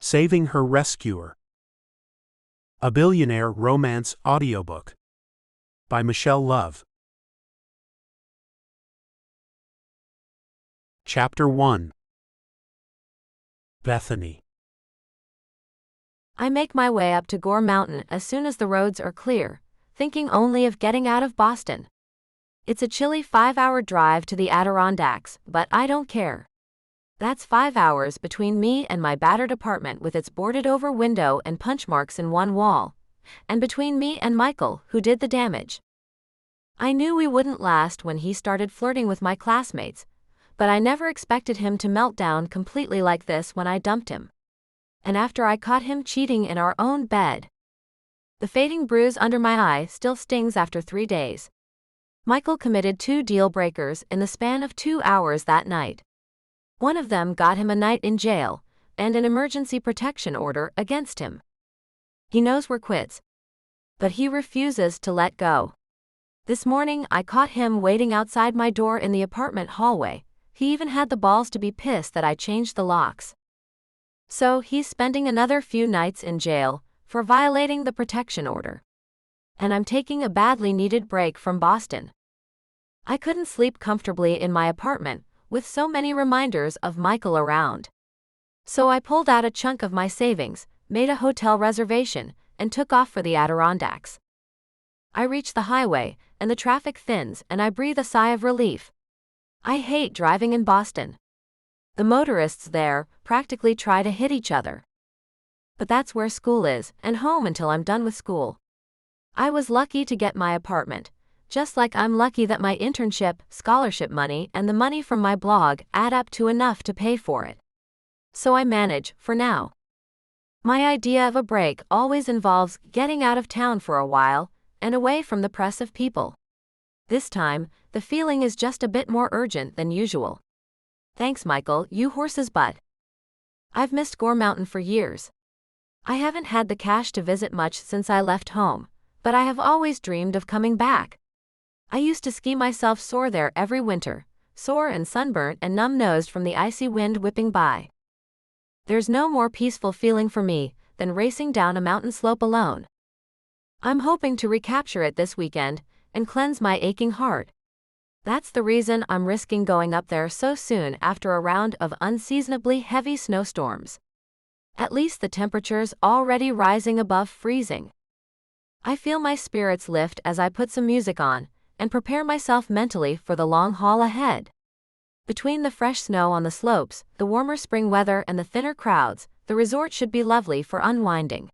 Saving Her Rescuer. A Billionaire Romance Audiobook. By Michelle Love. Chapter 1. Bethany. I make my way up to Gore Mountain as soon as the roads are clear, thinking only of getting out of Boston. It's a chilly 5-hour drive to the Adirondacks, but I don't care. That's 5 hours between me and my battered apartment with its boarded-over window and punch marks in one wall, and between me and Michael, who did the damage. I knew we wouldn't last when he started flirting with my classmates, but I never expected him to melt down completely like this when I dumped him. And after I caught him cheating in our own bed. The fading bruise under my eye still stings after 3 days. Michael committed 2 deal breakers in the span of 2 hours that night. One of them got him a night in jail, and an emergency protection order against him. He knows we're quits. But he refuses to let go. This morning I caught him waiting outside my door in the apartment hallway. He even had the balls to be pissed that I changed the locks. So he's spending another few nights in jail for violating the protection order. And I'm taking a badly needed break from Boston. I couldn't sleep comfortably in my apartment with so many reminders of Michael around. So I pulled out a chunk of my savings, made a hotel reservation, and took off for the Adirondacks. I reach the highway, and the traffic thins, and I breathe a sigh of relief. I hate driving in Boston. The motorists there practically try to hit each other. But that's where school is, and home until I'm done with school. I was lucky to get my apartment, just like I'm lucky that my internship, scholarship money, and the money from my blog add up to enough to pay for it. So I manage, for now. My idea of a break always involves getting out of town for a while, and away from the press of people. This time, the feeling is just a bit more urgent than usual. Thanks, Michael, you horse's butt. I've missed Gore Mountain for years. I haven't had the cash to visit much since I left home, but I have always dreamed of coming back. I used to ski myself sore there every winter, sore and sunburnt and numb-nosed from the icy wind whipping by. There's no more peaceful feeling for me than racing down a mountain slope alone. I'm hoping to recapture it this weekend and cleanse my aching heart. That's the reason I'm risking going up there so soon after a round of unseasonably heavy snowstorms. At least the temperature's already rising above freezing. I feel my spirits lift as I put some music on and prepare myself mentally for the long haul ahead. Between the fresh snow on the slopes, the warmer spring weather, and the thinner crowds, the resort should be lovely for unwinding.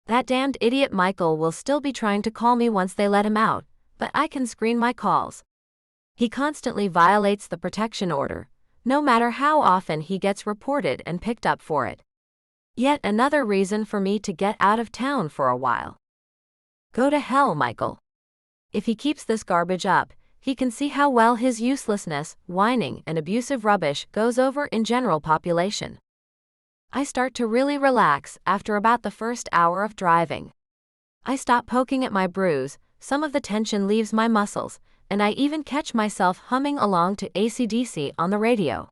That damned idiot Michael will still be trying to call me once they let him out, but I can screen my calls. He constantly violates the protection order, no matter how often he gets reported and picked up for it. Yet another reason for me to get out of town for a while. Go to hell, Michael. If he keeps this garbage up, he can see how well his uselessness, whining, and abusive rubbish goes over in general population. I start to really relax after about the first hour of driving. I stop poking at my bruise, some of the tension leaves my muscles, and I even catch myself humming along to AC/DC on the radio.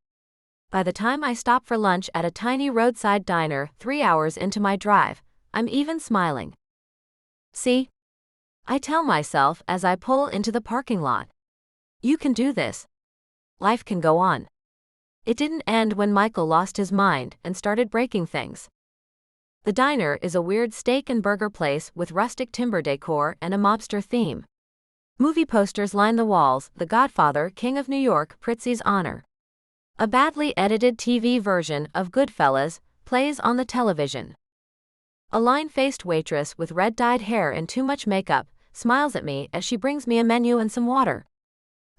By the time I stop for lunch at a tiny roadside diner 3 hours into my drive, I'm even smiling. See? I tell myself as I pull into the parking lot. You can do this. Life can go on. It didn't end when Michael lost his mind and started breaking things. The diner is a weird steak and burger place with rustic timber decor and a mobster theme. Movie posters line the walls, The Godfather, King of New York, Prizzi's Honor. A badly edited TV version of Goodfellas plays on the television. A line-faced waitress with red-dyed hair and too much makeup smiles at me as she brings me a menu and some water.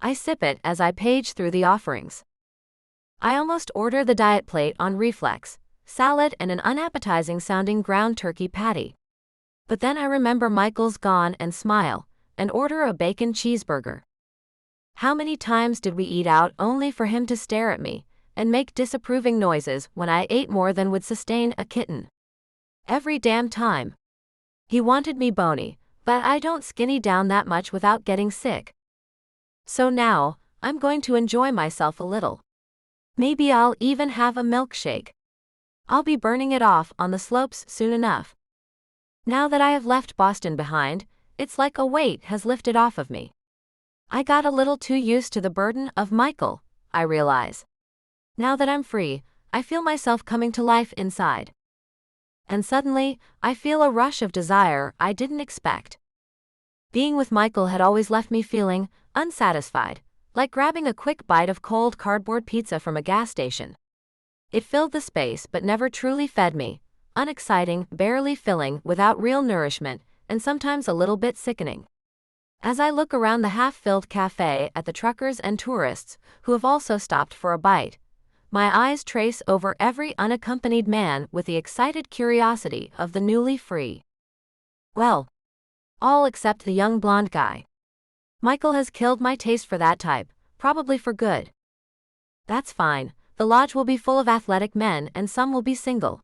I sip it as I page through the offerings. I almost order the diet plate on reflex, salad and an unappetizing-sounding ground turkey patty. But then I remember Michael's gone and smile, and order a bacon cheeseburger. How many times did we eat out only for him to stare at me and make disapproving noises when I ate more than would sustain a kitten? Every damn time. He wanted me bony, but I don't skinny down that much without getting sick. So now, I'm going to enjoy myself a little. Maybe I'll even have a milkshake. I'll be burning it off on the slopes soon enough. Now that I have left Boston behind, it's like a weight has lifted off of me. I got a little too used to the burden of Michael, I realize. Now that I'm free, I feel myself coming to life inside. And suddenly, I feel a rush of desire I didn't expect. Being with Michael had always left me feeling unsatisfied, like grabbing a quick bite of cold cardboard pizza from a gas station. It filled the space but never truly fed me, unexciting, barely filling, without real nourishment, and sometimes a little bit sickening. As I look around the half-filled cafe at the truckers and tourists who have also stopped for a bite, my eyes trace over every unaccompanied man with the excited curiosity of the newly free. Well, all except the young blonde guy. Michael has killed my taste for that type, probably for good. That's fine, the lodge will be full of athletic men and some will be single.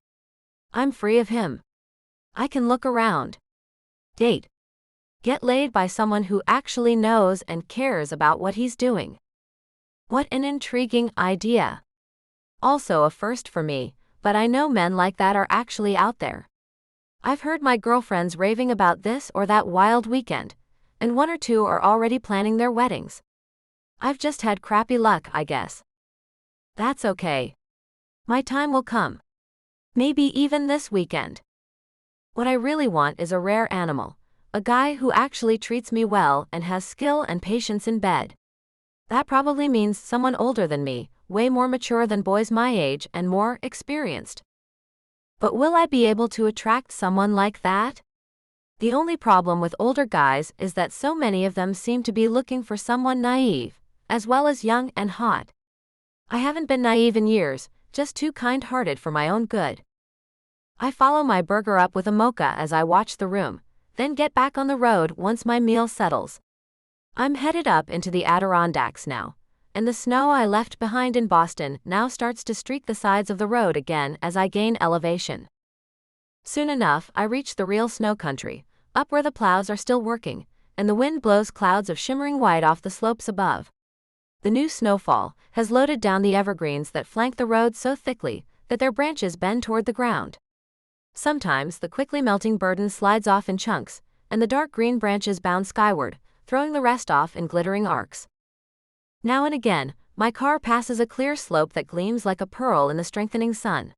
I'm free of him. I can look around. Date. Get laid by someone who actually knows and cares about what he's doing. What an intriguing idea. Also a first for me, but I know men like that are actually out there. I've heard my girlfriends raving about this or that wild weekend, and one or two are already planning their weddings. I've just had crappy luck, I guess. That's okay. My time will come. Maybe even this weekend. What I really want is a rare animal, a guy who actually treats me well and has skill and patience in bed. That probably means someone older than me, way more mature than boys my age and more experienced. But will I be able to attract someone like that? The only problem with older guys is that so many of them seem to be looking for someone naive, as well as young and hot. I haven't been naive in years, just too kind-hearted for my own good. I follow my burger up with a mocha as I watch the room, then get back on the road once my meal settles. I'm headed up into the Adirondacks now, and the snow I left behind in Boston now starts to streak the sides of the road again as I gain elevation. Soon enough, I reach the real snow country, up where the plows are still working, and the wind blows clouds of shimmering white off the slopes above. The new snowfall has loaded down the evergreens that flank the road so thickly that their branches bend toward the ground. Sometimes the quickly melting burden slides off in chunks, and the dark green branches bound skyward, throwing the rest off in glittering arcs. Now and again, my car passes a clear slope that gleams like a pearl in the strengthening sun.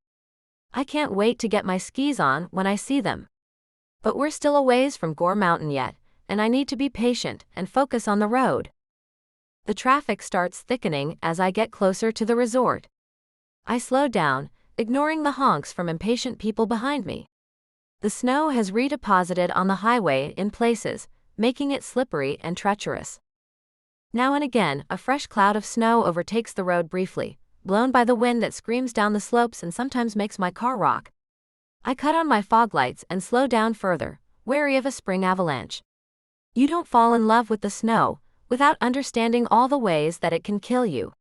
I can't wait to get my skis on when I see them. But we're still a ways from Gore Mountain yet, and I need to be patient and focus on the road. The traffic starts thickening as I get closer to the resort. I slow down, ignoring the honks from impatient people behind me. The snow has redeposited on the highway in places, making it slippery and treacherous. Now and again, a fresh cloud of snow overtakes the road briefly, blown by the wind that screams down the slopes and sometimes makes my car rock. I cut on my fog lights and slow down further, wary of a spring avalanche. You don't fall in love with the snow without understanding all the ways that it can kill you.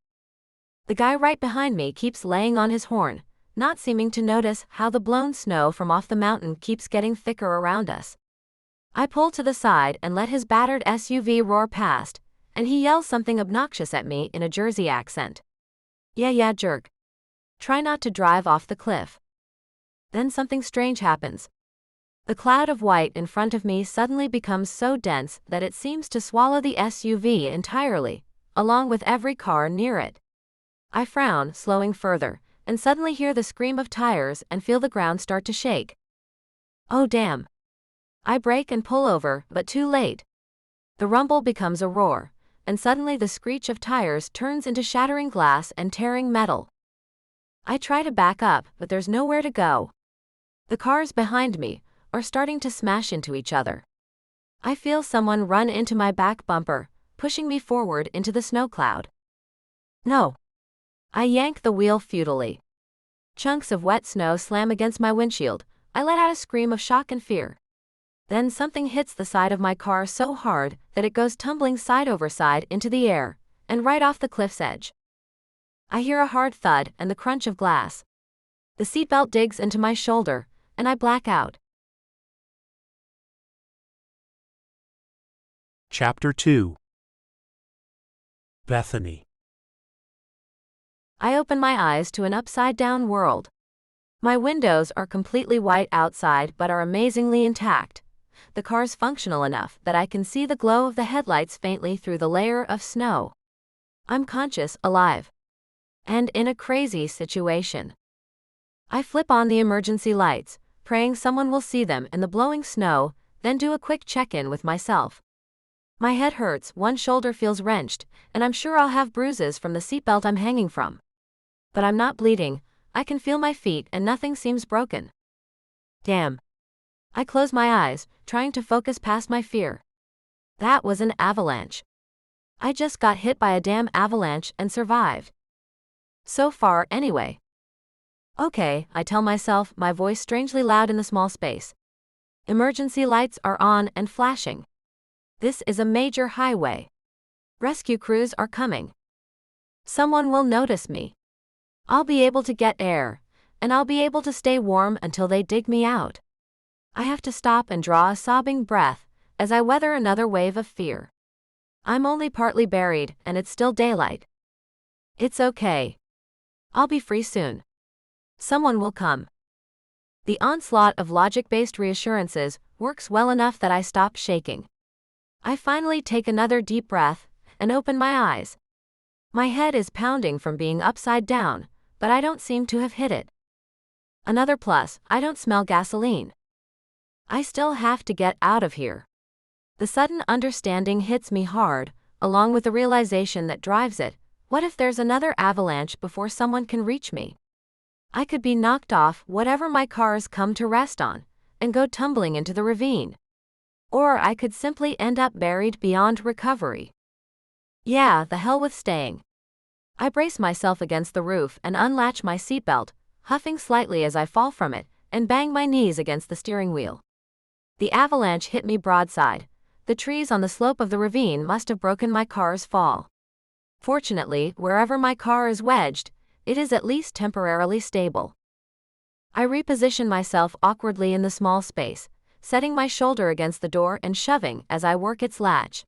The guy right behind me keeps laying on his horn, not seeming to notice how the blown snow from off the mountain keeps getting thicker around us. I pull to the side and let his battered SUV roar past, and he yells something obnoxious at me in a Jersey accent. Yeah, jerk. Try not to drive off the cliff. Then something strange happens. The cloud of white in front of me suddenly becomes so dense that it seems to swallow the SUV entirely, along with every car near it. I frown, slowing further, and suddenly hear the scream of tires and feel the ground start to shake. Oh damn. I brake and pull over, but too late. The rumble becomes a roar, and suddenly the screech of tires turns into shattering glass and tearing metal. I try to back up, but there's nowhere to go. The cars behind me are starting to smash into each other. I feel someone run into my back bumper, pushing me forward into the snow cloud. No. I yank the wheel futilely. Chunks of wet snow slam against my windshield. I let out a scream of shock and fear. Then something hits the side of my car so hard that it goes tumbling side over side into the air, and right off the cliff's edge. I hear a hard thud and the crunch of glass. The seatbelt digs into my shoulder, and I black out. Chapter 2. Bethany. I open my eyes to an upside-down world. My windows are completely white outside but are amazingly intact. The car's functional enough that I can see the glow of the headlights faintly through the layer of snow. I'm conscious, alive. And in a crazy situation. I flip on the emergency lights, praying someone will see them in the blowing snow, then do a quick check-in with myself. My head hurts, one shoulder feels wrenched, and I'm sure I'll have bruises from the seatbelt I'm hanging from. But I'm not bleeding, I can feel my feet and nothing seems broken. Damn. I close my eyes, trying to focus past my fear. That was an avalanche. I just got hit by a damn avalanche and survived. So far, anyway. Okay, I tell myself, my voice strangely loud in the small space. Emergency lights are on and flashing. This is a major highway. Rescue crews are coming. Someone will notice me. I'll be able to get air, and I'll be able to stay warm until they dig me out. I have to stop and draw a sobbing breath as I weather another wave of fear. I'm only partly buried, and it's still daylight. It's okay. I'll be free soon. Someone will come. The onslaught of logic-based reassurances works well enough that I stop shaking. I finally take another deep breath and open my eyes. My head is pounding from being upside down, but I don't seem to have hit it. Another plus, I don't smell gasoline. I still have to get out of here. The sudden understanding hits me hard, along with the realization that drives it. What if there's another avalanche before someone can reach me? I could be knocked off whatever my cars come to rest on, and go tumbling into the ravine. Or I could simply end up buried beyond recovery. Yeah, the hell with staying. I brace myself against the roof and unlatch my seatbelt, huffing slightly as I fall from it, and bang my knees against the steering wheel. The avalanche hit me broadside. The trees on the slope of the ravine must have broken my car's fall. Fortunately, wherever my car is wedged, it is at least temporarily stable. I reposition myself awkwardly in the small space, setting my shoulder against the door and shoving as I work its latch.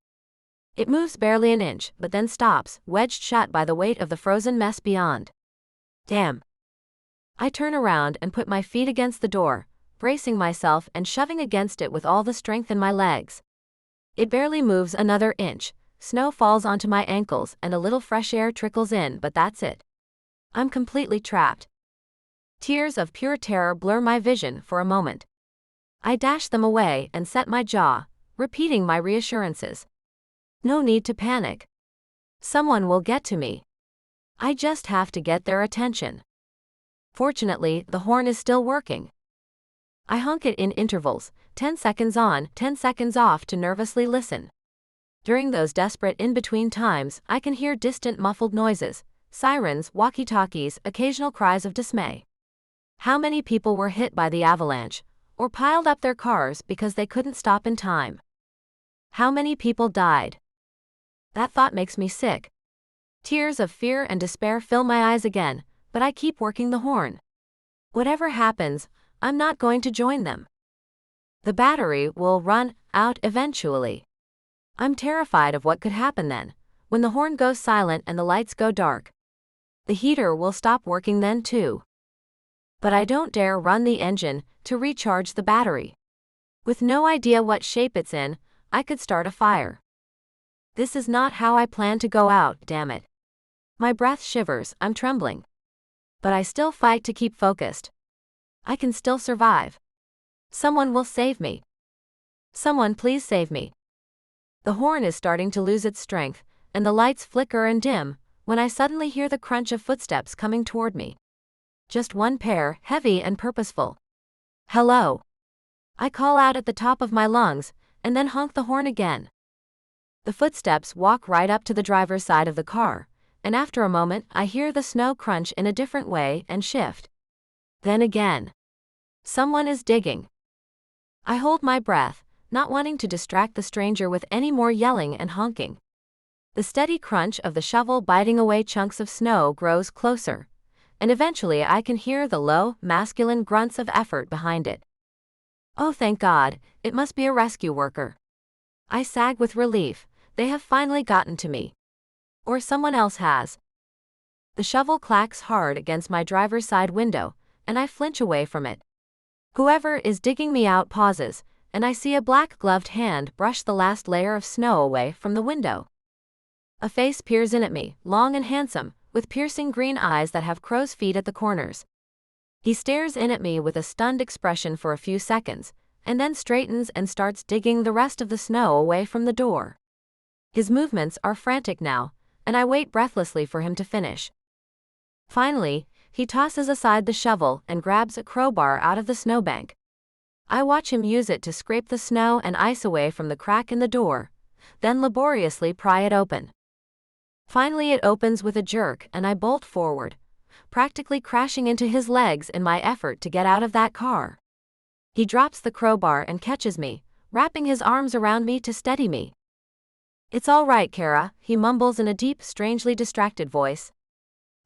It moves barely an inch, but then stops, wedged shut by the weight of the frozen mess beyond. Damn. I turn around and put my feet against the door, bracing myself and shoving against it with all the strength in my legs. It barely moves another inch, snow falls onto my ankles and a little fresh air trickles in, but that's it. I'm completely trapped. Tears of pure terror blur my vision for a moment. I dash them away and set my jaw, repeating my reassurances. No need to panic. Someone will get to me. I just have to get their attention. Fortunately, the horn is still working. I honk it in intervals, 10 seconds on, 10 seconds off to nervously listen. During those desperate in-between times, I can hear distant muffled noises, sirens, walkie-talkies, occasional cries of dismay. How many people were hit by the avalanche, or piled up their cars because they couldn't stop in time? How many people died? That thought makes me sick. Tears of fear and despair fill my eyes again, but I keep working the horn. Whatever happens, I'm not going to join them. The battery will run out eventually. I'm terrified of what could happen then, when the horn goes silent and the lights go dark. The heater will stop working then too. But I don't dare run the engine to recharge the battery. With no idea what shape it's in, I could start a fire. This is not how I plan to go out, damn it. My breath shivers, I'm trembling. But I still fight to keep focused. I can still survive. Someone will save me. Someone please save me. The horn is starting to lose its strength, and the lights flicker and dim, when I suddenly hear the crunch of footsteps coming toward me. Just one pair, heavy and purposeful. Hello. I call out at the top of my lungs, and then honk the horn again. The footsteps walk right up to the driver's side of the car, and after a moment I hear the snow crunch in a different way and shift. Then again. Someone is digging. I hold my breath, not wanting to distract the stranger with any more yelling and honking. The steady crunch of the shovel biting away chunks of snow grows closer, and eventually I can hear the low, masculine grunts of effort behind it. Oh, thank God, it must be a rescue worker. I sag with relief, they have finally gotten to me. Or someone else has. The shovel clacks hard against my driver's side window, and I flinch away from it. Whoever is digging me out pauses, and I see a black-gloved hand brush the last layer of snow away from the window. A face peers in at me, long and handsome, with piercing green eyes that have crow's feet at the corners. He stares in at me with a stunned expression for a few seconds, and then straightens and starts digging the rest of the snow away from the door. His movements are frantic now, and I wait breathlessly for him to finish. Finally, he tosses aside the shovel and grabs a crowbar out of the snowbank. I watch him use it to scrape the snow and ice away from the crack in the door, then laboriously pry it open. Finally it opens with a jerk and I bolt forward, practically crashing into his legs in my effort to get out of that car. He drops the crowbar and catches me, wrapping his arms around me to steady me. "It's all right, Kara," he mumbles in a deep, strangely distracted voice.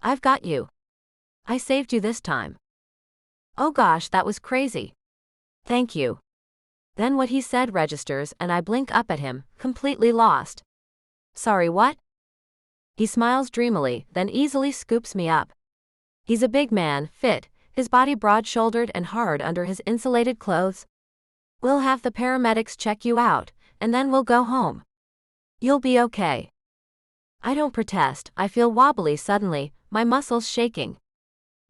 "I've got you. I saved you this time." Oh gosh, that was crazy. Thank you. Then what he said registers and I blink up at him, completely lost. Sorry, what? He smiles dreamily, then easily scoops me up. He's a big man, fit, his body broad-shouldered and hard under his insulated clothes. "We'll have the paramedics check you out, and then we'll go home. You'll be okay." I don't protest, I feel wobbly suddenly, my muscles shaking.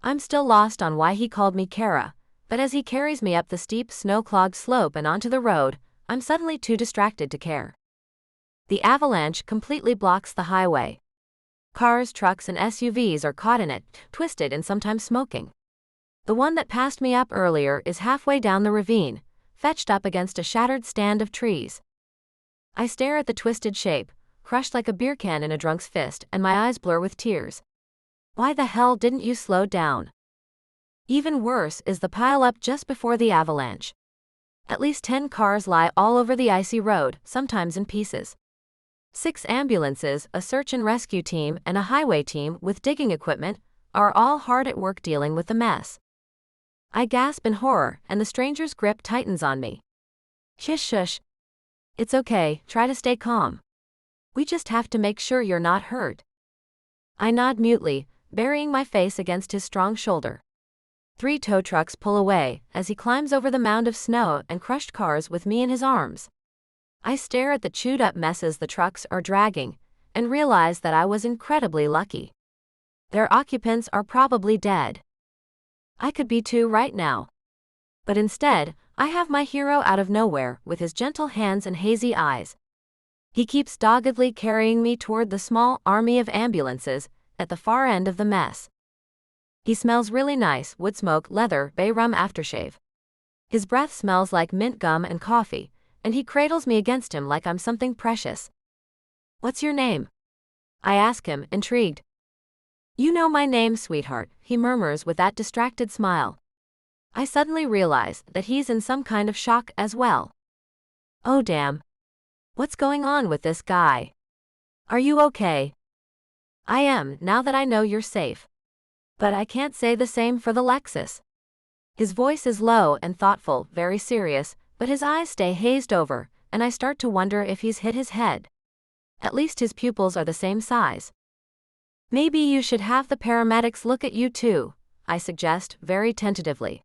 I'm still lost on why he called me Kara, but as he carries me up the steep snow-clogged slope and onto the road, I'm suddenly too distracted to care. The avalanche completely blocks the highway. Cars, trucks, and SUVs are caught in it, twisted and sometimes smoking. The one that passed me up earlier is halfway down the ravine, fetched up against a shattered stand of trees. I stare at the twisted shape, crushed like a beer can in a drunk's fist, and my eyes blur with tears. Why the hell didn't you slow down? Even worse is the pile-up just before the avalanche. At least 10 cars lie all over the icy road, sometimes in pieces. 6 ambulances, a search and rescue team, and a highway team with digging equipment are all hard at work dealing with the mess. I gasp in horror, and the stranger's grip tightens on me. "Shush, shush. It's okay, try to stay calm. We just have to make sure you're not hurt." I nod mutely, burying my face against his strong shoulder. 3 tow trucks pull away as he climbs over the mound of snow and crushed cars with me in his arms. I stare at the chewed-up messes the trucks are dragging and realize that I was incredibly lucky. Their occupants are probably dead. I could be too right now. But instead, I have my hero out of nowhere with his gentle hands and hazy eyes. He keeps doggedly carrying me toward the small army of ambulances at the far end of the mess. He smells really nice, wood smoke, leather, bay rum aftershave. His breath smells like mint gum and coffee, and he cradles me against him like I'm something precious. "What's your name?" I ask him, intrigued. "You know my name, sweetheart," he murmurs with that distracted smile. I suddenly realize that he's in some kind of shock as well. Oh damn. What's going on with this guy? Are you okay? I am, now that I know you're safe. But I can't say the same for the Lexus. His voice is low and thoughtful, very serious, but his eyes stay hazed over, and I start to wonder if he's hit his head. At least his pupils are the same size. "Maybe you should have the paramedics look at you too," I suggest, very tentatively.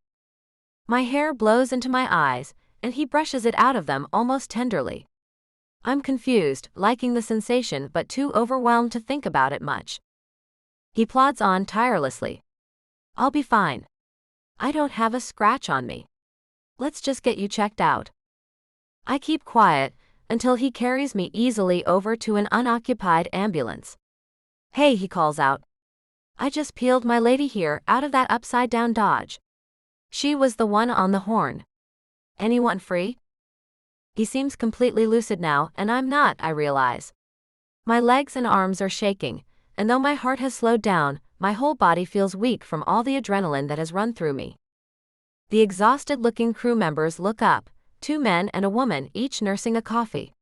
My hair blows into my eyes, and he brushes it out of them almost tenderly. I'm confused, liking the sensation but too overwhelmed to think about it much. He plods on tirelessly. "I'll be fine. I don't have a scratch on me. Let's just get you checked out." I keep quiet until he carries me easily over to an unoccupied ambulance. "Hey," he calls out. "I just peeled my lady here out of that upside-down Dodge. She was the one on the horn. Anyone free?" He seems completely lucid now, and I'm not, I realize. My legs and arms are shaking, and though my heart has slowed down, my whole body feels weak from all the adrenaline that has run through me. The exhausted-looking crew members look up, 2 men and a woman each nursing a coffee.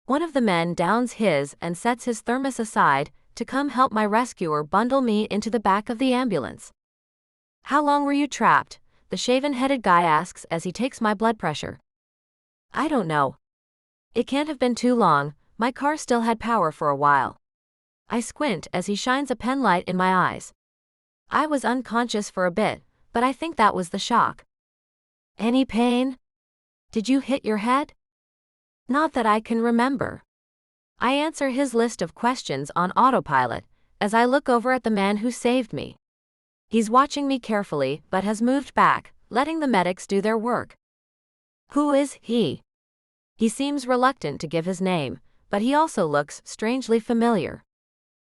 One of the men downs his and sets his thermos aside to come help my rescuer bundle me into the back of the ambulance. "How long were you trapped?" the shaven-headed guy asks as he takes my blood pressure. "I don't know. It can't have been too long, my car still had power for a while." I squint as he shines a pen light in my eyes. "I was unconscious for a bit, but I think that was the shock. Any pain? Did you hit your head? Not that I can remember. I answer his list of questions on autopilot as I look over at the man who saved me. He's watching me carefully but has moved back, letting the medics do their work. Who is he? He seems reluctant to give his name, but he also looks strangely familiar.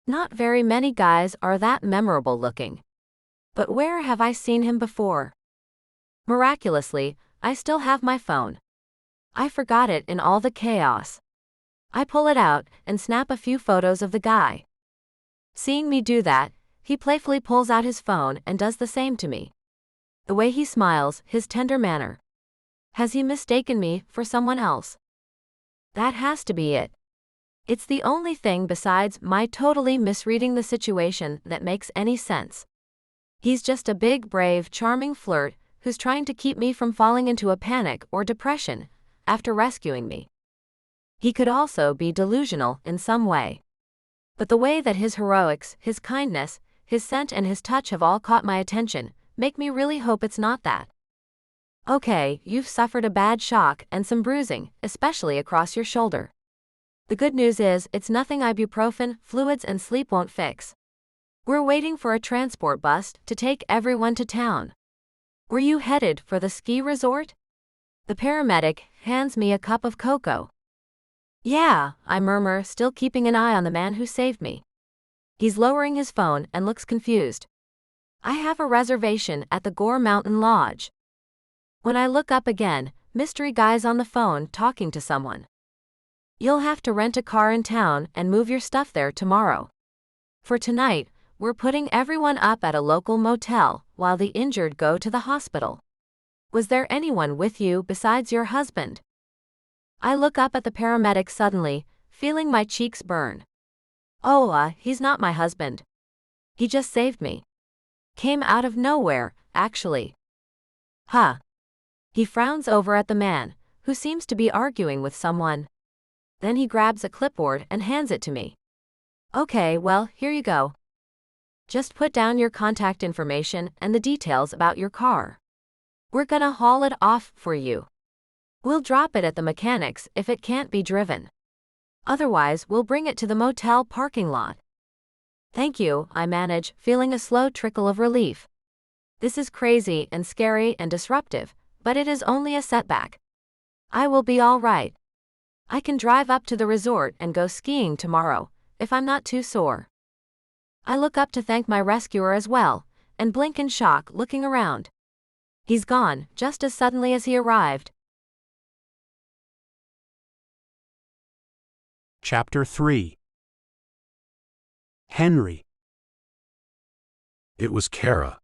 Not very many guys are that memorable looking. But where have I seen him before? Miraculously, I still have my phone. I forgot it in all the chaos. I pull it out and snap a few photos of the guy. Seeing me do that, he playfully pulls out his phone and does the same to me. The way he smiles, his tender manner. Has he mistaken me for someone else? That has to be it. It's the only thing besides my totally misreading the situation that makes any sense. He's just a big, brave, charming flirt who's trying to keep me from falling into a panic or depression after rescuing me. He could also be delusional in some way. But the way that his heroics, his kindness, his scent and his touch have all caught my attention make me really hope it's not that. Okay, you've suffered a bad shock and some bruising, especially across your shoulder. The good news is it's nothing ibuprofen, fluids and sleep won't fix. We're waiting for a transport bus to take everyone to town. Were you headed for the ski resort? The paramedic hands me a cup of cocoa. Yeah, I murmur, still keeping an eye on the man who saved me. He's lowering his phone and looks confused. I have a reservation at the Gore Mountain Lodge. When I look up again, mystery guy's on the phone talking to someone. You'll have to rent a car in town and move your stuff there tomorrow. For tonight, we're putting everyone up at a local motel while the injured go to the hospital. Was there anyone with you besides your husband? I look up at the paramedic suddenly, feeling my cheeks burn. Oh, he's not my husband. He just saved me. Came out of nowhere, actually. Huh. He frowns over at the man, who seems to be arguing with someone. Then he grabs a clipboard and hands it to me. Okay, well, here you go. Just put down your contact information and the details about your car. We're gonna haul it off for you. We'll drop it at the mechanics if it can't be driven. Otherwise, we'll bring it to the motel parking lot. Thank you, I manage, feeling a slow trickle of relief. This is crazy and scary and disruptive, but it is only a setback. I will be all right. I can drive up to the resort and go skiing tomorrow, if I'm not too sore. I look up to thank my rescuer as well, and blink in shock looking around. He's gone, just as suddenly as he arrived. Chapter 3. Henry. It was Kara.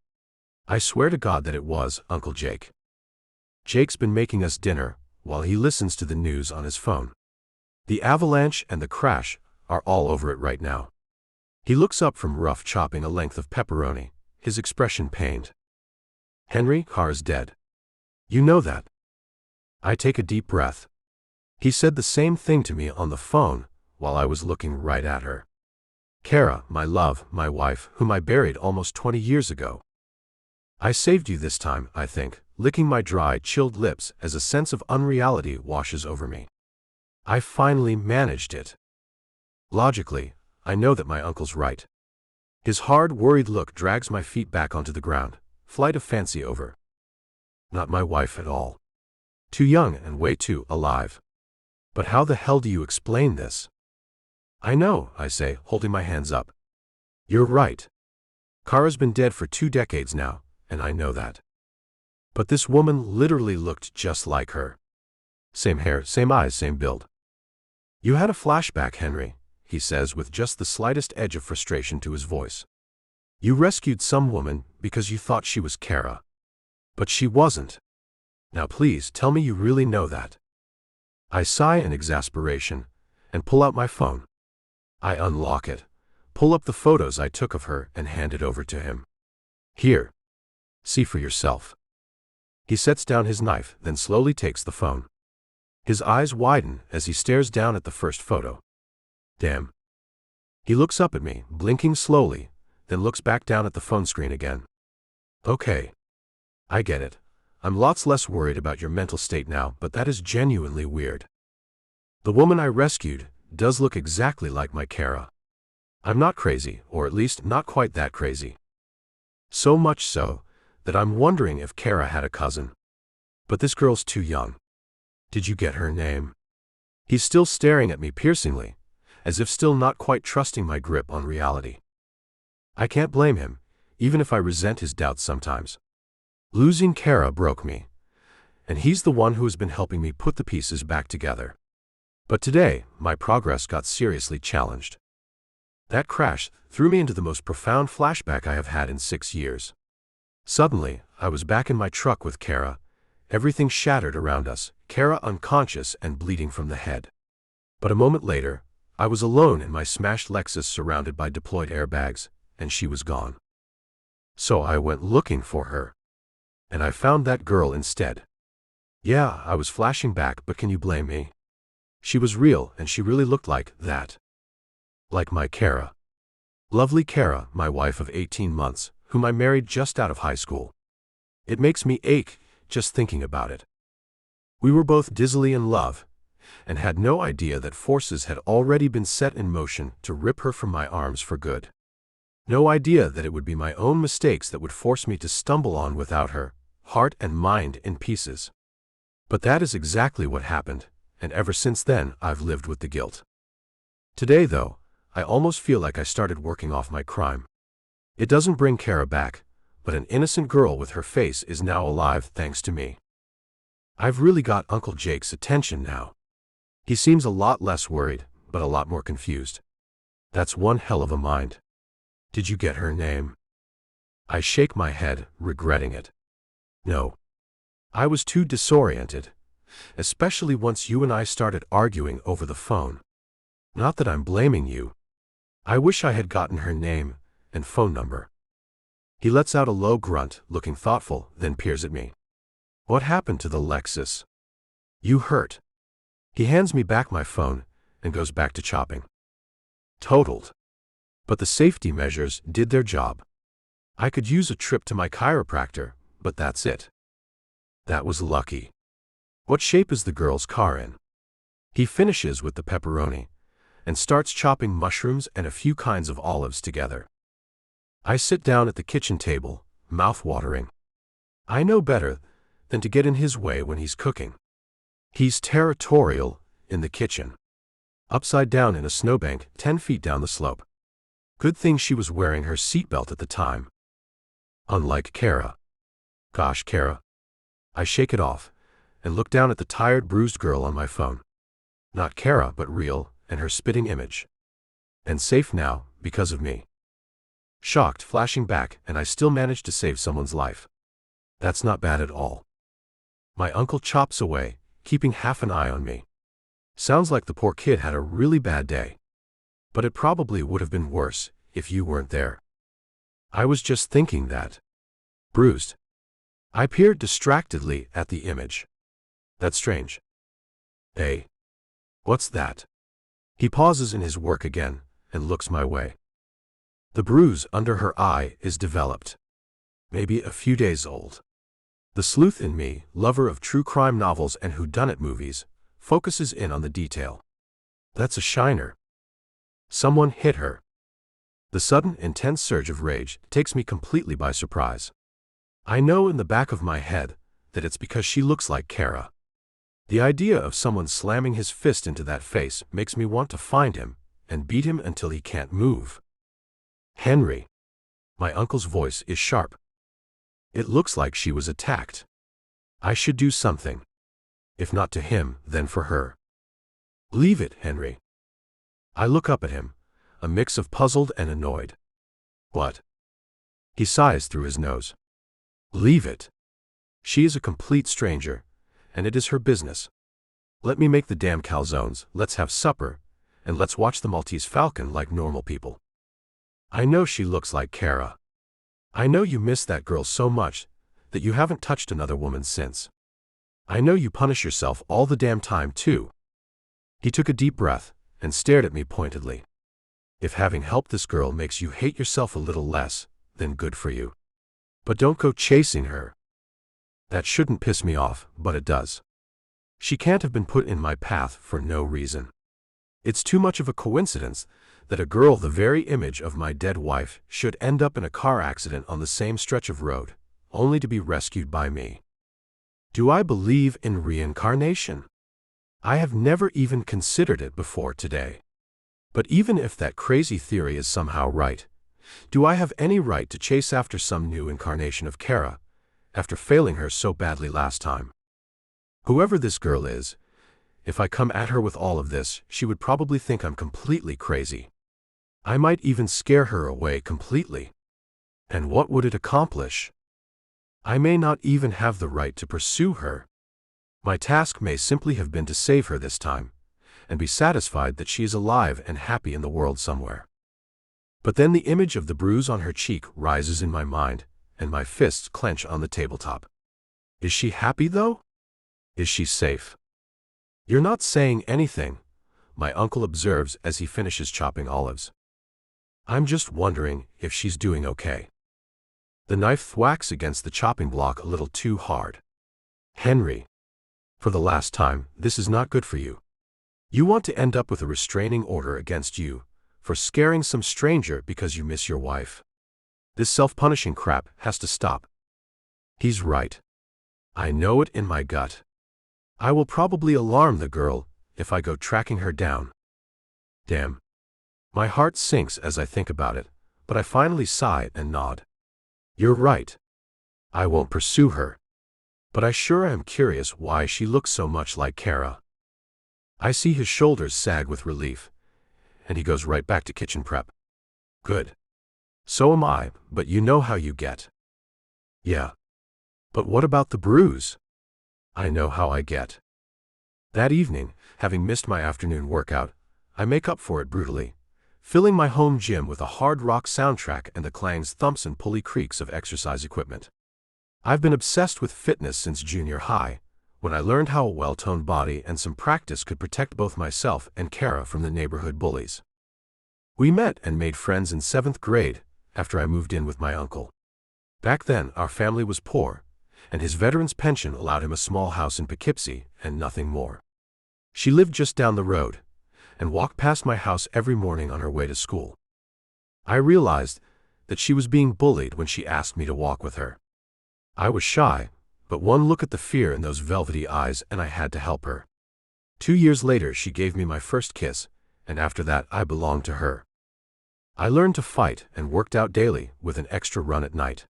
I swear to God that it was, Uncle Jake. Jake's been making us dinner while he listens to the news on his phone. The avalanche and the crash are all over it right now. He looks up from rough chopping a length of pepperoni, his expression pained. Henry, Car's dead. You know that. I take a deep breath. He said the same thing to me on the phone while I was looking right at her. Kara, my love, my wife, whom I buried almost 20 years ago. I saved you this time, I think, licking my dry, chilled lips as a sense of unreality washes over me. I finally managed it. Logically, I know that my uncle's right. His hard, worried look drags my feet back onto the ground, flight of fancy over. Not my wife at all. Too young and way too alive. But how the hell do you explain this? I know, I say, holding my hands up. You're right. Kara's been dead for 2 decades now, and I know that. But this woman literally looked just like her. Same hair, same eyes, same build. You had a flashback, Henry, he says with just the slightest edge of frustration to his voice. You rescued some woman because you thought she was Kara. But she wasn't. Now please tell me you really know that. I sigh in exasperation and pull out my phone. I unlock it, pull up the photos I took of her and hand it over to him. Here. See for yourself. He sets down his knife, then slowly takes the phone. His eyes widen as he stares down at the first photo. Damn. He looks up at me, blinking slowly, then looks back down at the phone screen again. Okay. I get it. I'm lots less worried about your mental state now, but that is genuinely weird. The woman I rescued does look exactly like my Kara. I'm not crazy, or at least not quite that crazy. So much so that I'm wondering if Kara had a cousin. But this girl's too young. Did you get her name? He's still staring at me piercingly, as if still not quite trusting my grip on reality. I can't blame him, even if I resent his doubts sometimes. Losing Kara broke me, and he's the one who has been helping me put the pieces back together. But today, my progress got seriously challenged. That crash threw me into the most profound flashback I have had in 6 years. Suddenly, I was back in my truck with Kara, everything shattered around us, Kara unconscious and bleeding from the head. But a moment later, I was alone in my smashed Lexus surrounded by deployed airbags, and she was gone. So I went looking for her. And I found that girl instead. Yeah, I was flashing back, but can you blame me? She was real, and she really looked like that. Like my Kara. Lovely Kara, my wife of 18 months, whom I married just out of high school. It makes me ache just thinking about it. We were both dizzily in love, and had no idea that forces had already been set in motion to rip her from my arms for good. No idea that it would be my own mistakes that would force me to stumble on without her, heart and mind in pieces. But that is exactly what happened, and ever since then I've lived with the guilt. Today, though, I almost feel like I started working off my crime. It doesn't bring Kara back, but an innocent girl with her face is now alive thanks to me. I've really got Uncle Jake's attention now. He seems a lot less worried, but a lot more confused. That's one hell of a mind. Did you get her name? I shake my head, regretting it. No. I was too disoriented, especially once you and I started arguing over the phone. Not that I'm blaming you. I wish I had gotten her name and phone number. He lets out a low grunt, looking thoughtful, then peers at me. What happened to the Lexus? You hurt. He hands me back my phone and goes back to chopping. Totaled. But the safety measures did their job. I could use a trip to my chiropractor, but that's it. That was lucky. What shape is the girl's car in? He finishes with the pepperoni and starts chopping mushrooms and a few kinds of olives together. I sit down at the kitchen table, mouth-watering. I know better than to get in his way when he's cooking. He's territorial in the kitchen. Upside down in a snowbank 10 feet down the slope. Good thing she was wearing her seatbelt at the time. Unlike Kara. Gosh, Kara. I shake it off and look down at the tired, bruised girl on my phone. Not Kara, but real, and her spitting image. And safe now, because of me. Shocked, flashing back, and I still managed to save someone's life. That's not bad at all. My uncle chops away, keeping half an eye on me. Sounds like the poor kid had a really bad day. But it probably would have been worse if you weren't there. I was just thinking that. Bruised. I peered distractedly at the image. That's strange. Hey. What's that? He pauses in his work again and looks my way. The bruise under her eye is developed. Maybe a few days old. The sleuth in me, lover of true crime novels and whodunit movies, focuses in on the detail. That's a shiner. Someone hit her. The sudden, intense surge of rage takes me completely by surprise. I know in the back of my head that it's because she looks like Kara. The idea of someone slamming his fist into that face makes me want to find him and beat him until he can't move. Henry. My uncle's voice is sharp. It looks like she was attacked. I should do something. If not to him, then for her. Leave it, Henry. I look up at him, a mix of puzzled and annoyed. What? He sighs through his nose. Leave it. She is a complete stranger, and it is her business. Let me make the damn calzones, let's have supper, and let's watch the Maltese Falcon like normal people. I know she looks like Kara. I know you miss that girl so much that you haven't touched another woman since. I know you punish yourself all the damn time too. He took a deep breath and stared at me pointedly. If having helped this girl makes you hate yourself a little less, then good for you. But don't go chasing her. That shouldn't piss me off, but it does. She can't have been put in my path for no reason. It's too much of a coincidence that a girl the very image of my dead wife should end up in a car accident on the same stretch of road, only to be rescued by me. Do I believe in reincarnation? I have never even considered it before today. But even if that crazy theory is somehow right, do I have any right to chase after some new incarnation of Kara, after failing her so badly last time? Whoever this girl is, if I come at her with all of this, she would probably think I'm completely crazy. I might even scare her away completely. And what would it accomplish? I may not even have the right to pursue her. My task may simply have been to save her this time, and be satisfied that she is alive and happy in the world somewhere. But then the image of the bruise on her cheek rises in my mind, and my fists clench on the tabletop. Is she happy though? Is she safe? You're not saying anything, my uncle observes as he finishes chopping olives. I'm just wondering if she's doing okay. The knife thwacks against the chopping block a little too hard. Henry, for the last time, this is not good for you. You want to end up with a restraining order against you for scaring some stranger because you miss your wife. This self-punishing crap has to stop. He's right. I know it in my gut. I will probably alarm the girl if I go tracking her down. Damn. My heart sinks as I think about it, but I finally sigh and nod. You're right. I won't pursue her. But I sure am curious why she looks so much like Kara. I see his shoulders sag with relief, and he goes right back to kitchen prep. Good. So am I, but you know how you get. Yeah. But what about the bruise? I know how I get. That evening, having missed my afternoon workout, I make up for it brutally, filling my home gym with a hard rock soundtrack and the clangs, thumps, and pulley creaks of exercise equipment. I've been obsessed with fitness since junior high, when I learned how a well-toned body and some practice could protect both myself and Kara from the neighborhood bullies. We met and made friends in 7th grade, after I moved in with my uncle. Back then, our family was poor, and his veteran's pension allowed him a small house in Poughkeepsie and nothing more. She lived just down the road, and walked past my house every morning on her way to school. I realized that she was being bullied when she asked me to walk with her. I was shy, but one look at the fear in those velvety eyes and I had to help her. 2 years later she gave me my first kiss, and after that I belonged to her. I learned to fight and worked out daily with an extra run at night.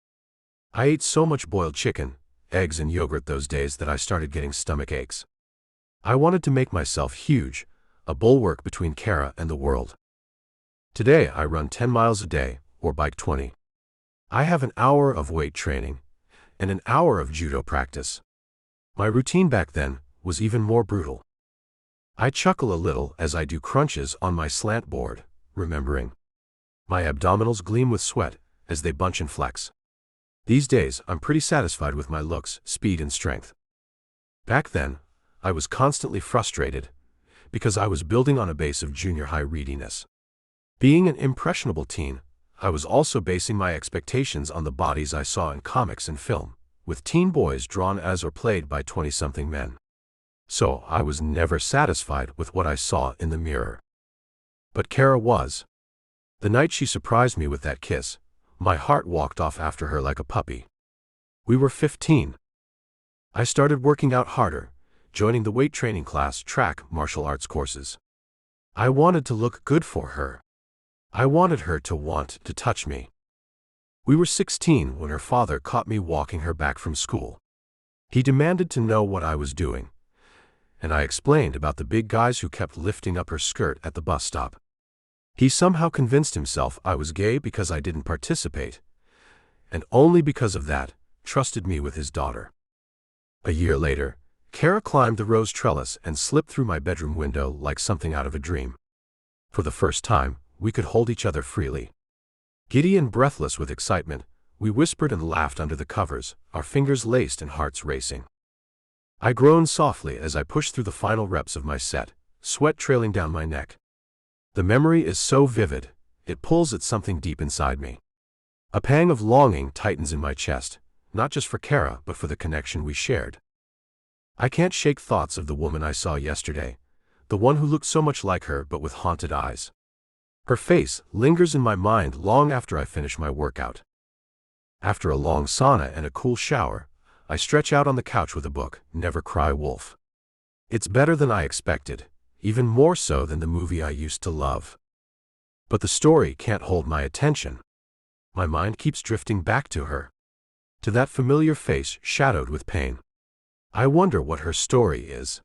I ate so much boiled chicken, eggs, and yogurt those days that I started getting stomach aches. I wanted to make myself huge, a bulwark between Kara and the world. Today I run 10 miles a day, or bike 20. I have an hour of weight training, and an hour of judo practice. My routine back then was even more brutal. I chuckle a little as I do crunches on my slant board, remembering. My abdominals gleam with sweat as they bunch and flex. These days, I'm pretty satisfied with my looks, speed, and strength. Back then, I was constantly frustrated because I was building on a base of junior high readiness. Being an impressionable teen, I was also basing my expectations on the bodies I saw in comics and film, with teen boys drawn as or played by 20-something men. So I was never satisfied with what I saw in the mirror. But Kara was. The night she surprised me with that kiss, my heart walked off after her like a puppy. We were 15. I started working out harder, joining the weight training class, track, martial arts courses. I wanted to look good for her. I wanted her to want to touch me. We were 16 when her father caught me walking her back from school. He demanded to know what I was doing, and I explained about the big guys who kept lifting up her skirt at the bus stop. He somehow convinced himself I was gay because I didn't participate, and only because of that, trusted me with his daughter. A year later, Kara climbed the rose trellis and slipped through my bedroom window like something out of a dream. For the first time, we could hold each other freely. Giddy and breathless with excitement, we whispered and laughed under the covers, our fingers laced and hearts racing. I groaned softly as I pushed through the final reps of my set, sweat trailing down my neck. The memory is so vivid, it pulls at something deep inside me. A pang of longing tightens in my chest, not just for Kara, but for the connection we shared. I can't shake thoughts of the woman I saw yesterday, the one who looked so much like her but with haunted eyes. Her face lingers in my mind long after I finish my workout. After a long sauna and a cool shower, I stretch out on the couch with a book, Never Cry Wolf. It's better than I expected, even more so than the movie I used to love. But the story can't hold my attention. My mind keeps drifting back to her, to that familiar face shadowed with pain. I wonder what her story is.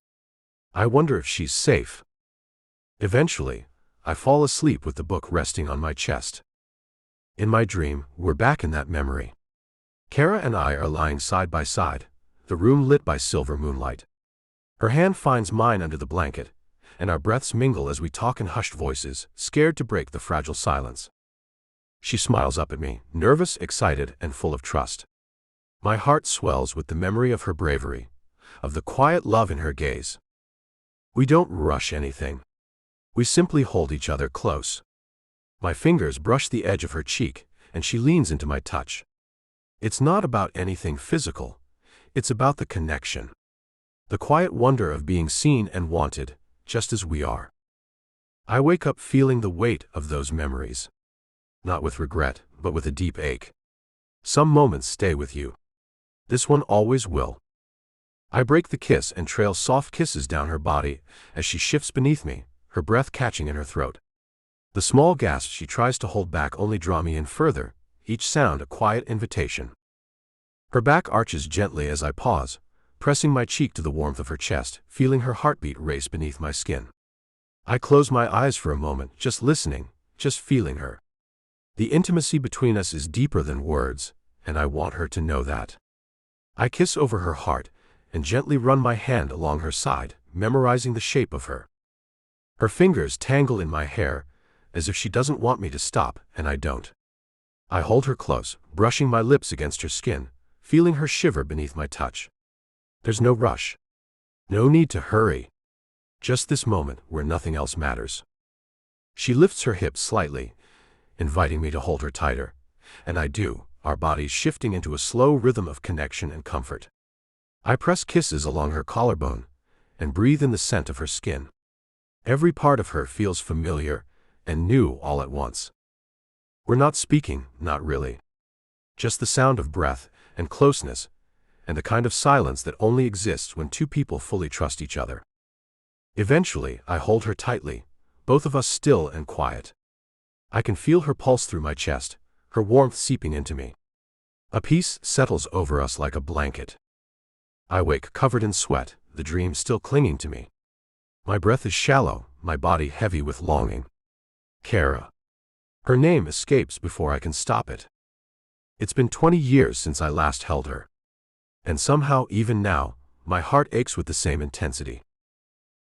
I wonder if she's safe. Eventually, I fall asleep with the book resting on my chest. In my dream, we're back in that memory. Kara and I are lying side by side, the room lit by silver moonlight. Her hand finds mine under the blanket, and our breaths mingle as we talk in hushed voices, scared to break the fragile silence. She smiles up at me, nervous, excited, and full of trust. My heart swells with the memory of her bravery, of the quiet love in her gaze. We don't rush anything. We simply hold each other close. My fingers brush the edge of her cheek, and she leans into my touch. It's not about anything physical. It's about the connection. The quiet wonder of being seen and wanted, just as we are. I wake up feeling the weight of those memories. Not with regret, but with a deep ache. Some moments stay with you. This one always will. I break the kiss and trail soft kisses down her body as she shifts beneath me, her breath catching in her throat. The small gasps she tries to hold back only draw me in further, each sound a quiet invitation. Her back arches gently as I pause, pressing my cheek to the warmth of her chest, feeling her heartbeat race beneath my skin. I close my eyes for a moment, just listening, just feeling her. The intimacy between us is deeper than words, and I want her to know that. I kiss over her heart and gently run my hand along her side, memorizing the shape of her. Her fingers tangle in my hair, as if she doesn't want me to stop, and I don't. I hold her close, brushing my lips against her skin, feeling her shiver beneath my touch. There's no rush. No need to hurry. Just this moment where nothing else matters. She lifts her hips slightly, inviting me to hold her tighter, and I do, our bodies shifting into a slow rhythm of connection and comfort. I press kisses along her collarbone and breathe in the scent of her skin. Every part of her feels familiar and new all at once. We're not speaking, not really. Just the sound of breath and closeness, and the kind of silence that only exists when two people fully trust each other. Eventually, I hold her tightly, both of us still and quiet. I can feel her pulse through my chest, her warmth seeping into me. A peace settles over us like a blanket. I wake covered in sweat, the dream still clinging to me. My breath is shallow, my body heavy with longing. Kara. Her name escapes before I can stop it. It's been 20 years since I last held her. And somehow, even now, my heart aches with the same intensity.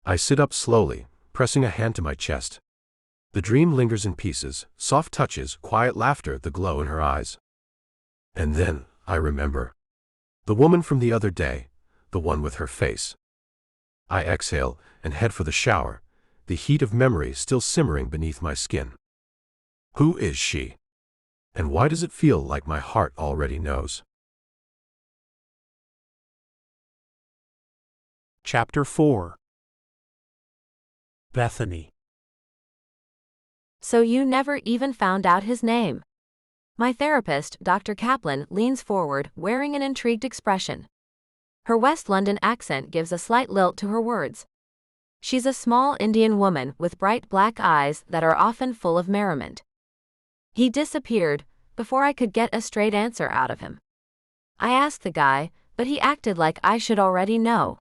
I sit up slowly, pressing a hand to my chest. The dream lingers in pieces, soft touches, quiet laughter, the glow in her eyes. And then, I remember. The woman from the other day, the one with her face. I exhale and head for the shower, the heat of memory still simmering beneath my skin. Who is she? And why does it feel like my heart already knows? Chapter 4. Bethany. So you never even found out his name? My therapist, Dr. Kaplan, leans forward, wearing an intrigued expression. Her West London accent gives a slight lilt to her words. She's a small Indian woman with bright black eyes that are often full of merriment. He disappeared before I could get a straight answer out of him. I asked the guy, but he acted like I should already know.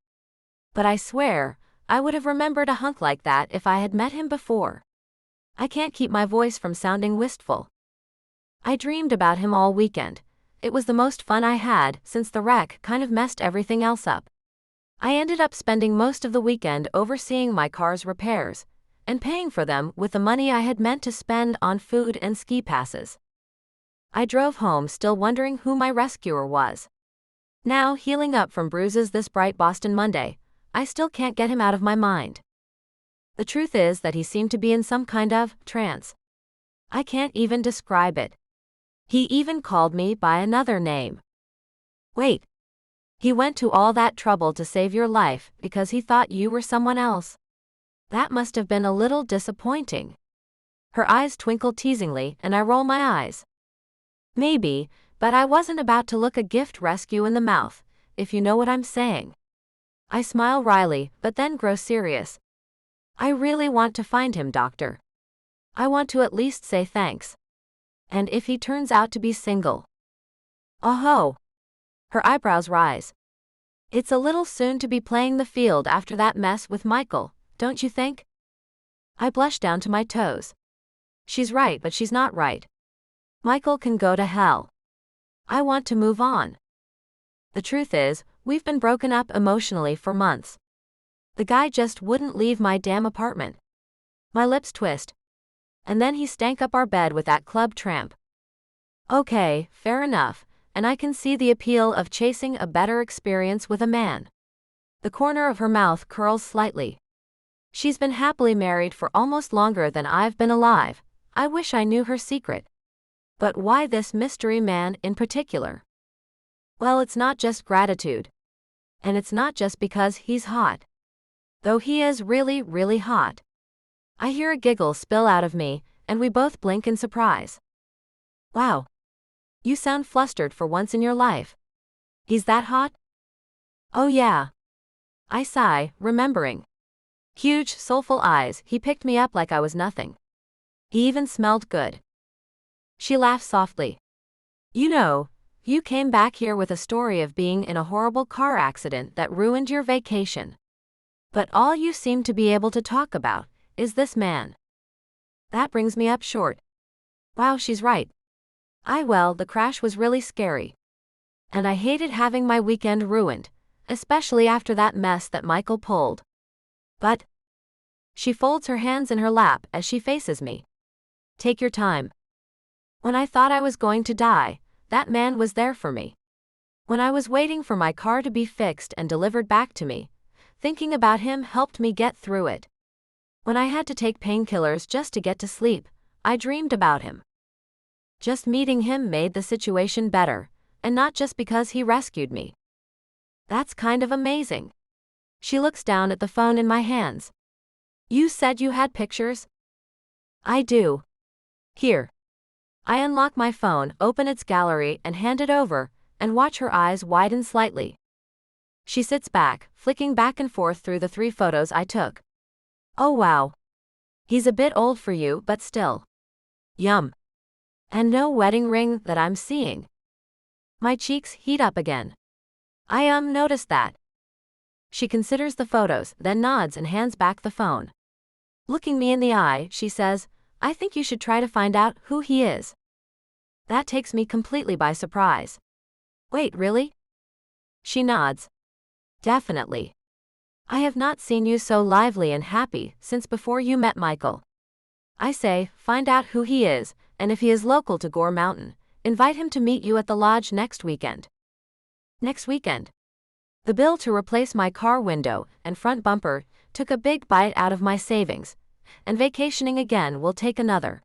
But I swear, I would have remembered a hunk like that if I had met him before. I can't keep my voice from sounding wistful. I dreamed about him all weekend. It was the most fun I had since the wreck kind of messed everything else up. I ended up spending most of the weekend overseeing my car's repairs and paying for them with the money I had meant to spend on food and ski passes. I drove home still wondering who my rescuer was. Now, healing up from bruises this bright Boston Monday, I still can't get him out of my mind. The truth is that he seemed to be in some kind of trance. I can't even describe it. He even called me by another name. Wait. He went to all that trouble to save your life because he thought you were someone else? That must have been a little disappointing. Her eyes twinkle teasingly and I roll my eyes. Maybe, but I wasn't about to look a gift rescue in the mouth, if you know what I'm saying. I smile wryly, but then grow serious. I really want to find him, Doctor. I want to at least say thanks. And if he turns out to be single? Oh-ho! Her eyebrows rise. It's a little soon to be playing the field after that mess with Michael, don't you think? I blush down to my toes. She's right, but she's not right. Michael can go to hell. I want to move on. The truth is, we've been broken up emotionally for months. The guy just wouldn't leave my damn apartment. My lips twist. And then he stank up our bed with that club tramp. Okay, fair enough, and I can see the appeal of chasing a better experience with a man. The corner of her mouth curls slightly. She's been happily married for almost longer than I've been alive. I wish I knew her secret. But why this mystery man in particular? Well, it's not just gratitude. And it's not just because he's hot. Though he is really, really hot. I hear a giggle spill out of me, and we both blink in surprise. Wow. You sound flustered for once in your life. He's that hot? Oh yeah. I sigh, remembering. Huge, soulful eyes, he picked me up like I was nothing. He even smelled good. She laughs softly. You know, you came back here with a story of being in a horrible car accident that ruined your vacation. But all you seem to be able to talk about is this man. That brings me up short. Wow, she's right. Well, the crash was really scary. And I hated having my weekend ruined, especially after that mess that Michael pulled. But she folds her hands in her lap as she faces me. Take your time. When I thought I was going to die, that man was there for me. When I was waiting for my car to be fixed and delivered back to me, thinking about him helped me get through it. When I had to take painkillers just to get to sleep, I dreamed about him. Just meeting him made the situation better, and not just because he rescued me. That's kind of amazing. She looks down at the phone in my hands. You said you had pictures? I do. Here. I unlock my phone, open its gallery, and hand it over, and watch her eyes widen slightly. She sits back, flicking back and forth through the 3 photos I took. Oh wow. He's a bit old for you, but still. Yum. And no wedding ring that I'm seeing. My cheeks heat up again. I noticed that. She considers the photos, then nods and hands back the phone. Looking me in the eye, she says, I think you should try to find out who he is. That takes me completely by surprise. Wait, really? She nods. Definitely. I have not seen you so lively and happy since before you met Michael. I say, find out who he is, and if he is local to Gore Mountain, invite him to meet you at the lodge next weekend. Next weekend? The bill to replace my car window and front bumper took a big bite out of my savings, and vacationing again will take another.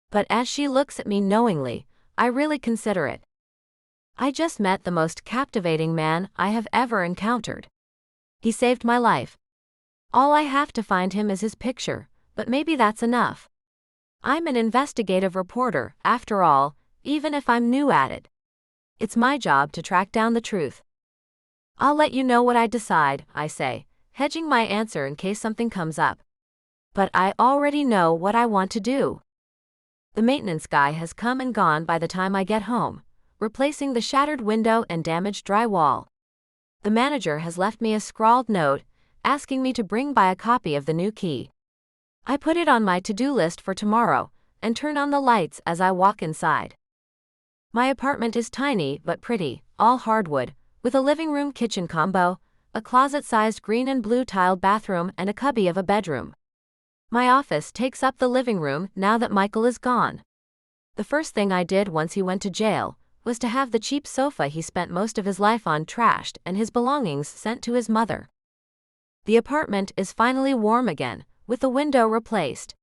But as she looks at me knowingly, I really consider it. I just met the most captivating man I have ever encountered. He saved my life. All I have to find him is his picture, but maybe that's enough. I'm an investigative reporter, after all, even if I'm new at it. It's my job to track down the truth. I'll let you know what I decide, I say, hedging my answer in case something comes up. But I already know what I want to do. The maintenance guy has come and gone by the time I get home, replacing the shattered window and damaged drywall. The manager has left me a scrawled note, asking me to bring by a copy of the new key. I put it on my to-do list for tomorrow, and turn on the lights as I walk inside. My apartment is tiny but pretty, all hardwood, with a living room-kitchen combo, a closet-sized green and blue tiled bathroom and a cubby of a bedroom. My office takes up the living room now that Michael is gone. The first thing I did once he went to jail was to have the cheap sofa he spent most of his life on trashed and his belongings sent to his mother. The apartment is finally warm again, with the window replaced.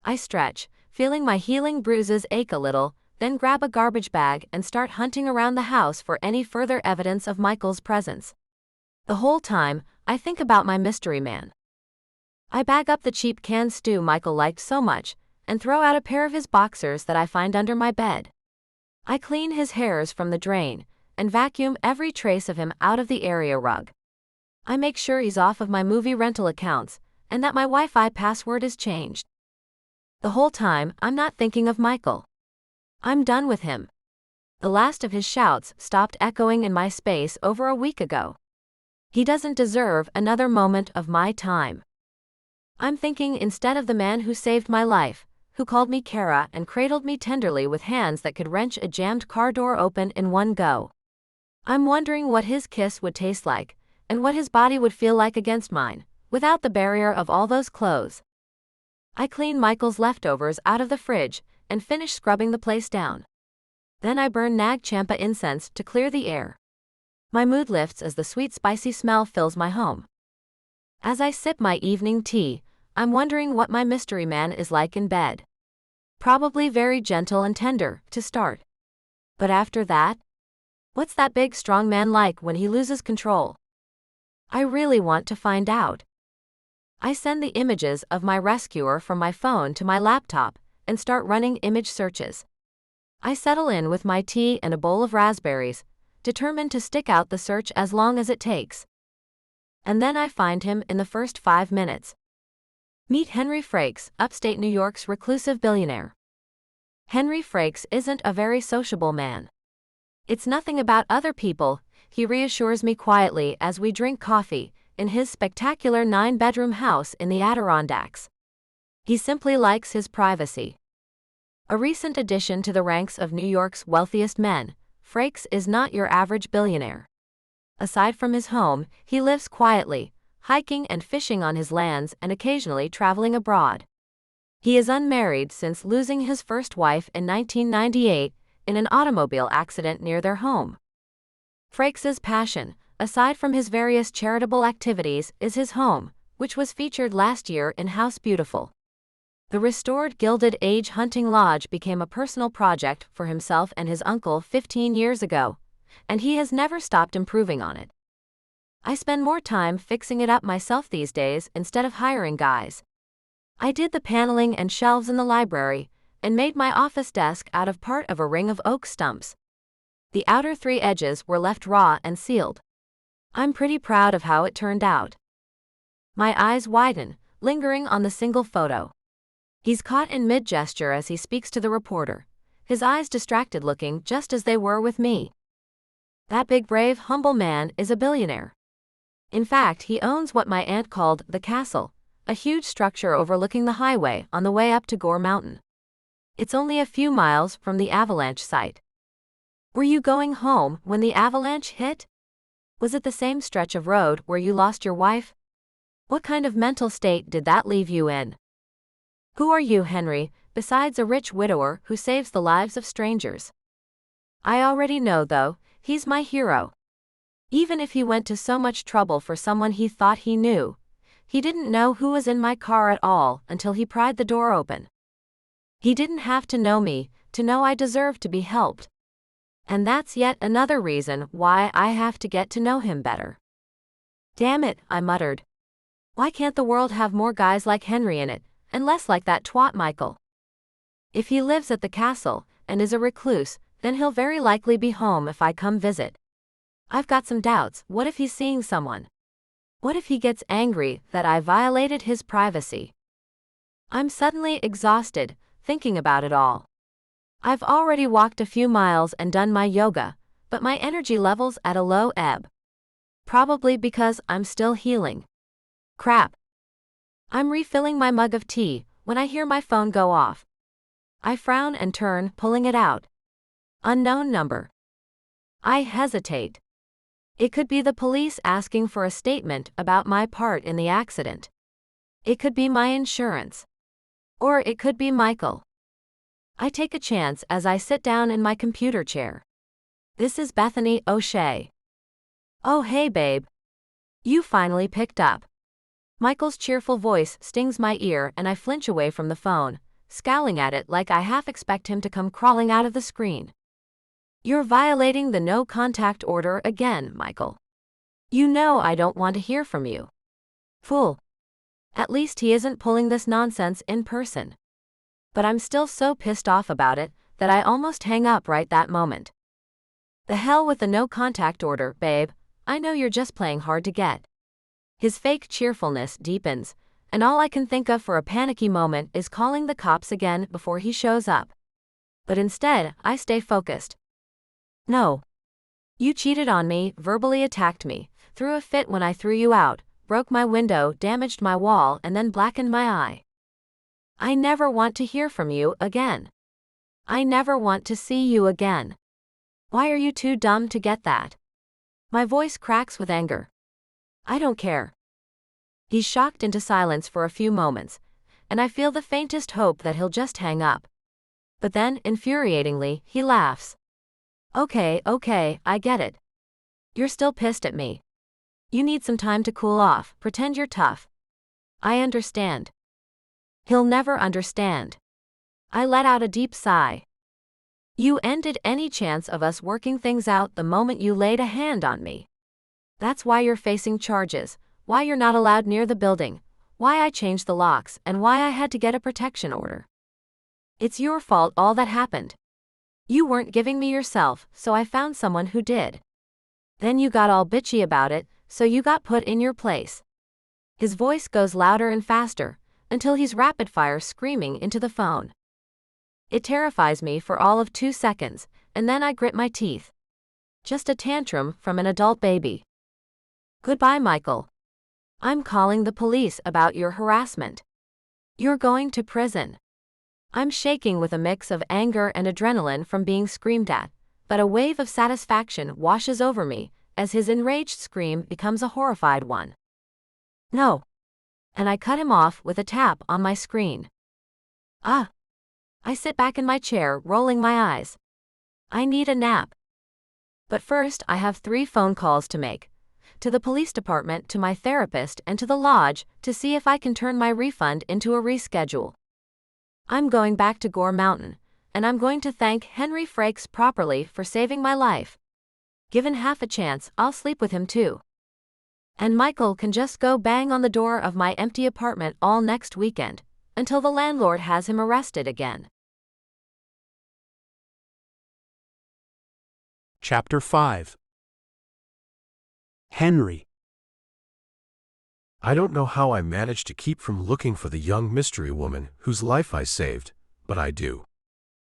I stretch, feeling my healing bruises ache a little, then grab a garbage bag and start hunting around the house for any further evidence of Michael's presence. The whole time, I think about my mystery man. I bag up the cheap canned stew Michael liked so much, and throw out a pair of his boxers that I find under my bed. I clean his hairs from the drain, and vacuum every trace of him out of the area rug. I make sure he's off of my movie rental accounts, and that my Wi-Fi password is changed. The whole time, I'm not thinking of Michael. I'm done with him. The last of his shouts stopped echoing in my space over a week ago. He doesn't deserve another moment of my time. I'm thinking instead of the man who saved my life, who called me Kara and cradled me tenderly with hands that could wrench a jammed car door open in one go. I'm wondering what his kiss would taste like, and what his body would feel like against mine, without the barrier of all those clothes. I clean Michael's leftovers out of the fridge and finish scrubbing the place down. Then I burn Nag Champa incense to clear the air. My mood lifts as the sweet spicy smell fills my home. As I sip my evening tea, I'm wondering what my mystery man is like in bed. Probably very gentle and tender, to start. But after that? What's that big strong man like when he loses control? I really want to find out. I send the images of my rescuer from my phone to my laptop and start running image searches. I settle in with my tea and a bowl of raspberries, determined to stick out the search as long as it takes. And then I find him in the first 5 minutes. Meet Henry Frakes, upstate New York's reclusive billionaire. Henry Frakes isn't a very sociable man. It's nothing about other people, he reassures me quietly as we drink coffee in his spectacular 9-bedroom house in the Adirondacks. He simply likes his privacy. A recent addition to the ranks of New York's wealthiest men, Frakes is not your average billionaire. Aside from his home, he lives quietly, hiking and fishing on his lands and occasionally traveling abroad. He is unmarried since losing his first wife in 1998 in an automobile accident near their home. Frakes' passion, aside from his various charitable activities, is his home, which was featured last year in House Beautiful. The restored Gilded Age hunting lodge became a personal project for himself and his uncle 15 years ago, and he has never stopped improving on it. I spend more time fixing it up myself these days instead of hiring guys. I did the paneling and shelves in the library, and made my office desk out of part of a ring of oak stumps. The outer 3 edges were left raw and sealed. I'm pretty proud of how it turned out. My eyes widen, lingering on the single photo. He's caught in mid-gesture as he speaks to the reporter, his eyes distracted looking just as they were with me. That big brave humble man is a billionaire. In fact, he owns what my aunt called the castle, a huge structure overlooking the highway on the way up to Gore Mountain. It's only a few miles from the avalanche site. Were you going home when the avalanche hit? Was it the same stretch of road where you lost your wife? What kind of mental state did that leave you in? Who are you, Henry, besides a rich widower who saves the lives of strangers? I already know, though, he's my hero. Even if he went to so much trouble for someone he thought he knew, he didn't know who was in my car at all until he pried the door open. He didn't have to know me to know I deserve to be helped. And that's yet another reason why I have to get to know him better. Damn it, I muttered. Why can't the world have more guys like Henry in it, and less like that twat Michael? If he lives at the castle and is a recluse, then he'll very likely be home if I come visit. I've got some doubts. What if he's seeing someone? What if he gets angry that I violated his privacy? I'm suddenly exhausted, thinking about it all. I've already walked a few miles and done my yoga, but my energy level's at a low ebb. Probably because I'm still healing. Crap. I'm refilling my mug of tea when I hear my phone go off. I frown and turn, pulling it out. Unknown number. I hesitate. It could be the police asking for a statement about my part in the accident. It could be my insurance. Or it could be Michael. I take a chance as I sit down in my computer chair. This is Bethany O'Shea. Oh hey babe. You finally picked up. Michael's cheerful voice stings my ear and I flinch away from the phone, scowling at it like I half expect him to come crawling out of the screen. You're violating the no contact order again, Michael. You know I don't want to hear from you. Fool. At least he isn't pulling this nonsense in person. But I'm still so pissed off about it that I almost hang up right that moment. The hell with the no contact order, babe. I know you're just playing hard to get. His fake cheerfulness deepens, and all I can think of for a panicky moment is calling the cops again before he shows up. But instead, I stay focused. No. You cheated on me, verbally attacked me, threw a fit when I threw you out, broke my window, damaged my wall, and then blackened my eye. I never want to hear from you again. I never want to see you again. Why are you too dumb to get that? My voice cracks with anger. I don't care. He's shocked into silence for a few moments, and I feel the faintest hope that he'll just hang up. But then, infuriatingly, he laughs. Okay, I get it. You're still pissed at me. You need some time to cool off, pretend you're tough. I understand. He'll never understand. I let out a deep sigh. You ended any chance of us working things out the moment you laid a hand on me. That's why you're facing charges, why you're not allowed near the building, why I changed the locks, and why I had to get a protection order. It's your fault all that happened. You weren't giving me yourself, so I found someone who did. Then you got all bitchy about it, so you got put in your place. His voice goes louder and faster, until he's rapid-fire screaming into the phone. It terrifies me for all of 2 seconds, and then I grit my teeth. Just a tantrum from an adult baby. Goodbye, Michael. I'm calling the police about your harassment. You're going to prison. I'm shaking with a mix of anger and adrenaline from being screamed at, but a wave of satisfaction washes over me as his enraged scream becomes a horrified one. No. And I cut him off with a tap on my screen. Ah. I sit back in my chair, rolling my eyes. I need a nap. But first, I have 3 phone calls to make. To the police department, to my therapist, and to the lodge, to see if I can turn my refund into a reschedule. I'm going back to Gore Mountain, and I'm going to thank Henry Frakes properly for saving my life. Given half a chance, I'll sleep with him too. And Michael can just go bang on the door of my empty apartment all next weekend, until the landlord has him arrested again. Chapter 5. Henry. I don't know how I managed to keep from looking for the young mystery woman whose life I saved, but I do.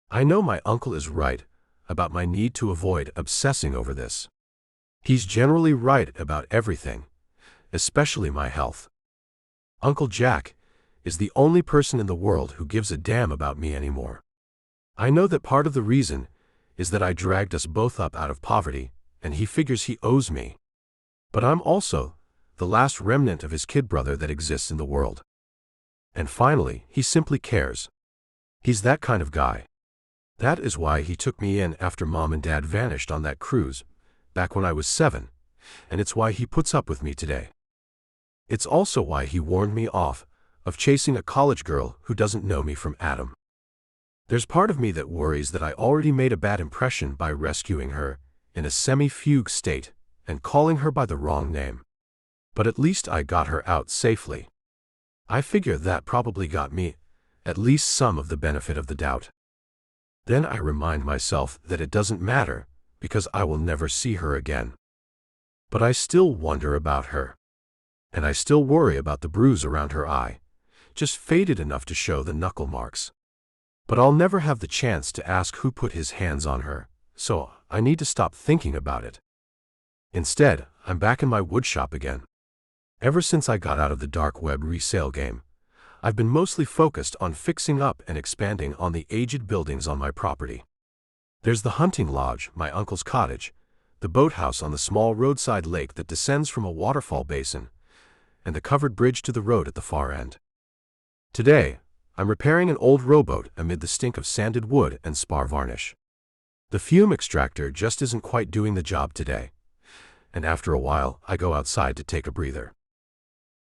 I know my uncle is right about my need to avoid obsessing over this. He's generally right about everything, especially my health. Uncle Jack is the only person in the world who gives a damn about me anymore. I know that part of the reason is that I dragged us both up out of poverty, and he figures he owes me. But I'm also the last remnant of his kid brother that exists in the world. And finally, he simply cares. He's that kind of guy. That is why he took me in after Mom and Dad vanished on that cruise, back when I was 7, and it's why he puts up with me today. It's also why he warned me off of chasing a college girl who doesn't know me from Adam. There's part of me that worries that I already made a bad impression by rescuing her in a semi-fugue state and calling her by the wrong name. But at least I got her out safely. I figure that probably got me at least some of the benefit of the doubt. Then I remind myself that it doesn't matter because I will never see her again. But I still wonder about her. And I still worry about the bruise around her eye, just faded enough to show the knuckle marks. But I'll never have the chance to ask who put his hands on her, so I need to stop thinking about it. Instead, I'm back in my woodshop again. Ever since I got out of the dark web resale game, I've been mostly focused on fixing up and expanding on the aged buildings on my property. There's the hunting lodge, my uncle's cottage, the boathouse on the small roadside lake that descends from a waterfall basin, and the covered bridge to the road at the far end. Today, I'm repairing an old rowboat amid the stink of sanded wood and spar varnish. The fume extractor just isn't quite doing the job today, and after a while I go outside to take a breather.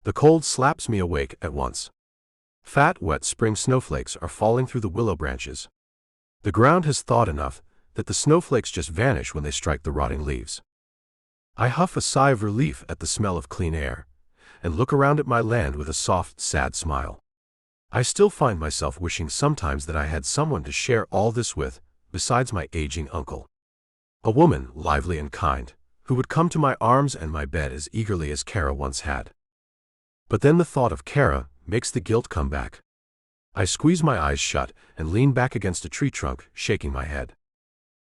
The cold slaps me awake at once. Fat, wet spring snowflakes are falling through the willow branches. The ground has thawed enough that the snowflakes just vanish when they strike the rotting leaves. I huff a sigh of relief at the smell of clean air, and look around at my land with a soft, sad smile. I still find myself wishing sometimes that I had someone to share all this with, besides my aging uncle. A woman, lively and kind, who would come to my arms and my bed as eagerly as Kara once had. But then the thought of Kara makes the guilt come back. I squeeze my eyes shut and lean back against a tree trunk, shaking my head.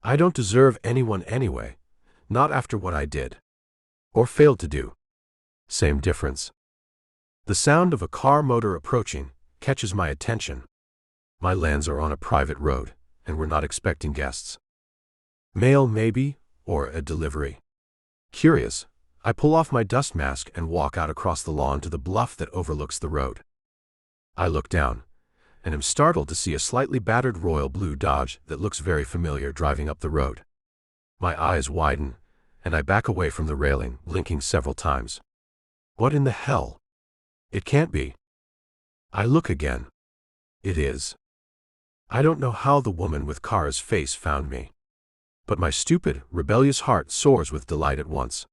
I don't deserve anyone anyway, not after what I did. Or failed to do. Same difference. The sound of a car motor approaching catches my attention. My lands are on a private road, and we're not expecting guests. Mail maybe, or a delivery. Curious, I pull off my dust mask and walk out across the lawn to the bluff that overlooks the road. I look down, and am startled to see a slightly battered royal blue Dodge that looks very familiar driving up the road. My eyes widen, and I back away from the railing, blinking several times. What in the hell? It can't be. I look again. It is. I don't know how the woman with Kara's face found me. But my stupid, rebellious heart soars with delight at once.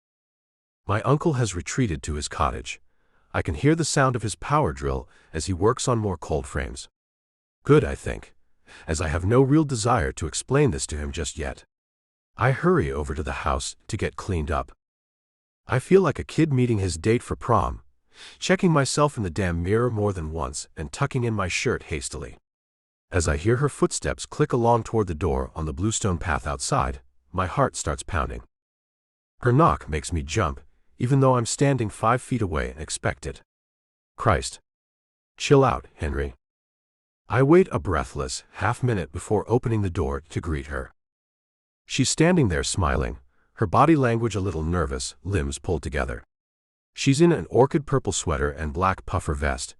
My uncle has retreated to his cottage. I can hear the sound of his power drill as he works on more cold frames. Good, I think, as I have no real desire to explain this to him just yet. I hurry over to the house to get cleaned up. I feel like a kid meeting his date for prom, checking myself in the damn mirror more than once and tucking in my shirt hastily. As I hear her footsteps click along toward the door on the bluestone path outside, my heart starts pounding. Her knock makes me jump, even though I'm standing 5 feet away and expect it. Christ. Chill out, Henry. I wait a breathless half-minute before opening the door to greet her. She's standing there smiling, her body language a little nervous, limbs pulled together. She's in an orchid purple sweater and black puffer vest,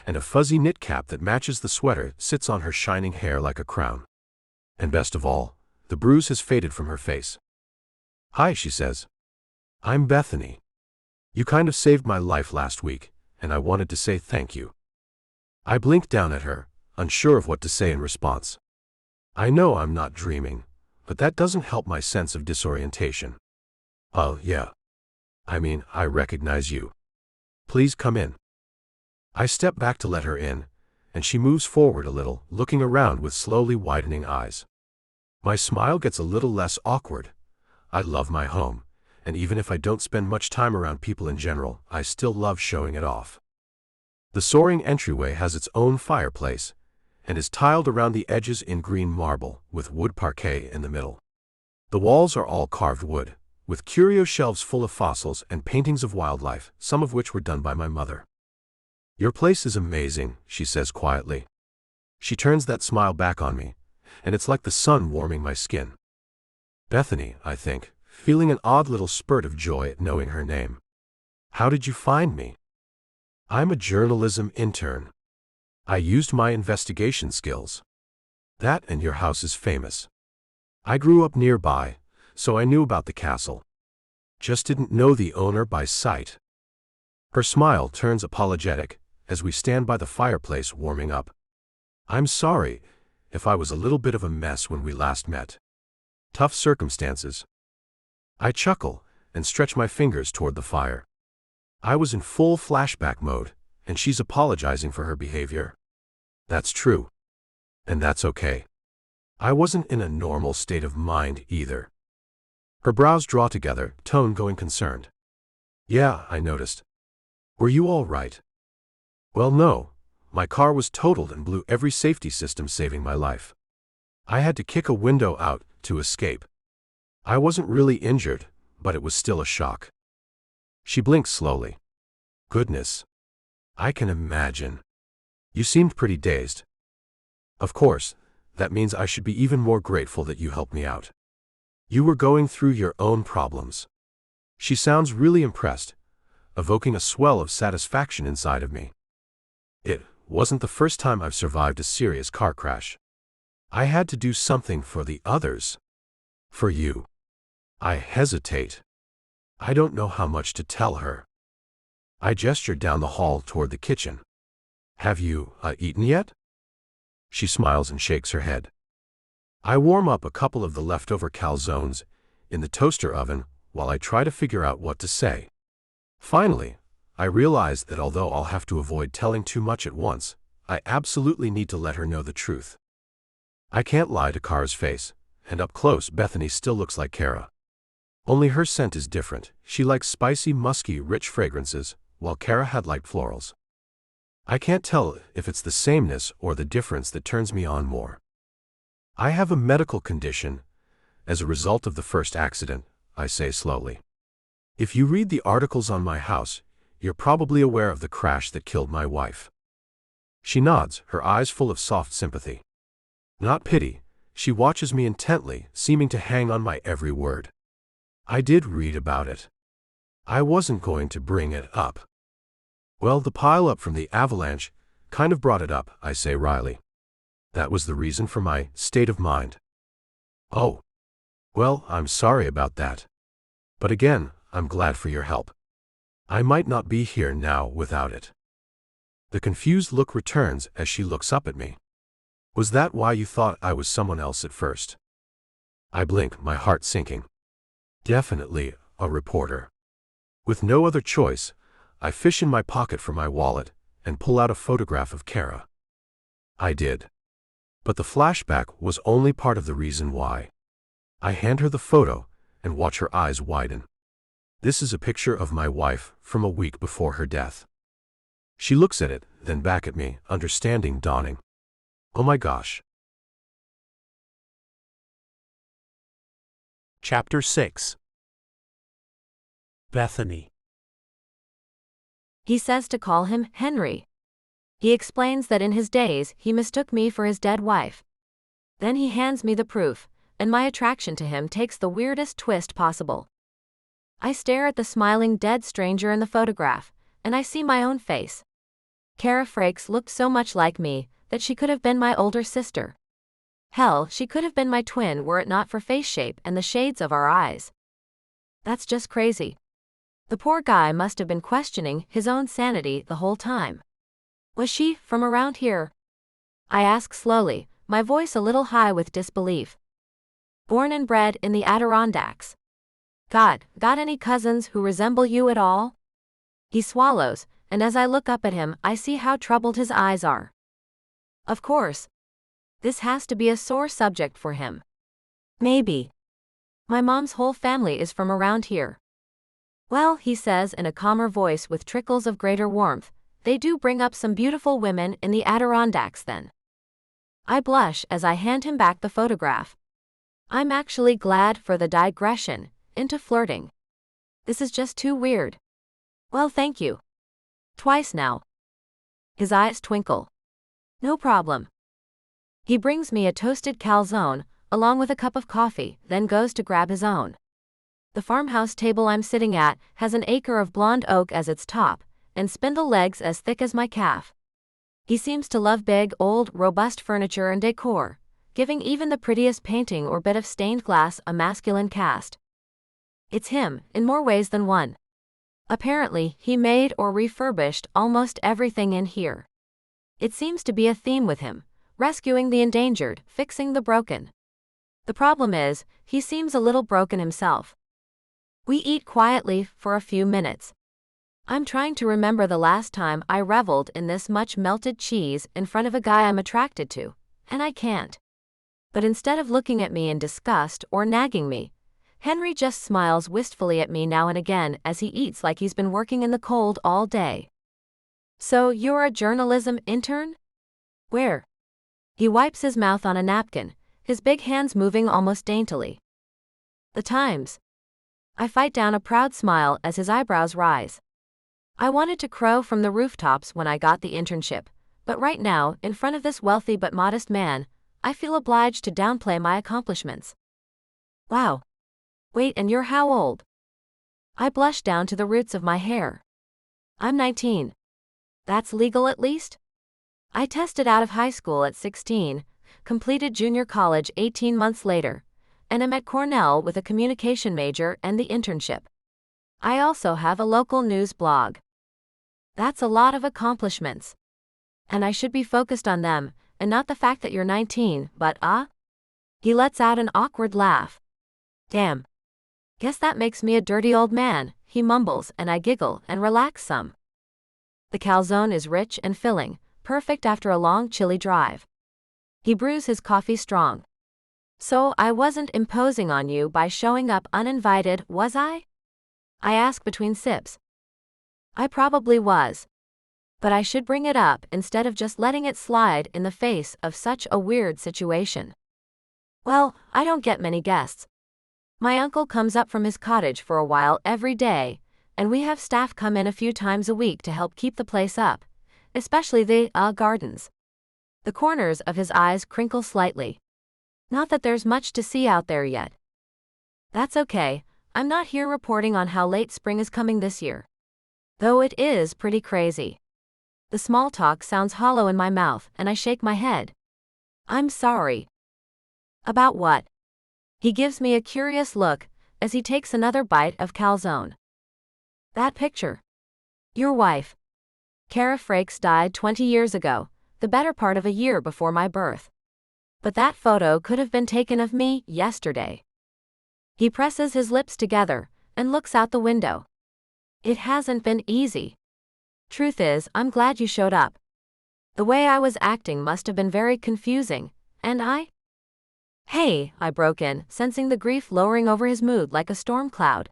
and a fuzzy knit cap that matches the sweater sits on her shining hair like a crown. And best of all, the bruise has faded from her face. Hi, she says. I'm Bethany. You kind of saved my life last week, and I wanted to say thank you. I blink down at her, unsure of what to say in response. I know I'm not dreaming, but that doesn't help my sense of disorientation. Oh, yeah. I mean, I recognize you. Please come in. I step back to let her in, and she moves forward a little, looking around with slowly widening eyes. My smile gets a little less awkward. I love my home, and even if I don't spend much time around people in general, I still love showing it off. The soaring entryway has its own fireplace, and is tiled around the edges in green marble, with wood parquet in the middle. The walls are all carved wood, with curio shelves full of fossils and paintings of wildlife, some of which were done by my mother. Your place is amazing, she says quietly. She turns that smile back on me, and it's like the sun warming my skin. Bethany, I think, feeling an odd little spurt of joy at knowing her name. How did you find me? I'm a journalism intern. I used my investigation skills. That and your house is famous. I grew up nearby, so I knew about the castle. Just didn't know the owner by sight. Her smile turns apologetic as we stand by the fireplace warming up. I'm sorry if I was a little bit of a mess when we last met. Tough circumstances. I chuckle and stretch my fingers toward the fire. I was in full flashback mode, and she's apologizing for her behavior. That's true. And that's okay. I wasn't in a normal state of mind either. Her brows draw together, tone going concerned. Yeah, I noticed. Were you all right? Well, no. My car was totaled and blew every safety system, saving my life. I had to kick a window out to escape. I wasn't really injured, but it was still a shock. She blinks slowly. Goodness. I can imagine. You seemed pretty dazed. Of course, that means I should be even more grateful that you helped me out. You were going through your own problems. She sounds really impressed, evoking a swell of satisfaction inside of me. It wasn't the first time I've survived a serious car crash. I had to do something for the others. For you. I hesitate. I don't know how much to tell her. I gesture down the hall toward the kitchen. Have you, eaten yet? She smiles and shakes her head. I warm up a couple of the leftover calzones in the toaster oven while I try to figure out what to say. Finally, I realize that although I'll have to avoid telling too much at once, I absolutely need to let her know the truth. I can't lie to Kara's face, and up close Bethany still looks like Kara. Only her scent is different. She likes spicy, musky, rich fragrances, while Kara had light florals. I can't tell if it's the sameness or the difference that turns me on more. I have a medical condition as a result of the first accident, I say slowly. If you read the articles on my house, you're probably aware of the crash that killed my wife. She nods, her eyes full of soft sympathy. Not pity, she watches me intently, seeming to hang on my every word. I did read about it. I wasn't going to bring it up. Well, the pile-up from the avalanche kind of brought it up, I say wryly. That was the reason for my state of mind. Oh. Well, I'm sorry about that. But again, I'm glad for your help. I might not be here now without it. The confused look returns as she looks up at me. Was that why you thought I was someone else at first? I blink, my heart sinking. Definitely a reporter. With no other choice, I fish in my pocket for my wallet and pull out a photograph of Kara. I did. But the flashback was only part of the reason why. I hand her the photo and watch her eyes widen. This is a picture of my wife from a week before her death. She looks at it, then back at me, understanding dawning. Oh my gosh. Chapter 6. Bethany. He says to call him Henry. He explains that in his days he mistook me for his dead wife. Then he hands me the proof, and my attraction to him takes the weirdest twist possible. I stare at the smiling dead stranger in the photograph, and I see my own face. Kara Frakes looked so much like me that she could have been my older sister. Hell, she could have been my twin were it not for face shape and the shades of our eyes. That's just crazy. The poor guy must have been questioning his own sanity the whole time. Was she from around here? I ask slowly, my voice a little high with disbelief. Born and bred in the Adirondacks. God, got any cousins who resemble you at all? He swallows, and as I look up at him, I see how troubled his eyes are. Of course. This has to be a sore subject for him. Maybe. My mom's whole family is from around here. Well, he says in a calmer voice with trickles of greater warmth, they do bring up some beautiful women in the Adirondacks then. I blush as I hand him back the photograph. I'm actually glad for the digression into flirting. This is just too weird. Well, thank you. Twice now. His eyes twinkle. No problem. He brings me a toasted calzone, along with a cup of coffee, then goes to grab his own. The farmhouse table I'm sitting at has an acre of blonde oak as its top, and spindle legs as thick as my calf. He seems to love big, old, robust furniture and decor, giving even the prettiest painting or bit of stained glass a masculine cast. It's him, in more ways than one. Apparently, he made or refurbished almost everything in here. It seems to be a theme with him, rescuing the endangered, fixing the broken. The problem is, he seems a little broken himself. We eat quietly for a few minutes. I'm trying to remember the last time I reveled in this much melted cheese in front of a guy I'm attracted to, and I can't. But instead of looking at me in disgust or nagging me, Henry just smiles wistfully at me now and again as he eats like he's been working in the cold all day. So, you're a journalism intern? Where? He wipes his mouth on a napkin, his big hands moving almost daintily. The Times. I fight down a proud smile as his eyebrows rise. I wanted to crow from the rooftops when I got the internship, but right now, in front of this wealthy but modest man, I feel obliged to downplay my accomplishments. Wow. Wait, and you're how old? I blush down to the roots of my hair. I'm 19. That's legal at least? I tested out of high school at 16, completed junior college 18 months later, and am at Cornell with a communication major and the internship. I also have a local news blog. That's a lot of accomplishments. And I should be focused on them, and not the fact that you're 19, but He lets out an awkward laugh. Damn. Guess that makes me a dirty old man, he mumbles, and I giggle and relax some. The calzone is rich and filling, perfect after a long chilly drive. He brews his coffee strong. So I wasn't imposing on you by showing up uninvited, was I? I ask between sips. I probably was. But I should bring it up instead of just letting it slide in the face of such a weird situation. Well, I don't get many guests. My uncle comes up from his cottage for a while every day, and we have staff come in a few times a week to help keep the place up, especially the gardens. The corners of his eyes crinkle slightly. Not that there's much to see out there yet. That's okay, I'm not here reporting on how late spring is coming this year. Though it is pretty crazy. The small talk sounds hollow in my mouth, and I shake my head. I'm sorry. About what? He gives me a curious look as he takes another bite of calzone. That picture. Your wife. Cara Frakes died 20 years ago, the better part of a year before my birth. But that photo could have been taken of me yesterday. He presses his lips together and looks out the window. It hasn't been easy. Truth is, I'm glad you showed up. The way I was acting must have been very confusing, and Hey, I broke in, sensing the grief lowering over his mood like a storm cloud.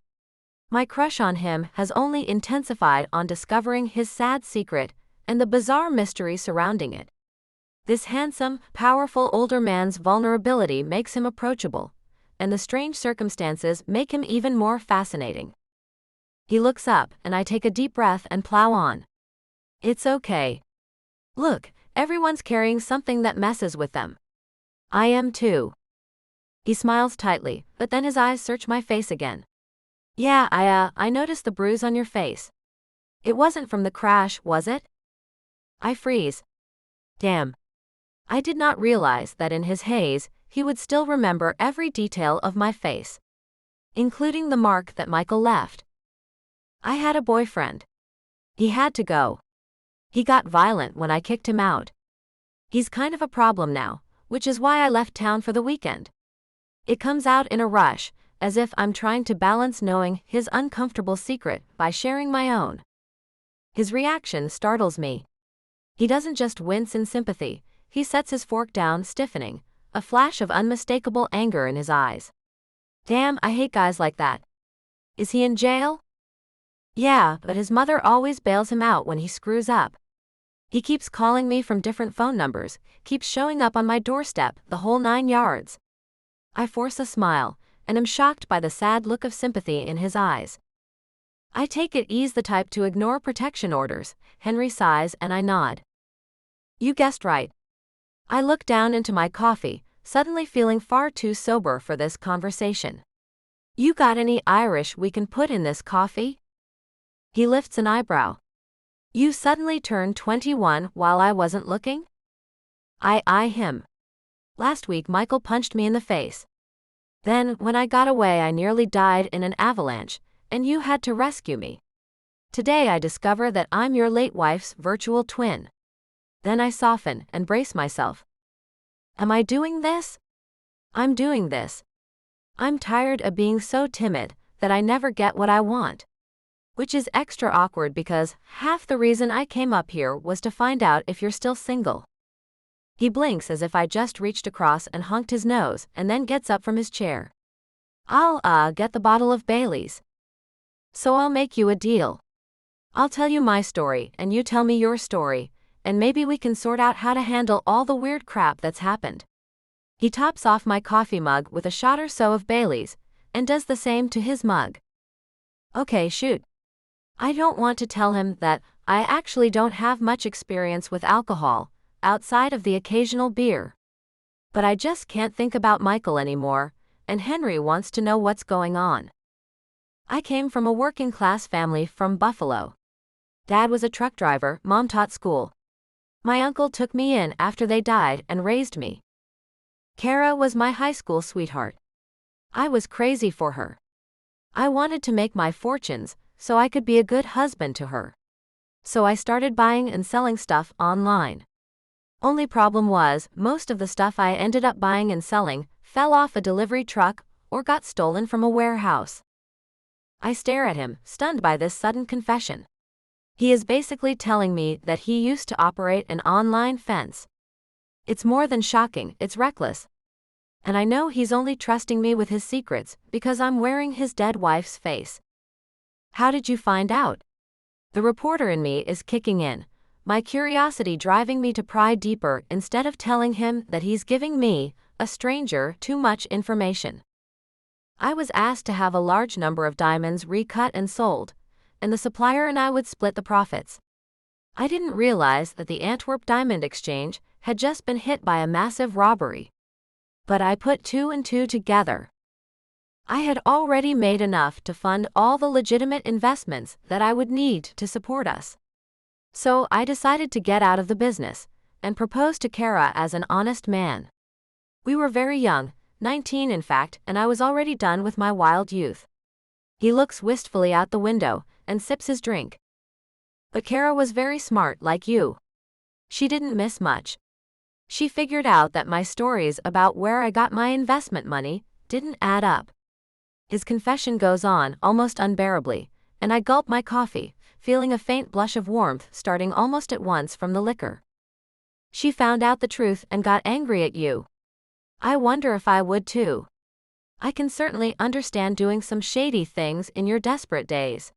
My crush on him has only intensified on discovering his sad secret and the bizarre mystery surrounding it. This handsome, powerful older man's vulnerability makes him approachable, and the strange circumstances make him even more fascinating. He looks up, and I take a deep breath and plow on. It's okay. Look, everyone's carrying something that messes with them. I am too. He smiles tightly, but then his eyes search my face again. Yeah, I noticed the bruise on your face. It wasn't from the crash, was it? I freeze. Damn. I did not realize that in his haze, he would still remember every detail of my face, including the mark that Michael left. I had a boyfriend. He had to go. He got violent when I kicked him out. He's kind of a problem now, which is why I left town for the weekend. It comes out in a rush, as if I'm trying to balance knowing his uncomfortable secret by sharing my own. His reaction startles me. He doesn't just wince in sympathy, he sets his fork down, stiffening, a flash of unmistakable anger in his eyes. Damn, I hate guys like that. Is he in jail? Yeah, but his mother always bails him out when he screws up. He keeps calling me from different phone numbers, keeps showing up on my doorstep, the whole 9 yards. I force a smile, and am shocked by the sad look of sympathy in his eyes. I take it he's the type to ignore protection orders. Henry sighs and I nod. You guessed right. I look down into my coffee, suddenly feeling far too sober for this conversation. You got any Irish we can put in this coffee? He lifts an eyebrow. You suddenly turned 21 while I wasn't looking? I eye him. Last week Michael punched me in the face. Then, when I got away I nearly died in an avalanche, and you had to rescue me. Today I discover that I'm your late wife's virtual twin. Then I soften and brace myself. Am I doing this? I'm doing this. I'm tired of being so timid that I never get what I want. Which is extra awkward because half the reason I came up here was to find out if you're still single. He blinks as if I just reached across and honked his nose, and then gets up from his chair. I'll get the bottle of Bailey's. So I'll make you a deal. I'll tell you my story and you tell me your story, and maybe we can sort out how to handle all the weird crap that's happened. He tops off my coffee mug with a shot or so of Bailey's, and does the same to his mug. Okay, shoot. I don't want to tell him that I actually don't have much experience with alcohol, outside of the occasional beer. But I just can't think about Michael anymore, and Henry wants to know what's going on. I came from a working-class family from Buffalo. Dad was a truck driver, Mom taught school. My uncle took me in after they died and raised me. Cara was my high school sweetheart. I was crazy for her. I wanted to make my fortunes so I could be a good husband to her. So I started buying and selling stuff online. Only problem was, most of the stuff I ended up buying and selling fell off a delivery truck or got stolen from a warehouse. I stare at him, stunned by this sudden confession. He is basically telling me that he used to operate an online fence. It's more than shocking, it's reckless. And I know he's only trusting me with his secrets because I'm wearing his dead wife's face. How did you find out? The reporter in me is kicking in, my curiosity driving me to pry deeper instead of telling him that he's giving me, a stranger, too much information. I was asked to have a large number of diamonds recut and sold, and the supplier and I would split the profits. I didn't realize that the Antwerp Diamond Exchange had just been hit by a massive robbery. But I put two and two together. I had already made enough to fund all the legitimate investments that I would need to support us. So I decided to get out of the business and propose to Kara as an honest man. We were very young, 19 in fact, and I was already done with my wild youth. He looks wistfully out the window and sips his drink. But Kara was very smart like you. She didn't miss much. She figured out that my stories about where I got my investment money didn't add up. His confession goes on almost unbearably, and I gulp my coffee, feeling a faint blush of warmth starting almost at once from the liquor. She found out the truth and got angry at you. I wonder if I would too. I can certainly understand doing some shady things in your desperate days.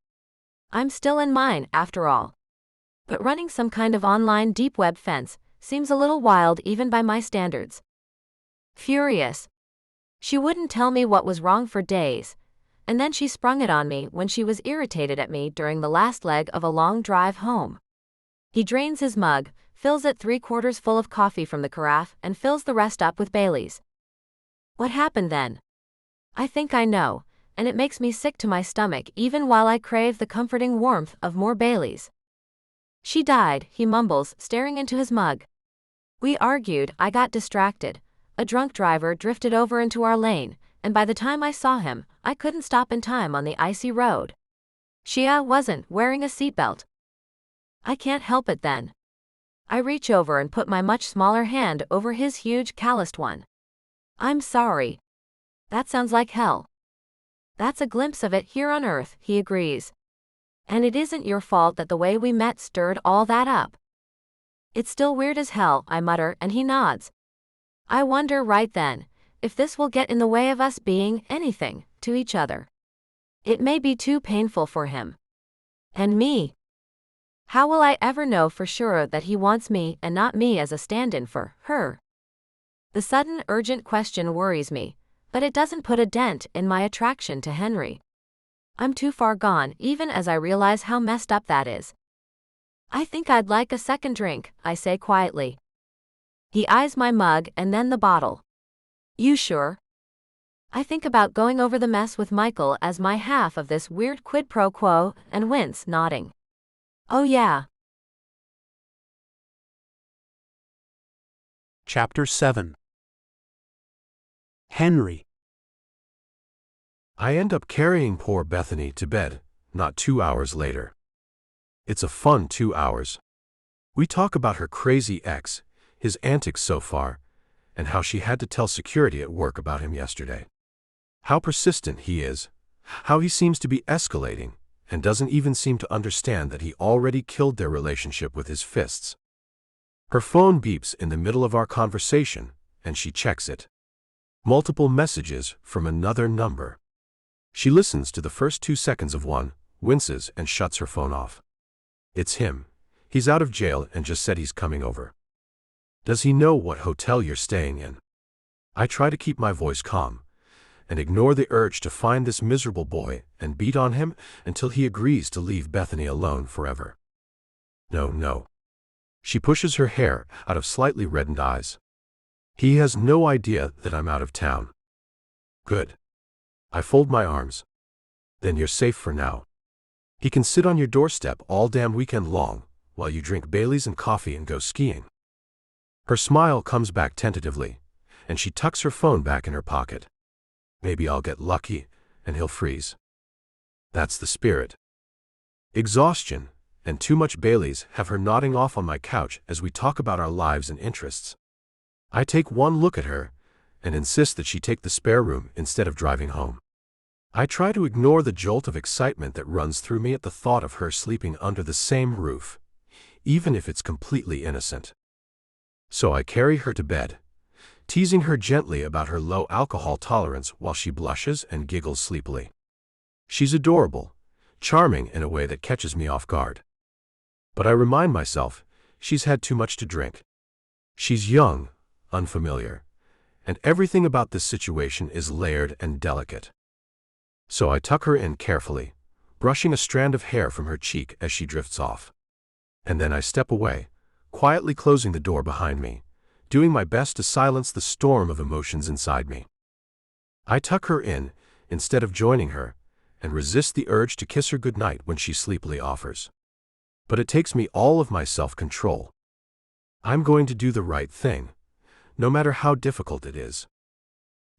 I'm still in mine, after all. But running some kind of online deep web fence seems a little wild even by my standards. Furious. She wouldn't tell me what was wrong for days, and then she sprung it on me when she was irritated at me during the last leg of a long drive home. He drains his mug, fills it 3/4 full of coffee from the carafe, and fills the rest up with Bailey's. What happened then? I think I know, and it makes me sick to my stomach even while I crave the comforting warmth of more Bailey's. She died, he mumbles, staring into his mug. We argued, I got distracted. A drunk driver drifted over into our lane, and by the time I saw him, I couldn't stop in time on the icy road. She wasn't wearing a seatbelt. I can't help it then. I reach over and put my much smaller hand over his huge calloused one. I'm sorry. That sounds like hell. That's a glimpse of it here on Earth, he agrees. And it isn't your fault that the way we met stirred all that up. It's still weird as hell, I mutter, and he nods. I wonder right then, if this will get in the way of us being anything to each other. It may be too painful for him. And me. How will I ever know for sure that he wants me and not me as a stand-in for her? The sudden urgent question worries me, but it doesn't put a dent in my attraction to Henry. I'm too far gone even as I realize how messed up that is. I think I'd like a second drink, I say quietly. He eyes my mug and then the bottle. You sure? I think about going over the mess with Michael as my half of this weird quid pro quo and wince, nodding. Oh yeah. Chapter 7. Henry. I end up carrying poor Bethany to bed, not 2 hours later. It's a fun 2 hours. We talk about her crazy ex, his antics so far, and how she had to tell security at work about him yesterday. How persistent he is, how he seems to be escalating, and doesn't even seem to understand that he already killed their relationship with his fists. Her phone beeps in the middle of our conversation, and she checks it. Multiple messages from another number. She listens to the first 2 seconds of one, winces, and shuts her phone off. It's him. He's out of jail and just said he's coming over. Does he know what hotel you're staying in? I try to keep my voice calm and ignore the urge to find this miserable boy and beat on him until he agrees to leave Bethany alone forever. No. She pushes her hair out of slightly reddened eyes. He has no idea that I'm out of town. Good. I fold my arms. Then you're safe for now. He can sit on your doorstep all damn weekend long while you drink Bailey's and coffee and go skiing. Her smile comes back tentatively, and she tucks her phone back in her pocket. Maybe I'll get lucky, and he'll freeze. That's the spirit. Exhaustion, and too much Bailey's have her nodding off on my couch as we talk about our lives and interests. I take one look at her and insist that she take the spare room instead of driving home. I try to ignore the jolt of excitement that runs through me at the thought of her sleeping under the same roof, even if it's completely innocent. So I carry her to bed, teasing her gently about her low alcohol tolerance while she blushes and giggles sleepily. She's adorable, charming in a way that catches me off guard. But I remind myself, she's had too much to drink. She's young, unfamiliar, and everything about this situation is layered and delicate. So I tuck her in carefully, brushing a strand of hair from her cheek as she drifts off. And then I step away, quietly closing the door behind me, doing my best to silence the storm of emotions inside me. I tuck her in, instead of joining her, and resist the urge to kiss her goodnight when she sleepily offers. But it takes me all of my self-control. I'm going to do the right thing, no matter how difficult it is,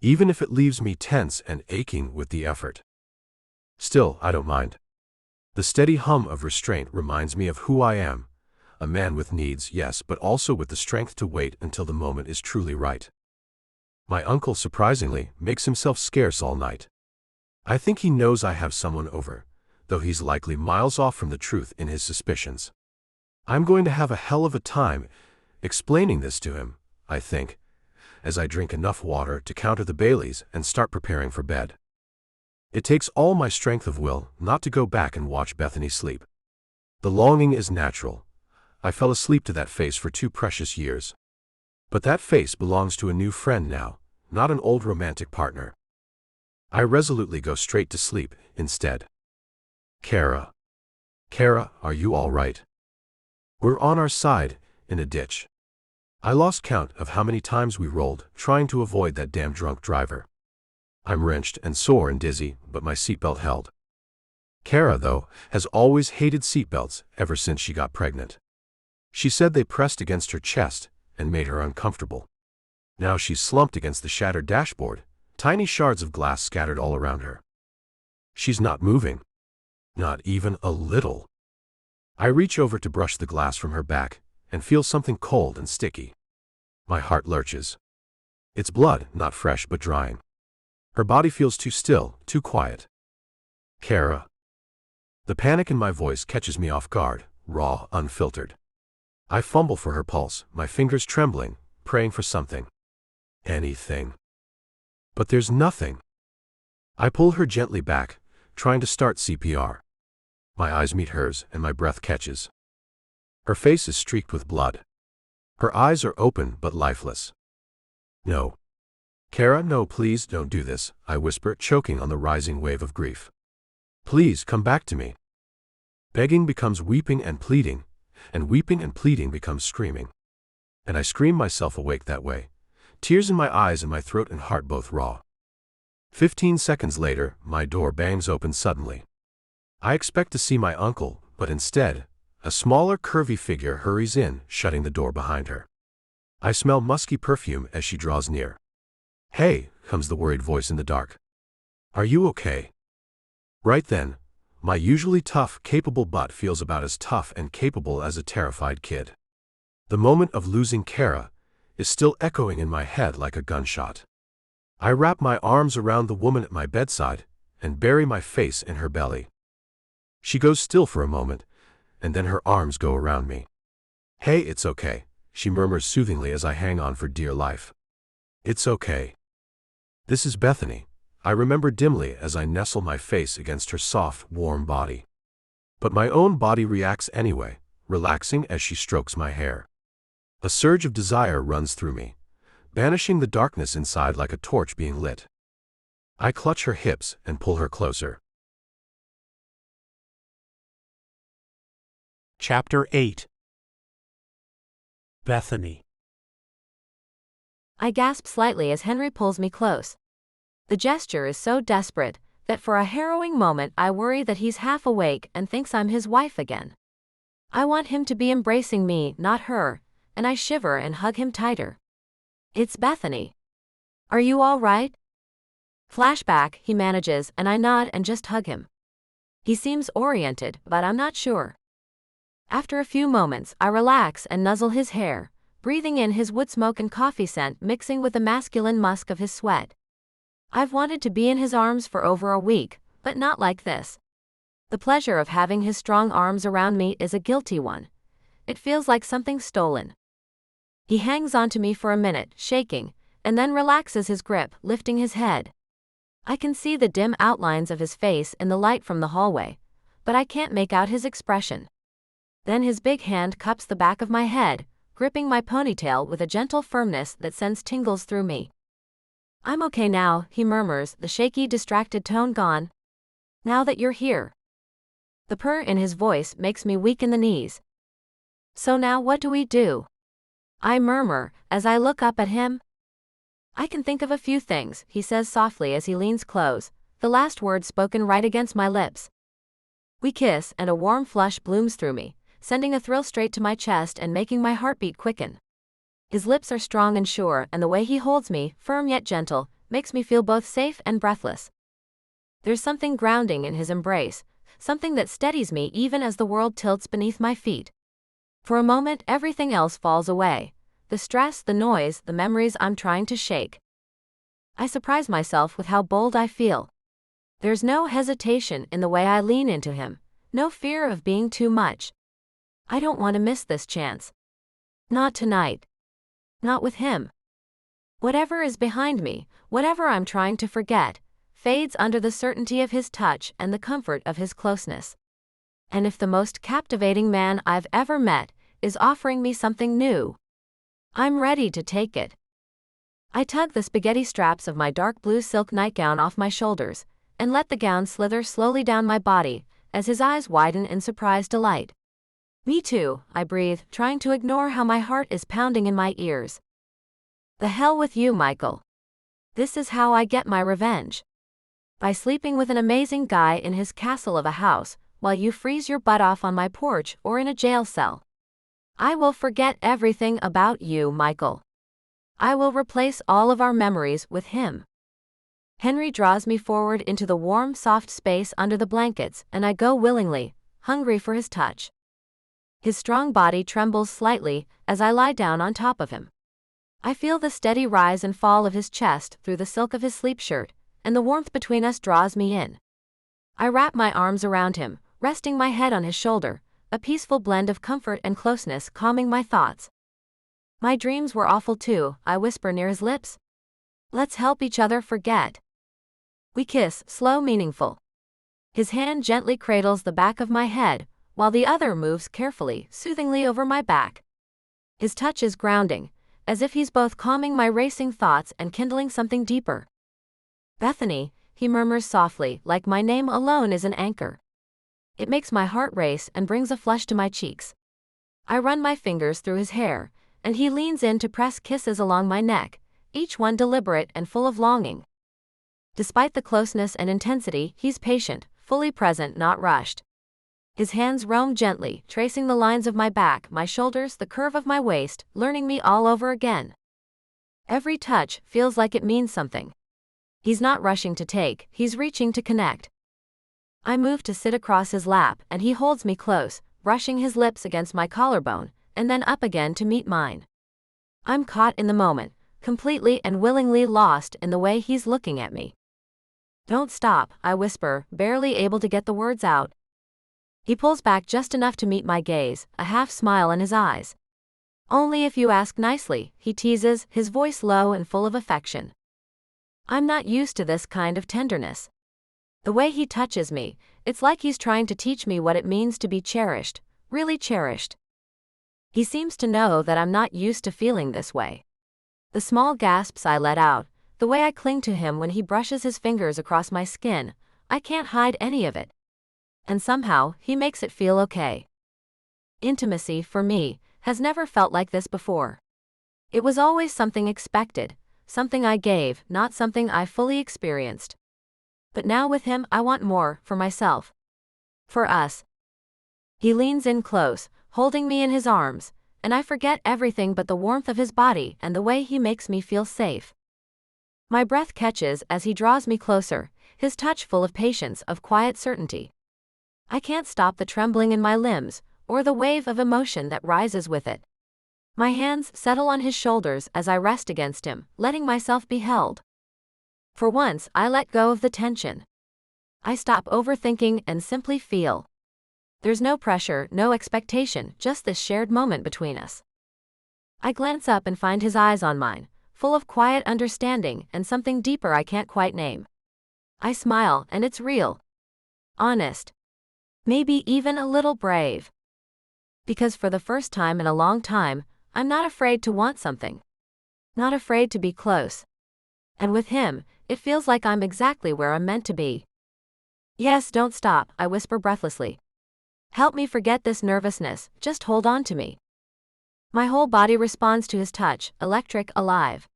even if it leaves me tense and aching with the effort. Still, I don't mind. The steady hum of restraint reminds me of who I am, a man with needs, yes, but also with the strength to wait until the moment is truly right. My uncle, surprisingly, makes himself scarce all night. I think he knows I have someone over, though he's likely miles off from the truth in his suspicions. I'm going to have a hell of a time explaining this to him, I think, as I drink enough water to counter the Baileys and start preparing for bed. It takes all my strength of will not to go back and watch Bethany sleep. The longing is natural. I fell asleep to that face for 2 precious years. But that face belongs to a new friend now, not an old romantic partner. I resolutely go straight to sleep, instead. Kara. Kara, are you all right? We're on our side, in a ditch. I lost count of how many times we rolled, trying to avoid that damn drunk driver. I'm wrenched and sore and dizzy, but my seatbelt held. Kara, though, has always hated seatbelts ever since she got pregnant. She said they pressed against her chest and made her uncomfortable. Now she's slumped against the shattered dashboard, tiny shards of glass scattered all around her. She's not moving. Not even a little. I reach over to brush the glass from her back and feel something cold and sticky. My heart lurches. It's blood, not fresh but drying. Her body feels too still, too quiet. Kara. The panic in my voice catches me off guard, raw, unfiltered. I fumble for her pulse, my fingers trembling, praying for something. Anything. But there's nothing. I pull her gently back, trying to start CPR. My eyes meet hers and my breath catches. Her face is streaked with blood. Her eyes are open but lifeless. No. Kara, no, please don't do this, I whisper, choking on the rising wave of grief. Please come back to me. Begging becomes weeping and pleading becomes screaming. And I scream myself awake that way, tears in my eyes and my throat and heart both raw. 15 seconds later, my door bangs open suddenly. I expect to see my uncle, but instead, a smaller, curvy figure hurries in, shutting the door behind her. I smell musky perfume as she draws near. Hey, comes the worried voice in the dark. Are you okay? Right then, my usually tough, capable butt feels about as tough and capable as a terrified kid. The moment of losing Kara is still echoing in my head like a gunshot. I wrap my arms around the woman at my bedside and bury my face in her belly. She goes still for a moment, and then her arms go around me. Hey, it's okay, she murmurs soothingly as I hang on for dear life. It's okay. This is Bethany, I remember dimly as I nestle my face against her soft, warm body. But my own body reacts anyway, relaxing as she strokes my hair. A surge of desire runs through me, banishing the darkness inside like a torch being lit. I clutch her hips and pull her closer. Chapter 8. Bethany. I gasp slightly as Henry pulls me close. The gesture is so desperate that for a harrowing moment I worry that he's half awake and thinks I'm his wife again. I want him to be embracing me, not her, and I shiver and hug him tighter. It's Bethany. Are you all right? Flashback, he manages, and I nod and just hug him. He seems oriented, but I'm not sure. After a few moments, I relax and nuzzle his hair, breathing in his wood smoke and coffee scent mixing with the masculine musk of his sweat. I've wanted to be in his arms for over a week, but not like this. The pleasure of having his strong arms around me is a guilty one. It feels like something stolen. He hangs onto me for a minute, shaking, and then relaxes his grip, lifting his head. I can see the dim outlines of his face in the light from the hallway, but I can't make out his expression. Then his big hand cups the back of my head, gripping my ponytail with a gentle firmness that sends tingles through me. "I'm okay now," he murmurs, the shaky, distracted tone gone. "Now that you're here." The purr in his voice makes me weak in the knees. "So now what do we do?" I murmur, as I look up at him. "I can think of a few things," he says softly as he leans close, the last word spoken right against my lips. We kiss, and a warm flush blooms through me, sending a thrill straight to my chest and making my heartbeat quicken. His lips are strong and sure, and the way he holds me, firm yet gentle, makes me feel both safe and breathless. There's something grounding in his embrace, something that steadies me even as the world tilts beneath my feet. For a moment, everything else falls away. The stress, the noise, the memories I'm trying to shake. I surprise myself with how bold I feel. There's no hesitation in the way I lean into him, no fear of being too much. I don't want to miss this chance. Not tonight. Not with him. Whatever is behind me, whatever I'm trying to forget, fades under the certainty of his touch and the comfort of his closeness. And if the most captivating man I've ever met is offering me something new, I'm ready to take it. I tug the spaghetti straps of my dark blue silk nightgown off my shoulders, and let the gown slither slowly down my body, as his eyes widen in surprised delight. "Me too," I breathe, trying to ignore how my heart is pounding in my ears. "The hell with you, Michael. This is how I get my revenge. By sleeping with an amazing guy in his castle of a house, while you freeze your butt off on my porch or in a jail cell. I will forget everything about you, Michael. I will replace all of our memories with him." Henry draws me forward into the warm, soft space under the blankets, and I go willingly, hungry for his touch. His strong body trembles slightly as I lie down on top of him. I feel the steady rise and fall of his chest through the silk of his sleep shirt, and the warmth between us draws me in. I wrap my arms around him, resting my head on his shoulder, a peaceful blend of comfort and closeness calming my thoughts. "My dreams were awful too," I whisper near his lips. "Let's help each other forget." We kiss, slow, meaningful. His hand gently cradles the back of my head, while the other moves carefully, soothingly over my back. His touch is grounding, as if he's both calming my racing thoughts and kindling something deeper. "Bethany," he murmurs softly, like my name alone is an anchor. It makes my heart race and brings a flush to my cheeks. I run my fingers through his hair, and he leans in to press kisses along my neck, each one deliberate and full of longing. Despite the closeness and intensity, he's patient, fully present, not rushed. His hands roam gently, tracing the lines of my back, my shoulders, the curve of my waist, learning me all over again. Every touch feels like it means something. He's not rushing to take, he's reaching to connect. I move to sit across his lap, and he holds me close, brushing his lips against my collarbone, and then up again to meet mine. I'm caught in the moment, completely and willingly lost in the way he's looking at me. "Don't stop," I whisper, barely able to get the words out. He pulls back just enough to meet my gaze, a half smile in his eyes. "Only if you ask nicely," he teases, his voice low and full of affection. I'm not used to this kind of tenderness. The way he touches me, it's like he's trying to teach me what it means to be cherished, really cherished. He seems to know that I'm not used to feeling this way. The small gasps I let out, the way I cling to him when he brushes his fingers across my skin, I can't hide any of it. And somehow, he makes it feel okay. Intimacy, for me, has never felt like this before. It was always something expected, something I gave, not something I fully experienced. But now with him, I want more, for myself. For us. He leans in close, holding me in his arms, and I forget everything but the warmth of his body and the way he makes me feel safe. My breath catches as he draws me closer, his touch full of patience, of quiet certainty. I can't stop the trembling in my limbs, or the wave of emotion that rises with it. My hands settle on his shoulders as I rest against him, letting myself be held. For once, I let go of the tension. I stop overthinking and simply feel. There's no pressure, no expectation, just this shared moment between us. I glance up and find his eyes on mine, full of quiet understanding and something deeper I can't quite name. I smile, and it's real. Honest. Maybe even a little brave. Because for the first time in a long time, I'm not afraid to want something. Not afraid to be close. And with him, it feels like I'm exactly where I'm meant to be. Yes, don't stop, I whisper breathlessly. Help me forget this nervousness, just hold on to me. My whole body responds to his touch, electric, alive.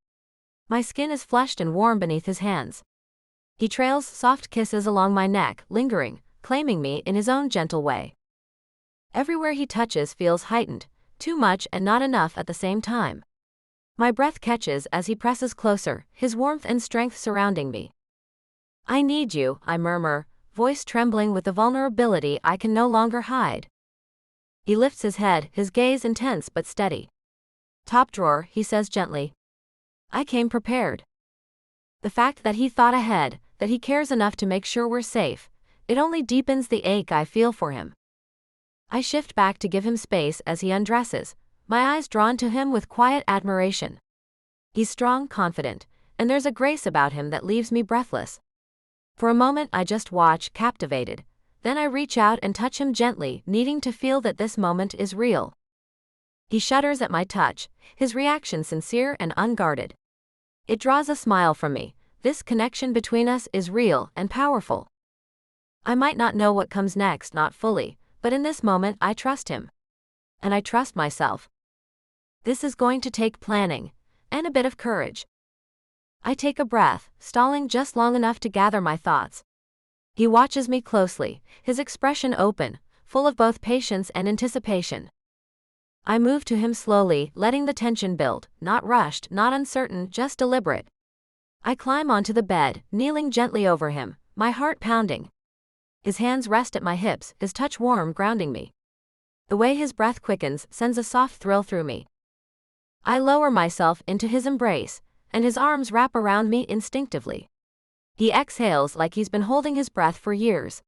My skin is flushed and warm beneath his hands. He trails soft kisses along my neck, lingering, claiming me in his own gentle way. Everywhere he touches feels heightened, too much and not enough at the same time. My breath catches as he presses closer, his warmth and strength surrounding me. I need you, I murmur, voice trembling with the vulnerability I can no longer hide. He lifts his head, his gaze intense but steady. Top drawer, he says gently. I came prepared. The fact that he thought ahead, that he cares enough to make sure we're safe, it only deepens the ache I feel for him. I shift back to give him space as he undresses, my eyes drawn to him with quiet admiration. He's strong, confident, and there's a grace about him that leaves me breathless. For a moment I just watch, captivated. Then I reach out and touch him gently, needing to feel that this moment is real. He shudders at my touch, his reaction sincere and unguarded. It draws a smile from me. This connection between us is real and powerful. I might not know what comes next, not fully, but in this moment I trust him. And I trust myself. This is going to take planning, and a bit of courage. I take a breath, stalling just long enough to gather my thoughts. He watches me closely, his expression open, full of both patience and anticipation. I move to him slowly, letting the tension build, not rushed, not uncertain, just deliberate. I climb onto the bed, kneeling gently over him, my heart pounding. His hands rest at my hips, his touch warm, grounding me. The way his breath quickens sends a soft thrill through me. I lower myself into his embrace, and his arms wrap around me instinctively. He exhales like he's been holding his breath for years.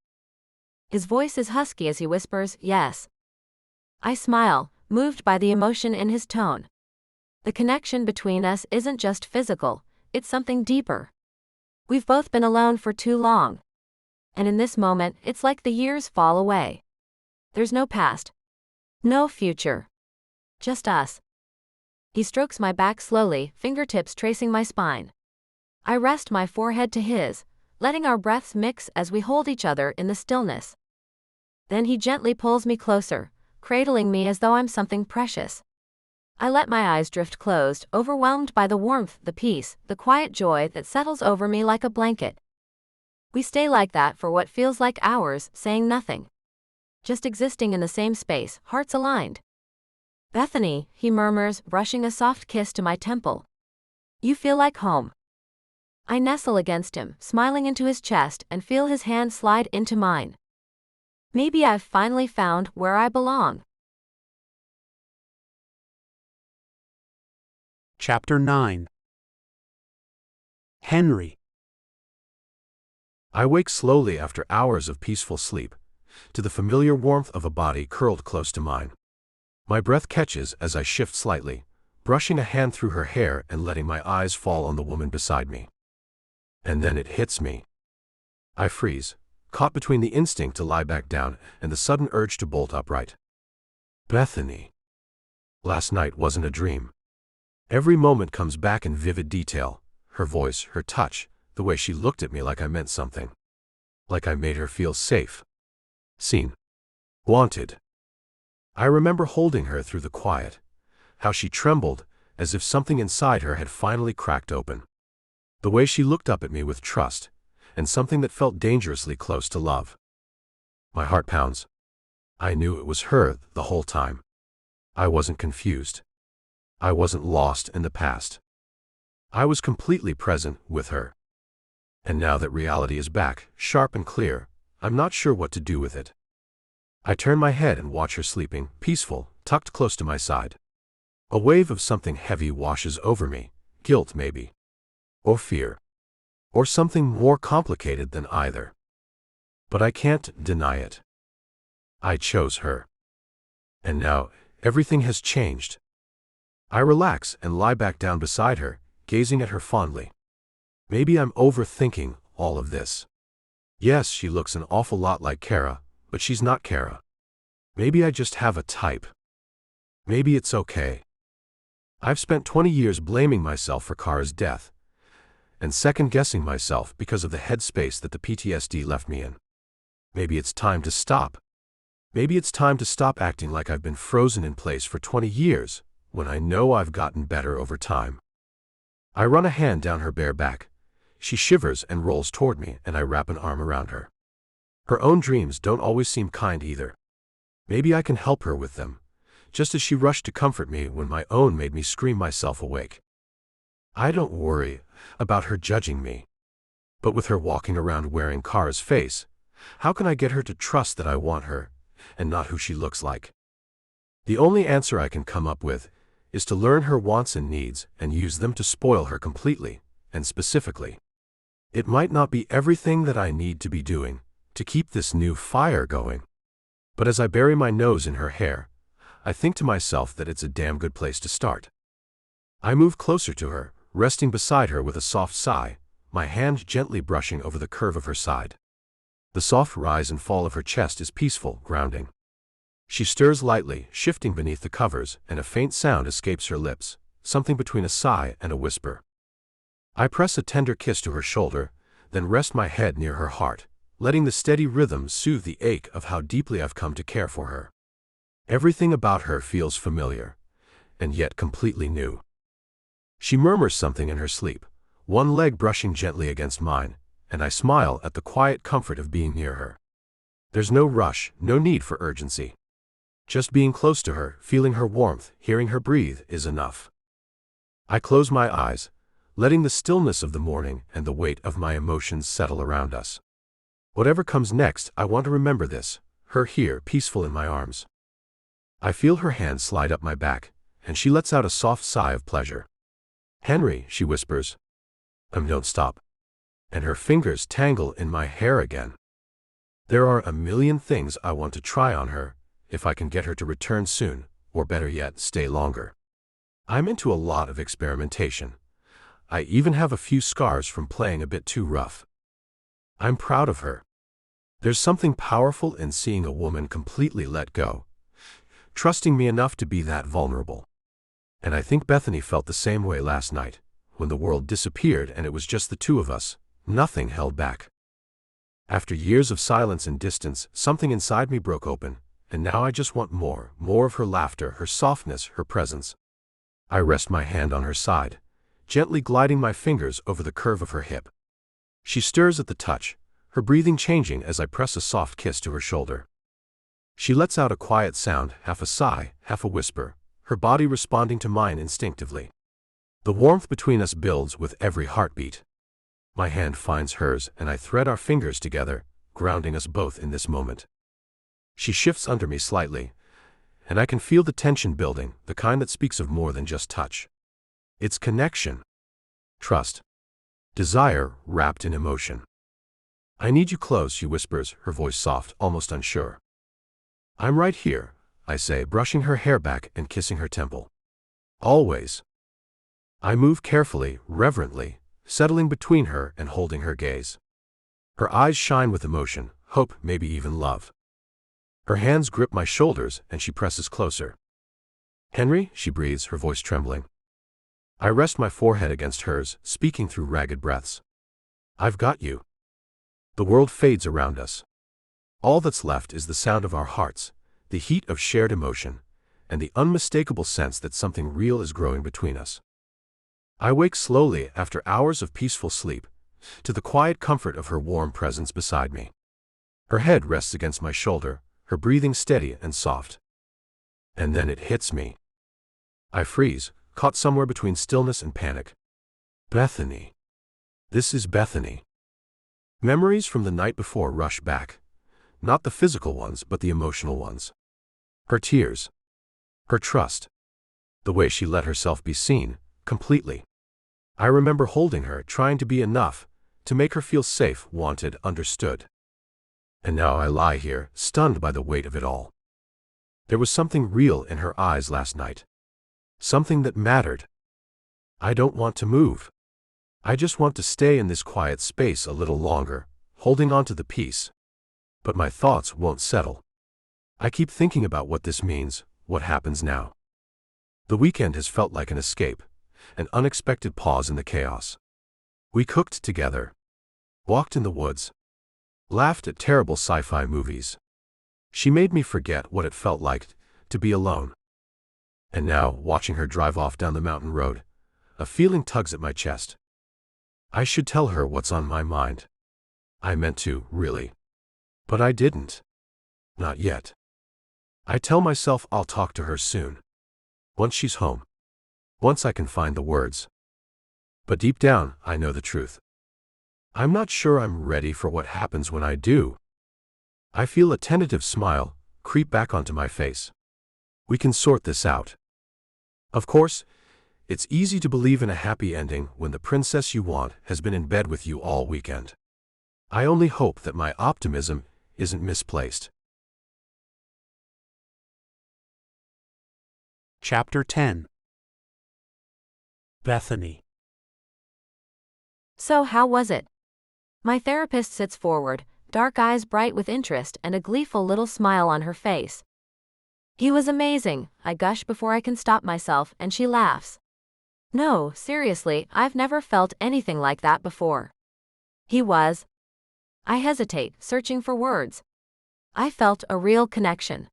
His voice is husky as he whispers, yes. I smile, moved by the emotion in his tone. The connection between us isn't just physical, it's something deeper. We've both been alone for too long. And in this moment, it's like the years fall away. There's no past. No future. Just us. He strokes my back slowly, fingertips tracing my spine. I rest my forehead to his, letting our breaths mix as we hold each other in the stillness. Then he gently pulls me closer, cradling me as though I'm something precious. I let my eyes drift closed, overwhelmed by the warmth, the peace, the quiet joy that settles over me like a blanket. We stay like that for what feels like hours, saying nothing. Just existing in the same space, hearts aligned. Bethany, he murmurs, brushing a soft kiss to my temple. You feel like home. I nestle against him, smiling into his chest, and feel his hand slide into mine. Maybe I've finally found where I belong. Chapter 9. Henry. I wake slowly after hours of peaceful sleep, to the familiar warmth of a body curled close to mine. My breath catches as I shift slightly, brushing a hand through her hair and letting my eyes fall on the woman beside me. And then it hits me. I freeze, caught between the instinct to lie back down and the sudden urge to bolt upright. Bethany. Last night wasn't a dream. Every moment comes back in vivid detail, her voice, her touch, the way she looked at me like I meant something. Like I made her feel safe. Seen. Wanted. I remember holding her through the quiet, how she trembled, as if something inside her had finally cracked open. The way she looked up at me with trust, and something that felt dangerously close to love. My heart pounds. I knew it was her the whole time. I wasn't confused. I wasn't lost in the past. I was completely present with her. And now that reality is back, sharp and clear, I'm not sure what to do with it. I turn my head and watch her sleeping, peaceful, tucked close to my side. A wave of something heavy washes over me, guilt maybe. Or fear. Or something more complicated than either. But I can't deny it. I chose her. And now, everything has changed. I relax and lie back down beside her, gazing at her fondly. Maybe I'm overthinking all of this. Yes, she looks an awful lot like Kara, but she's not Kara. Maybe I just have a type. Maybe it's okay. I've spent 20 years blaming myself for Kara's death, and second-guessing myself because of the headspace that the PTSD left me in. Maybe it's time to stop. Maybe it's time to stop acting like I've been frozen in place for 20 years, when I know I've gotten better over time. I run a hand down her bare back. She shivers and rolls toward me, and I wrap an arm around her. Her own dreams don't always seem kind either. Maybe I can help her with them, just as she rushed to comfort me when my own made me scream myself awake. I don't worry about her judging me. But with her walking around wearing Kara's face, how can I get her to trust that I want her, and not who she looks like? The only answer I can come up with is to learn her wants and needs and use them to spoil her completely, and specifically. It might not be everything that I need to be doing to keep this new fire going. But as I bury my nose in her hair, I think to myself that it's a damn good place to start. I move closer to her, resting beside her with a soft sigh, my hand gently brushing over the curve of her side. The soft rise and fall of her chest is peaceful, grounding. She stirs lightly, shifting beneath the covers, and a faint sound escapes her lips, something between a sigh and a whisper. I press a tender kiss to her shoulder, then rest my head near her heart, letting the steady rhythm soothe the ache of how deeply I've come to care for her. Everything about her feels familiar, and yet completely new. She murmurs something in her sleep, one leg brushing gently against mine, and I smile at the quiet comfort of being near her. There's no rush, no need for urgency. Just being close to her, feeling her warmth, hearing her breathe is enough. I close my eyes, letting the stillness of the morning and the weight of my emotions settle around us. Whatever comes next, I want to remember this, her here, peaceful in my arms. I feel her hand slide up my back, and she lets out a soft sigh of pleasure. "Henry," she whispers. Don't stop. And her fingers tangle in my hair again. There are a million things I want to try on her, if I can get her to return soon, or better yet, stay longer. I'm into a lot of experimentation. I even have a few scars from playing a bit too rough. I'm proud of her. There's something powerful in seeing a woman completely let go, trusting me enough to be that vulnerable. And I think Bethany felt the same way last night, when the world disappeared and it was just the two of us, nothing held back. After years of silence and distance, something inside me broke open, and now I just want more of her laughter, her softness, her presence. I rest my hand on her side, gently gliding my fingers over the curve of her hip. She stirs at the touch, her breathing changing as I press a soft kiss to her shoulder. She lets out a quiet sound, half a sigh, half a whisper, her body responding to mine instinctively. The warmth between us builds with every heartbeat. My hand finds hers and I thread our fingers together, grounding us both in this moment. She shifts under me slightly, and I can feel the tension building, the kind that speaks of more than just touch. It's connection, trust, desire wrapped in emotion. "I need you close," she whispers, her voice soft, almost unsure. "I'm right here," I say, brushing her hair back and kissing her temple. "Always." I move carefully, reverently, settling between her and holding her gaze. Her eyes shine with emotion, hope, maybe even love. Her hands grip my shoulders and she presses closer. "Henry," she breathes, her voice trembling. I rest my forehead against hers, speaking through ragged breaths. "I've got you." The world fades around us. All that's left is the sound of our hearts, the heat of shared emotion, and the unmistakable sense that something real is growing between us. I wake slowly after hours of peaceful sleep, to the quiet comfort of her warm presence beside me. Her head rests against my shoulder, her breathing steady and soft. And then it hits me. I freeze, caught somewhere between stillness and panic. Bethany. This is Bethany. Memories from the night before rush back, Not the physical ones, but the emotional ones. Her tears. Her trust. The way she let herself be seen, completely. I remember holding her, trying to be enough, to make her feel safe, wanted, understood. And now I lie here, stunned by the weight of it all. There was something real in her eyes last night. Something that mattered. I don't want to move. I just want to stay in this quiet space a little longer, holding on to the peace. But my thoughts won't settle. I keep thinking about what this means, what happens now. The weekend has felt like an escape, an unexpected pause in the chaos. We cooked together, walked in the woods, laughed at terrible sci-fi movies. She made me forget what it felt like to be alone. And now, watching her drive off down the mountain road, a feeling tugs at my chest. I should tell her what's on my mind. I meant to, really. But I didn't. Not yet. I tell myself I'll talk to her soon. Once she's home. Once I can find the words. But deep down, I know the truth. I'm not sure I'm ready for what happens when I do. I feel a tentative smile creep back onto my face. We can sort this out. Of course, it's easy to believe in a happy ending when the princess you want has been in bed with you all weekend. I only hope that my optimism isn't misplaced. Chapter 10. Bethany. So how was it? My therapist sits forward, dark eyes bright with interest and a gleeful little smile on her face. He was amazing, I gush before I can stop myself, and she laughs. No, seriously, I've never felt anything like that before. He was. I hesitate, searching for words. I felt a real connection.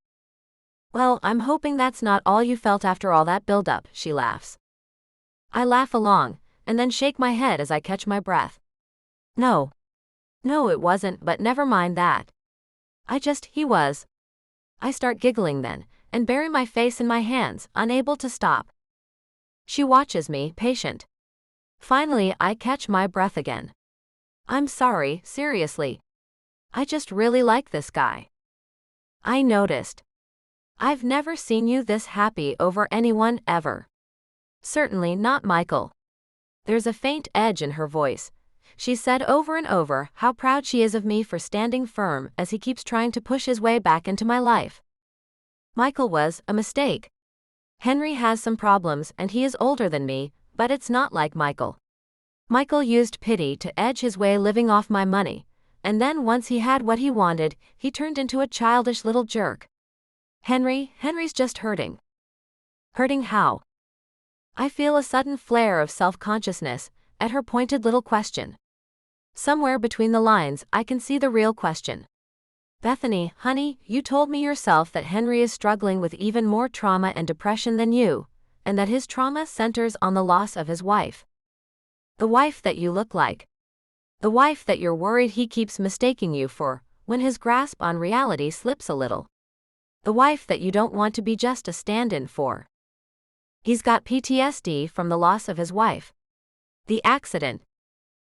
Well, I'm hoping that's not all you felt after all that build-up, she laughs. I laugh along, and then shake my head as I catch my breath. No, it wasn't, but never mind that. He was. I start giggling then, and bury my face in my hands, unable to stop. She watches me, patient. Finally, I catch my breath again. I'm sorry, seriously. I just really like this guy. I noticed. I've never seen you this happy over anyone ever. Certainly not Michael. There's a faint edge in her voice. She said over and over how proud she is of me for standing firm as he keeps trying to push his way back into my life. Michael was a mistake. Henry has some problems and he is older than me, but it's not like Michael. Michael used pity to edge his way living off my money, and then once he had what he wanted, he turned into a childish little jerk. Henry's just hurting. Hurting how? I feel a sudden flare of self-consciousness at her pointed little question. Somewhere between the lines, I can see the real question. Bethany, honey, you told me yourself that Henry is struggling with even more trauma and depression than you, and that his trauma centers on the loss of his wife. The wife that you look like. The wife that you're worried he keeps mistaking you for, when his grasp on reality slips a little. The wife that you don't want to be just a stand-in for. He's got PTSD from the loss of his wife. The accident.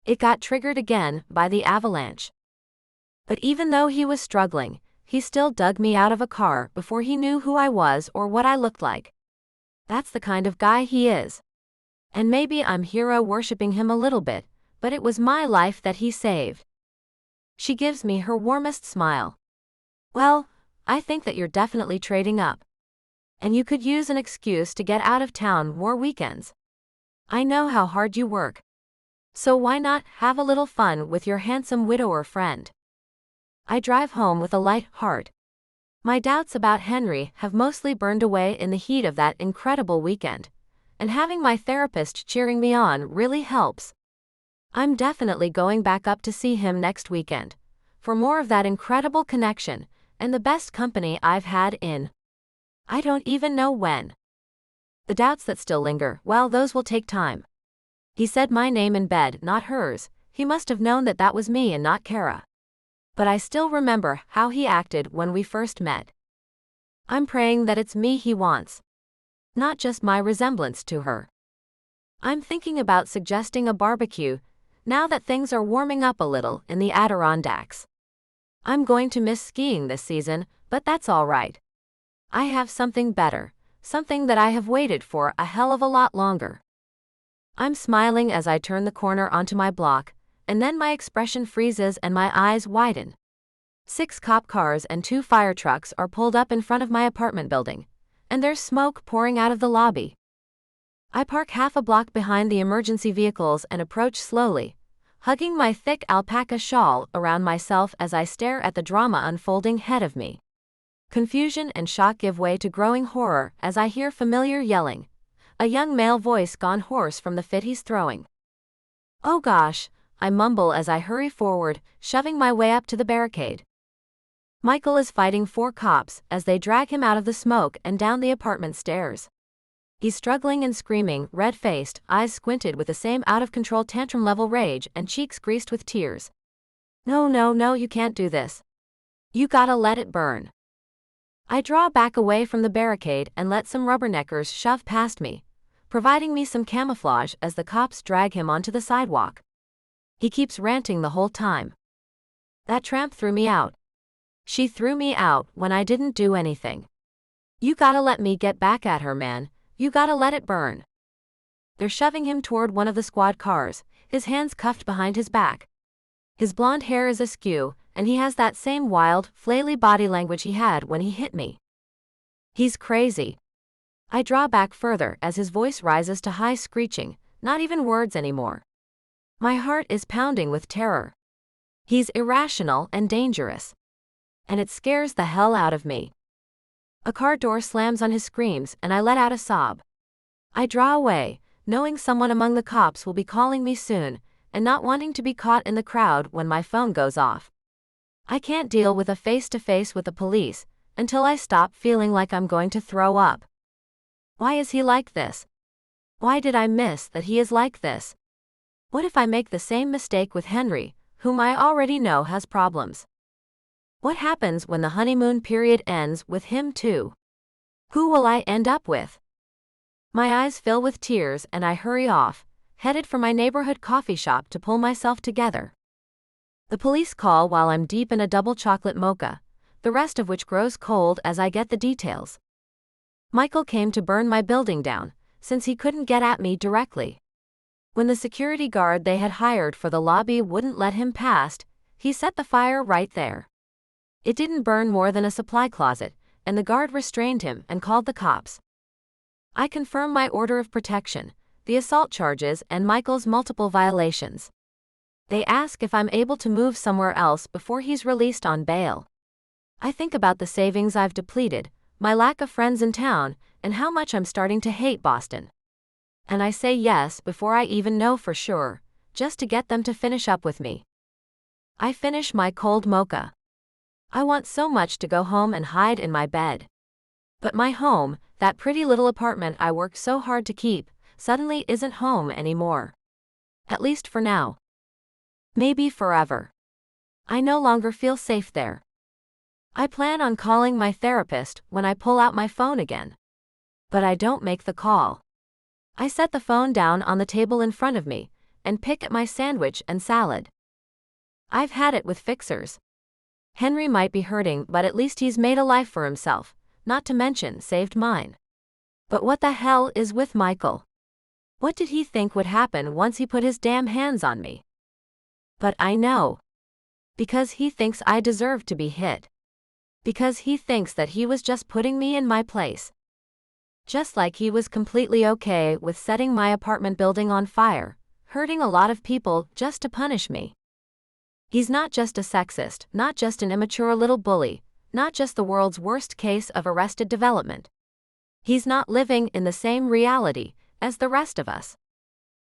It got triggered again by the avalanche. But even though he was struggling, he still dug me out of a car before he knew who I was or what I looked like. That's the kind of guy he is. And maybe I'm hero-worshipping him a little bit, but it was my life that he saved. She gives me her warmest smile. Well, I think that you're definitely trading up. And you could use an excuse to get out of town more weekends. I know how hard you work. So why not have a little fun with your handsome widower friend? I drive home with a light heart. My doubts about Henry have mostly burned away in the heat of that incredible weekend, and having my therapist cheering me on really helps. I'm definitely going back up to see him next weekend, for more of that incredible connection, and the best company I've had in. I don't even know when. The doubts that still linger, well, those will take time. He said my name in bed, not hers. He must have known that that was me and not Kara. But I still remember how he acted when we first met. I'm praying that it's me he wants. Not just my resemblance to her. I'm thinking about suggesting a barbecue, now that things are warming up a little in the Adirondacks. I'm going to miss skiing this season, but that's all right. I have something better, something that I have waited for a hell of a lot longer. I'm smiling as I turn the corner onto my block, and then my expression freezes and my eyes widen. 6 cop cars and 2 fire trucks are pulled up in front of my apartment building, and there's smoke pouring out of the lobby. I park half a block behind the emergency vehicles and approach slowly, hugging my thick alpaca shawl around myself as I stare at the drama unfolding ahead of me. Confusion and shock give way to growing horror as I hear familiar yelling, a young male voice gone hoarse from the fit he's throwing. Oh gosh, I mumble as I hurry forward, shoving my way up to the barricade. Michael is fighting 4 cops as they drag him out of the smoke and down the apartment stairs. He's struggling and screaming, red-faced, eyes squinted with the same out-of-control tantrum-level rage and cheeks greased with tears. No, no, no, you can't do this. You gotta let it burn. I draw back away from the barricade and let some rubberneckers shove past me, providing me some camouflage as the cops drag him onto the sidewalk. He keeps ranting the whole time. That tramp threw me out. She threw me out when I didn't do anything. You gotta let me get back at her, man. You gotta let it burn. They're shoving him toward one of the squad cars, his hands cuffed behind his back. His blonde hair is askew, and he has that same wild, flaily body language he had when he hit me. He's crazy. I draw back further as his voice rises to high screeching, not even words anymore. My heart is pounding with terror. He's irrational and dangerous. And it scares the hell out of me. A car door slams on his screams and I let out a sob. I draw away, knowing someone among the cops will be calling me soon, and not wanting to be caught in the crowd when my phone goes off. I can't deal with a face-to-face with the police until I stop feeling like I'm going to throw up. Why is he like this? Why did I miss that he is like this? What if I make the same mistake with Henry, whom I already know has problems? What happens when the honeymoon period ends with him too? Who will I end up with? My eyes fill with tears and I hurry off, headed for my neighborhood coffee shop to pull myself together. The police call while I'm deep in a double chocolate mocha, the rest of which grows cold as I get the details. Michael came to burn my building down, since he couldn't get at me directly. When the security guard they had hired for the lobby wouldn't let him past, he set the fire right there. It didn't burn more than a supply closet, and the guard restrained him and called the cops. I confirm my order of protection, the assault charges and Michael's multiple violations. They ask if I'm able to move somewhere else before he's released on bail. I think about the savings I've depleted, my lack of friends in town, and how much I'm starting to hate Boston. And I say yes before I even know for sure, just to get them to finish up with me. I finish my cold mocha. I want so much to go home and hide in my bed. But my home, that pretty little apartment I worked so hard to keep, suddenly isn't home anymore. At least for now. Maybe forever. I no longer feel safe there. I plan on calling my therapist when I pull out my phone again. But I don't make the call. I set the phone down on the table in front of me, and pick at my sandwich and salad. I've had it with fixers. Henry might be hurting, but at least he's made a life for himself, not to mention saved mine. But what the hell is with Michael? What did he think would happen once he put his damn hands on me? But I know. Because he thinks I deserve to be hit. Because he thinks that he was just putting me in my place. Just like he was completely okay with setting my apartment building on fire, hurting a lot of people just to punish me. He's not just a sexist, not just an immature little bully, not just the world's worst case of arrested development. He's not living in the same reality as the rest of us.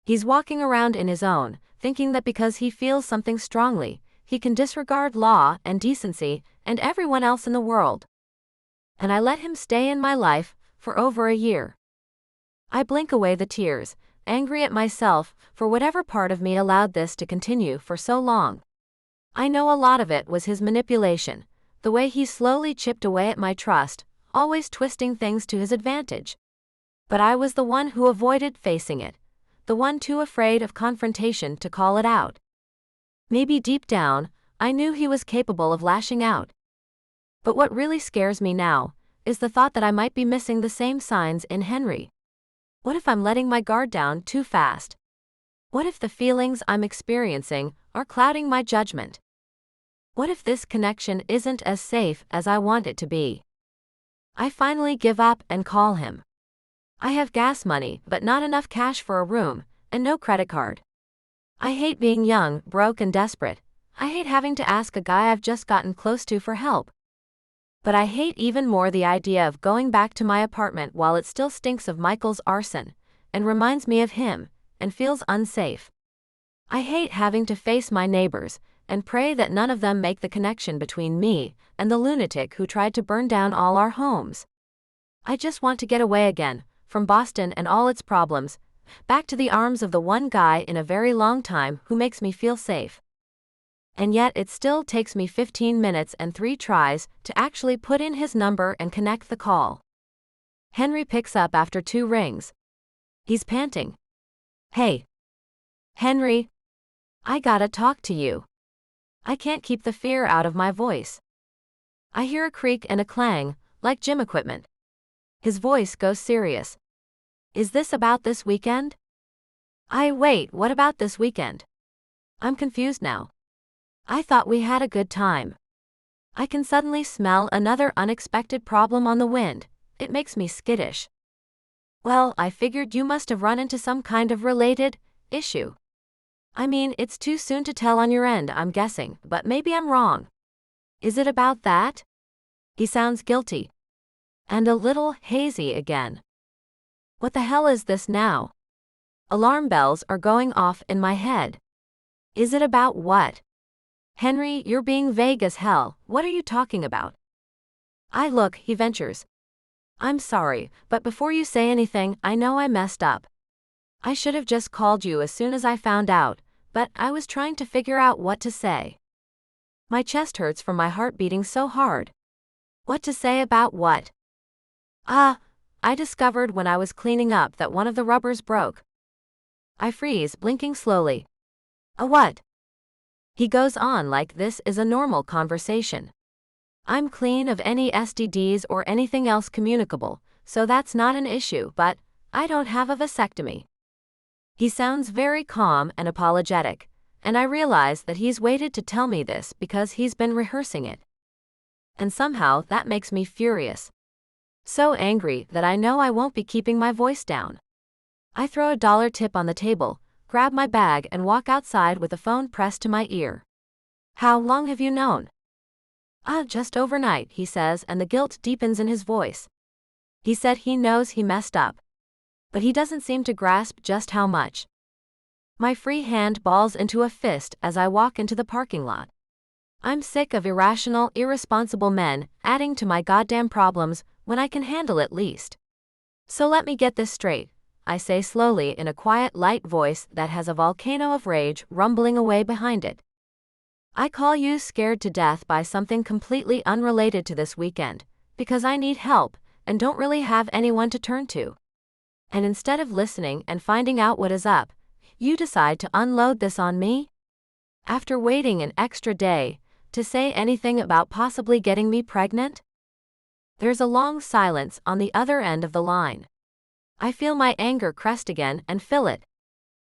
He's walking around in his own, thinking that because he feels something strongly, he can disregard law and decency and everyone else in the world. And I let him stay in my life for over a year. I blink away the tears, angry at myself for whatever part of me allowed this to continue for so long. I know a lot of it was his manipulation, the way he slowly chipped away at my trust, always twisting things to his advantage. But I was the one who avoided facing it, the one too afraid of confrontation to call it out. Maybe deep down, I knew he was capable of lashing out. But what really scares me now is the thought that I might be missing the same signs in Henry. What if I'm letting my guard down too fast? What if the feelings I'm experiencing are clouding my judgment? What if this connection isn't as safe as I want it to be? I finally give up and call him. I have gas money, but not enough cash for a room, and no credit card. I hate being young, broke, and desperate. I hate having to ask a guy I've just gotten close to for help. But I hate even more the idea of going back to my apartment while it still stinks of Michael's arson, and reminds me of him, and feels unsafe. I hate having to face my neighbors, and pray that none of them make the connection between me and the lunatic who tried to burn down all our homes. I just want to get away again, from Boston and all its problems, back to the arms of the one guy in a very long time who makes me feel safe. And yet it still takes me 15 minutes and 3 tries to actually put in his number and connect the call. Henry picks up after 2 rings. He's panting. Hey. Henry. I gotta talk to you. I can't keep the fear out of my voice. I hear a creak and a clang, like gym equipment. His voice goes serious. Is this about this weekend? Wait, what about this weekend? I'm confused now. I thought we had a good time. I can suddenly smell another unexpected problem on the wind. It makes me skittish. Well, I figured you must have run into some kind of related issue. I mean, it's too soon to tell on your end, I'm guessing, but maybe I'm wrong. Is it about that? He sounds guilty. And a little hazy again. What the hell is this now? Alarm bells are going off in my head. Is it about what? Henry, you're being vague as hell. What are you talking about? Look, he ventures. I'm sorry, but before you say anything, I know I messed up. I should have just called you as soon as I found out, but I was trying to figure out what to say. My chest hurts from my heart beating so hard. What to say about what? I discovered when I was cleaning up that one of the rubbers broke. I freeze, blinking slowly. A what? He goes on like this is a normal conversation. I'm clean of any STDs or anything else communicable, so that's not an issue, but I don't have a vasectomy. He sounds very calm and apologetic, and I realize that he's waited to tell me this because he's been rehearsing it. And somehow that makes me furious. So angry that I know I won't be keeping my voice down. I throw a $1 tip on the table, grab my bag and walk outside with the phone pressed to my ear. How long have you known? Just overnight, he says, and the guilt deepens in his voice. He said he knows he messed up. But he doesn't seem to grasp just how much. My free hand balls into a fist as I walk into the parking lot. I'm sick of irrational, irresponsible men adding to my goddamn problems when I can handle at least. So let me get this straight, I say slowly in a quiet, light voice that has a volcano of rage rumbling away behind it. I call you scared to death by something completely unrelated to this weekend, because I need help and don't really have anyone to turn to. And instead of listening and finding out what is up, you decide to unload this on me? After waiting an extra day to say anything about possibly getting me pregnant? There's a long silence on the other end of the line. I feel my anger crest again and fill it.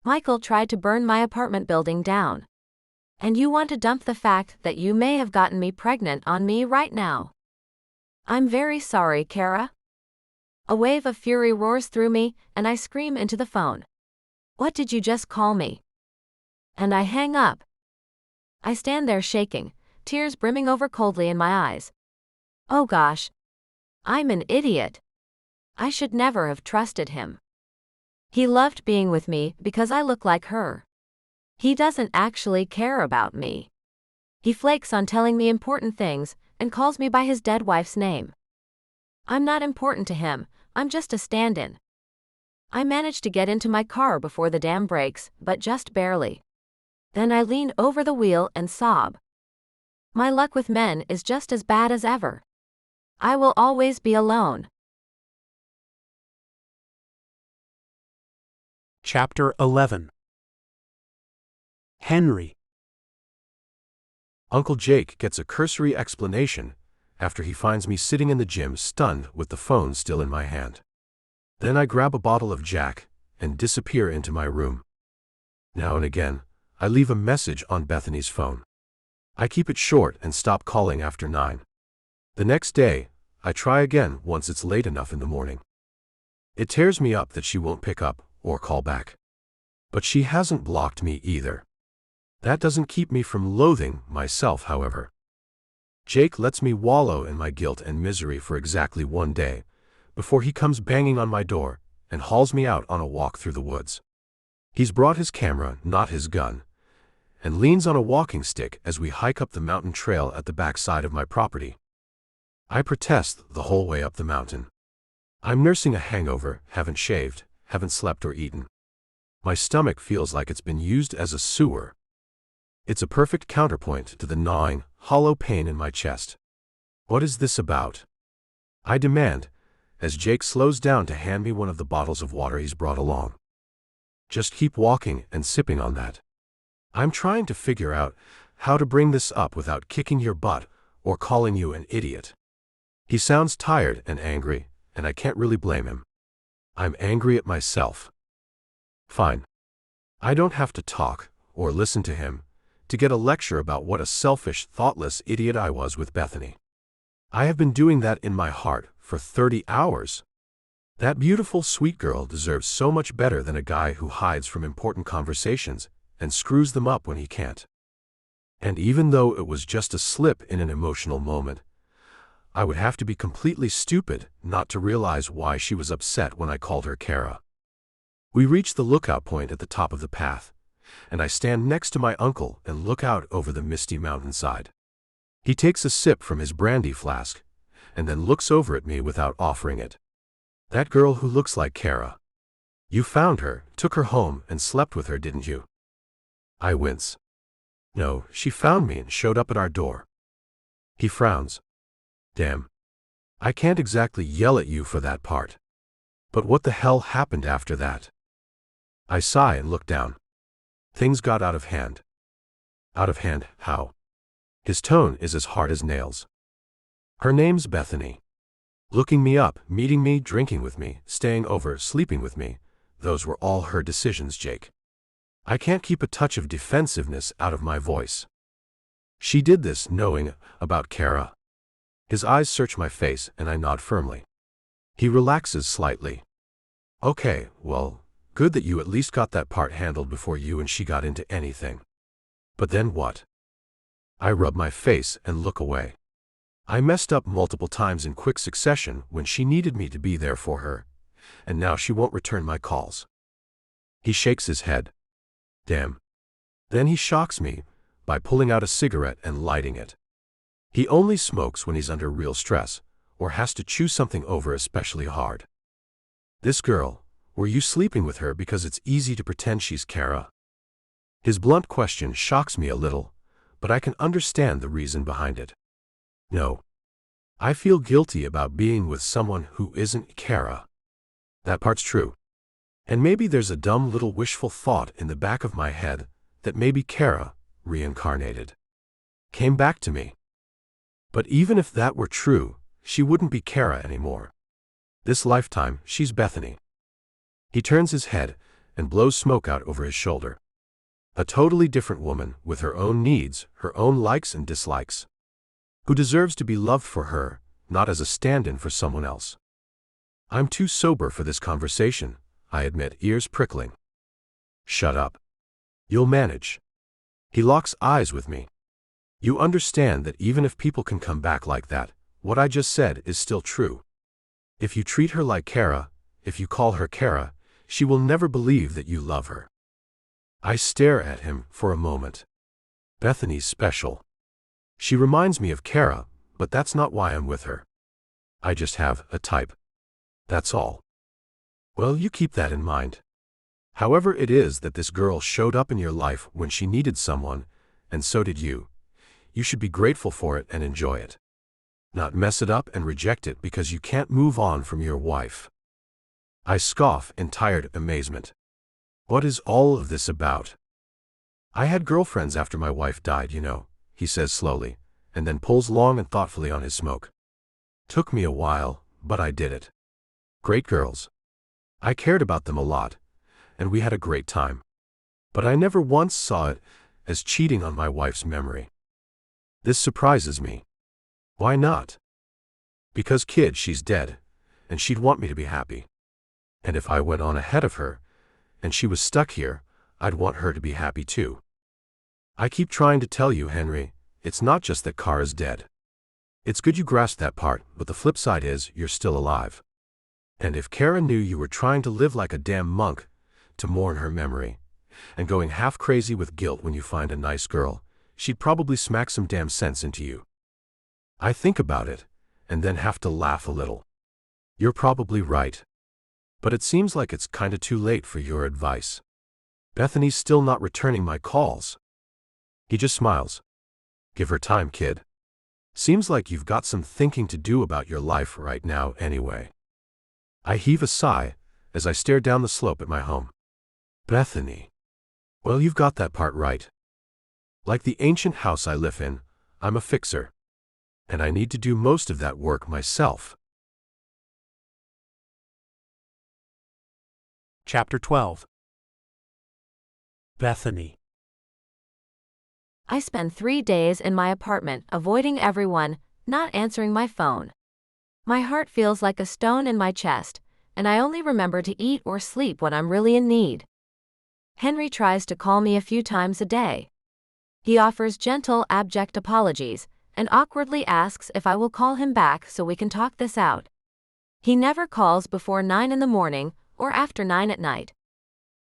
Michael tried to burn my apartment building down. And you want to dump the fact that you may have gotten me pregnant on me right now. I'm very sorry, Kara. A wave of fury roars through me, and I scream into the phone. What did you just call me? And I hang up. I stand there shaking, tears brimming over coldly in my eyes. Oh gosh. I'm an idiot. I should never have trusted him. He loved being with me because I look like her. He doesn't actually care about me. He flakes on telling me important things and calls me by his dead wife's name. I'm not important to him, I'm just a stand-in. I manage to get into my car before the dam breaks, but just barely. Then I lean over the wheel and sob. My luck with men is just as bad as ever. I will always be alone. Chapter 11. Henry. Uncle Jake gets a cursory explanation after he finds me sitting in the gym stunned with the phone still in my hand. Then I grab a bottle of Jack and disappear into my room. Now and again, I leave a message on Bethany's phone. I keep it short and stop calling after 9. The next day, I try again once it's late enough in the morning. It tears me up that she won't pick up or call back. But she hasn't blocked me either. That doesn't keep me from loathing myself, however. Jake lets me wallow in my guilt and misery for exactly 1 day, before he comes banging on my door and hauls me out on a walk through the woods. He's brought his camera, not his gun, and leans on a walking stick as we hike up the mountain trail at the back side of my property. I protest the whole way up the mountain. I'm nursing a hangover, haven't shaved, haven't slept or eaten. My stomach feels like it's been used as a sewer. It's a perfect counterpoint to the gnawing, hollow pain in my chest. What is this about? I demand, as Jake slows down to hand me one of the bottles of water he's brought along. Just keep walking and sipping on that. I'm trying to figure out how to bring this up without kicking your butt or calling you an idiot. He sounds tired and angry, and I can't really blame him. I'm angry at myself. Fine. I don't have to talk or listen to him to get a lecture about what a selfish, thoughtless idiot I was with Bethany. I have been doing that in my heart for 30 hours. That beautiful, sweet girl deserves so much better than a guy who hides from important conversations and screws them up when he can't. And even though it was just a slip in an emotional moment, I would have to be completely stupid not to realize why she was upset when I called her Kara. We reach the lookout point at the top of the path, and I stand next to my uncle and look out over the misty mountainside. He takes a sip from his brandy flask, and then looks over at me without offering it. That girl who looks like Kara. You found her, took her home, and slept with her, didn't you? I wince. No, she found me and showed up at our door. He frowns. Damn. I can't exactly yell at you for that part. But what the hell happened after that? I sigh and look down. Things got out of hand. Out of hand, how? His tone is as hard as nails. Her name's Bethany. Looking me up, meeting me, drinking with me, staying over, sleeping with me, those were all her decisions, Jake. I can't keep a touch of defensiveness out of my voice. She did this knowing about Kara. His eyes search my face and I nod firmly. He relaxes slightly. Okay, well, good that you at least got that part handled before you and she got into anything. But then what? I rub my face and look away. I messed up multiple times in quick succession when she needed me to be there for her, and now she won't return my calls. He shakes his head. Damn. Then he shocks me by pulling out a cigarette and lighting it. He only smokes when he's under real stress, or has to chew something over especially hard. This girl, were you sleeping with her because it's easy to pretend she's Kara? His blunt question shocks me a little, but I can understand the reason behind it. No. I feel guilty about being with someone who isn't Kara. That part's true. And maybe there's a dumb little wishful thought in the back of my head that maybe Kara, reincarnated, came back to me. But even if that were true, she wouldn't be Kara anymore. This lifetime, she's Bethany. He turns his head and blows smoke out over his shoulder. A totally different woman with her own needs, her own likes and dislikes, who deserves to be loved for her, not as a stand-in for someone else. I'm too sober for this conversation, I admit, ears prickling. Shut up. You'll manage. He locks eyes with me. You understand that even if people can come back like that, what I just said is still true. If you treat her like Kara, if you call her Kara, she will never believe that you love her. I stare at him for a moment. Bethany's special. She reminds me of Kara, but that's not why I'm with her. I just have a type. That's all. Well, you keep that in mind. However it is that this girl showed up in your life when she needed someone, and so did you, you should be grateful for it and enjoy it. Not mess it up and reject it because you can't move on from your wife. I scoff in tired amazement. What is all of this about? I had girlfriends after my wife died, you know, he says slowly, and then pulls long and thoughtfully on his smoke. Took me a while, but I did it. Great girls. I cared about them a lot, and we had a great time. But I never once saw it as cheating on my wife's memory. This surprises me. Why not? Because kid, she's dead, and she'd want me to be happy. And if I went on ahead of her, and she was stuck here, I'd want her to be happy too. I keep trying to tell you, Henry, it's not just that Car is dead. It's good you grasped that part, but the flip side is you're still alive. And if Kara knew you were trying to live like a damn monk to mourn her memory, and going half crazy with guilt when you find a nice girl, she'd probably smack some damn sense into you. I think about it, and then have to laugh a little. You're probably right. But it seems like it's kinda too late for your advice. Bethany's still not returning my calls. He just smiles. Give her time, kid. Seems like you've got some thinking to do about your life right now anyway. I heave a sigh as I stare down the slope at my home. Bethany. Well, you've got that part right. Like the ancient house I live in, I'm a fixer. And I need to do most of that work myself. Chapter 12. Bethany. I spend 3 days in my apartment avoiding everyone, not answering my phone. My heart feels like a stone in my chest, and I only remember to eat or sleep when I'm really in need. Henry tries to call me a few times a day. He offers gentle, abject apologies, and awkwardly asks if I will call him back so we can talk this out. He never calls before 9 in the morning or after 9 at night.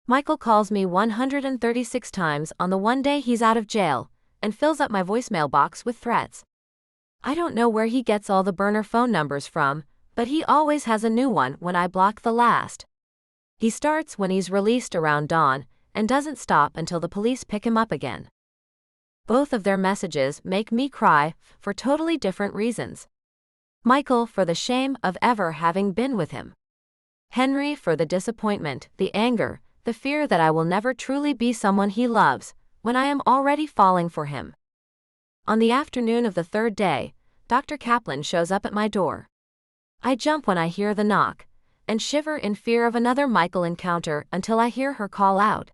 Michael calls me 136 times on the one day he's out of jail, and fills up my voicemail box with threats. I don't know where he gets all the burner phone numbers from, but he always has a new one when I block the last. He starts when he's released around dawn, and doesn't stop until the police pick him up again. Both of their messages make me cry, for totally different reasons. Michael for the shame of ever having been with him. Henry for the disappointment, the anger, the fear that I will never truly be someone he loves, when I am already falling for him. On the afternoon of the third day, Dr. Kaplan shows up at my door. I jump when I hear the knock, and shiver in fear of another Michael encounter until I hear her call out.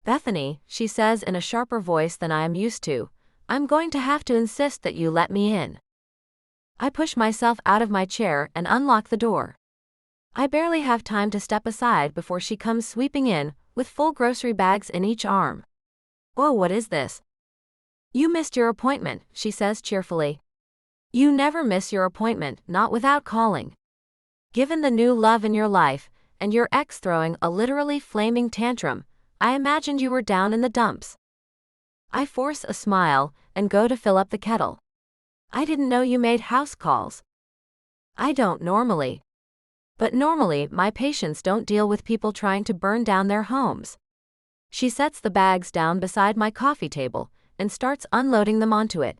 Bethany, she says in a sharper voice than I am used to, I'm going to have to insist that you let me in. I push myself out of my chair and unlock the door. I barely have time to step aside before she comes sweeping in, with full grocery bags in each arm. Whoa, what is this? You missed your appointment, she says cheerfully. You never miss your appointment, not without calling. Given the new love in your life, and your ex throwing a literally flaming tantrum, I imagined you were down in the dumps. I force a smile, and go to fill up the kettle. I didn't know you made house calls. I don't normally. But normally, my patients don't deal with people trying to burn down their homes. She sets the bags down beside my coffee table, and starts unloading them onto it.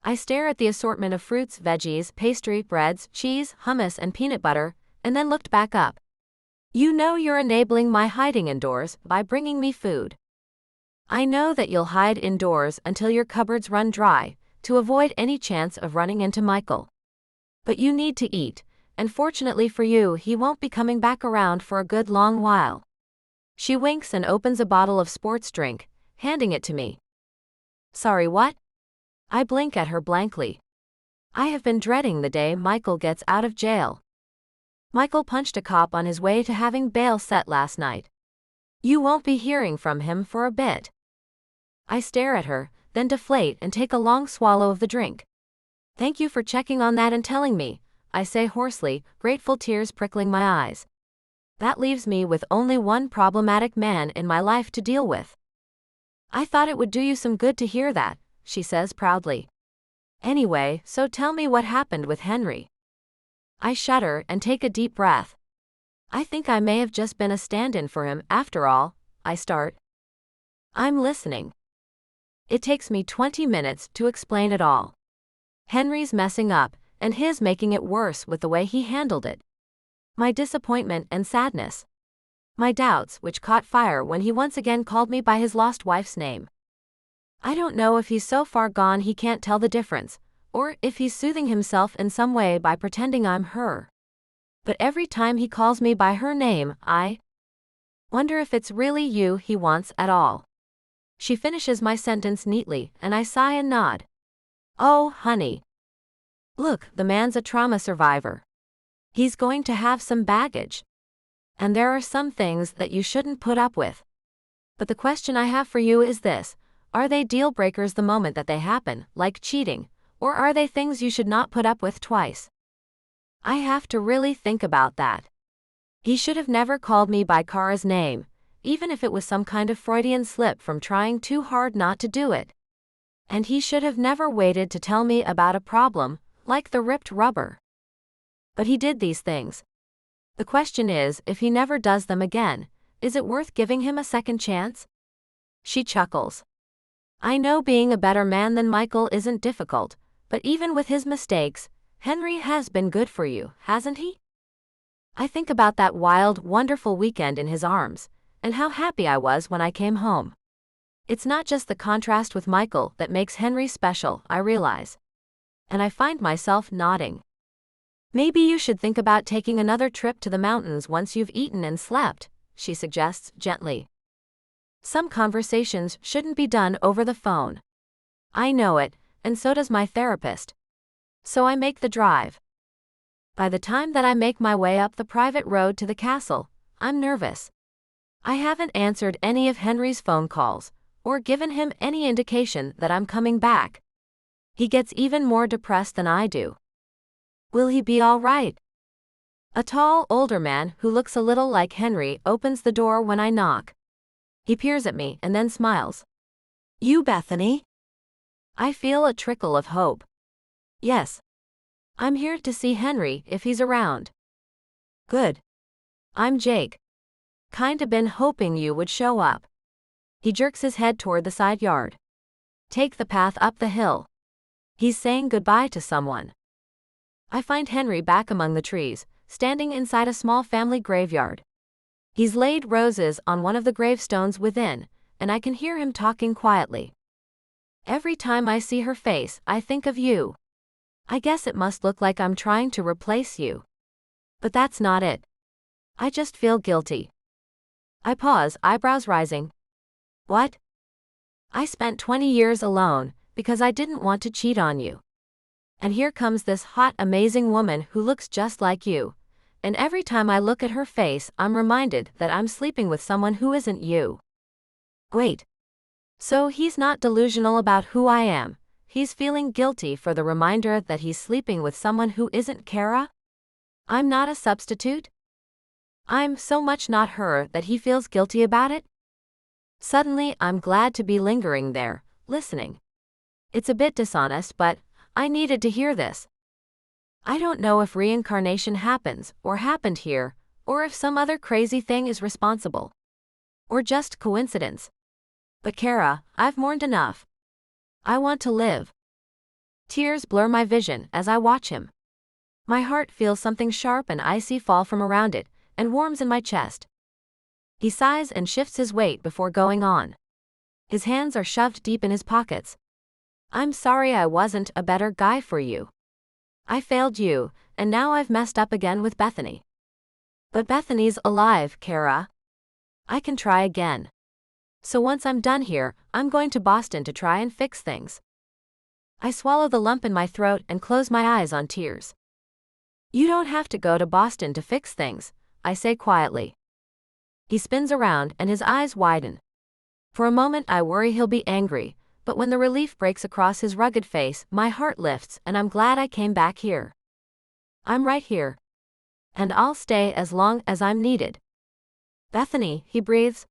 I stare at the assortment of fruits, veggies, pastry, breads, cheese, hummus, and peanut butter, and then looked back up. You know you're enabling my hiding indoors by bringing me food. I know that you'll hide indoors until your cupboards run dry, to avoid any chance of running into Michael. But you need to eat, and fortunately for you, he won't be coming back around for a good long while. She winks and opens a bottle of sports drink, handing it to me. Sorry, what? I blink at her blankly. I have been dreading the day Michael gets out of jail. Michael punched a cop on his way to having bail set last night. You won't be hearing from him for a bit. I stare at her, then deflate and take a long swallow of the drink. Thank you for checking on that and telling me, I say hoarsely, grateful tears prickling my eyes. That leaves me with only one problematic man in my life to deal with. I thought it would do you some good to hear that, she says proudly. Anyway, so tell me what happened with Henry. I shudder and take a deep breath. I think I may have just been a stand-in for him after all, I start. I'm listening. It takes me 20 minutes to explain it all. Henry's messing up, and his making it worse with the way he handled it. My disappointment and sadness. My doubts, which caught fire when he once again called me by his lost wife's name. I don't know if he's so far gone he can't tell the difference, or if he's soothing himself in some way by pretending I'm her. But every time he calls me by her name, I wonder if it's really you he wants at all. She finishes my sentence neatly, and I sigh and nod. Oh, honey. Look, the man's a trauma survivor. He's going to have some baggage. And there are some things that you shouldn't put up with. But the question I have for you is this: are they deal breakers the moment that they happen, like cheating, or are they things you should not put up with twice? I have to really think about that. He should have never called me by Kara's name, even if it was some kind of Freudian slip from trying too hard not to do it. And he should have never waited to tell me about a problem, like the ripped rubber. But he did these things. The question is, if he never does them again, is it worth giving him a second chance? She chuckles. I know being a better man than Michael isn't difficult, but even with his mistakes, Henry has been good for you, hasn't he? I think about that wild, wonderful weekend in his arms, and how happy I was when I came home. It's not just the contrast with Michael that makes Henry special, I realize. And I find myself nodding. Maybe you should think about taking another trip to the mountains once you've eaten and slept, she suggests gently. Some conversations shouldn't be done over the phone. I know it, and so does my therapist. So I make the drive. By the time that I make my way up the private road to the castle, I'm nervous. I haven't answered any of Henry's phone calls, or given him any indication that I'm coming back. He gets even more depressed than I do. Will he be all right? A tall, older man who looks a little like Henry opens the door when I knock. He peers at me and then smiles. You, Bethany? I feel a trickle of hope. Yes. I'm here to see Henry if he's around. Good. I'm Jake. Kinda been hoping you would show up. He jerks his head toward the side yard. Take the path up the hill. He's saying goodbye to someone. I find Henry back among the trees, standing inside a small family graveyard. He's laid roses on one of the gravestones within, and I can hear him talking quietly. Every time I see her face, I think of you. I guess it must look like I'm trying to replace you. But that's not it. I just feel guilty. I pause, eyebrows rising. What? I spent 20 years alone, because I didn't want to cheat on you. And here comes this hot, amazing woman who looks just like you. And every time I look at her face, I'm reminded that I'm sleeping with someone who isn't you. Wait. So he's not delusional about who I am. He's feeling guilty for the reminder that he's sleeping with someone who isn't Kara? I'm not a substitute? I'm so much not her that he feels guilty about it? Suddenly, I'm glad to be lingering there, listening. It's a bit dishonest, but I needed to hear this. I don't know if reincarnation happens, or happened here, or if some other crazy thing is responsible. Or just coincidence. But Kara, I've mourned enough. I want to live. Tears blur my vision as I watch him. My heart feels something sharp and icy fall from around it, and warms in my chest. He sighs and shifts his weight before going on. His hands are shoved deep in his pockets. I'm sorry I wasn't a better guy for you. I failed you, and now I've messed up again with Bethany. But Bethany's alive, Kara. I can try again. So once I'm done here, I'm going to Boston to try and fix things. I swallow the lump in my throat and close my eyes on tears. You don't have to go to Boston to fix things, I say quietly. He spins around and his eyes widen. For a moment I worry he'll be angry, but when the relief breaks across his rugged face, my heart lifts and I'm glad I came back here. I'm right here. And I'll stay as long as I'm needed. Bethany, he breathes.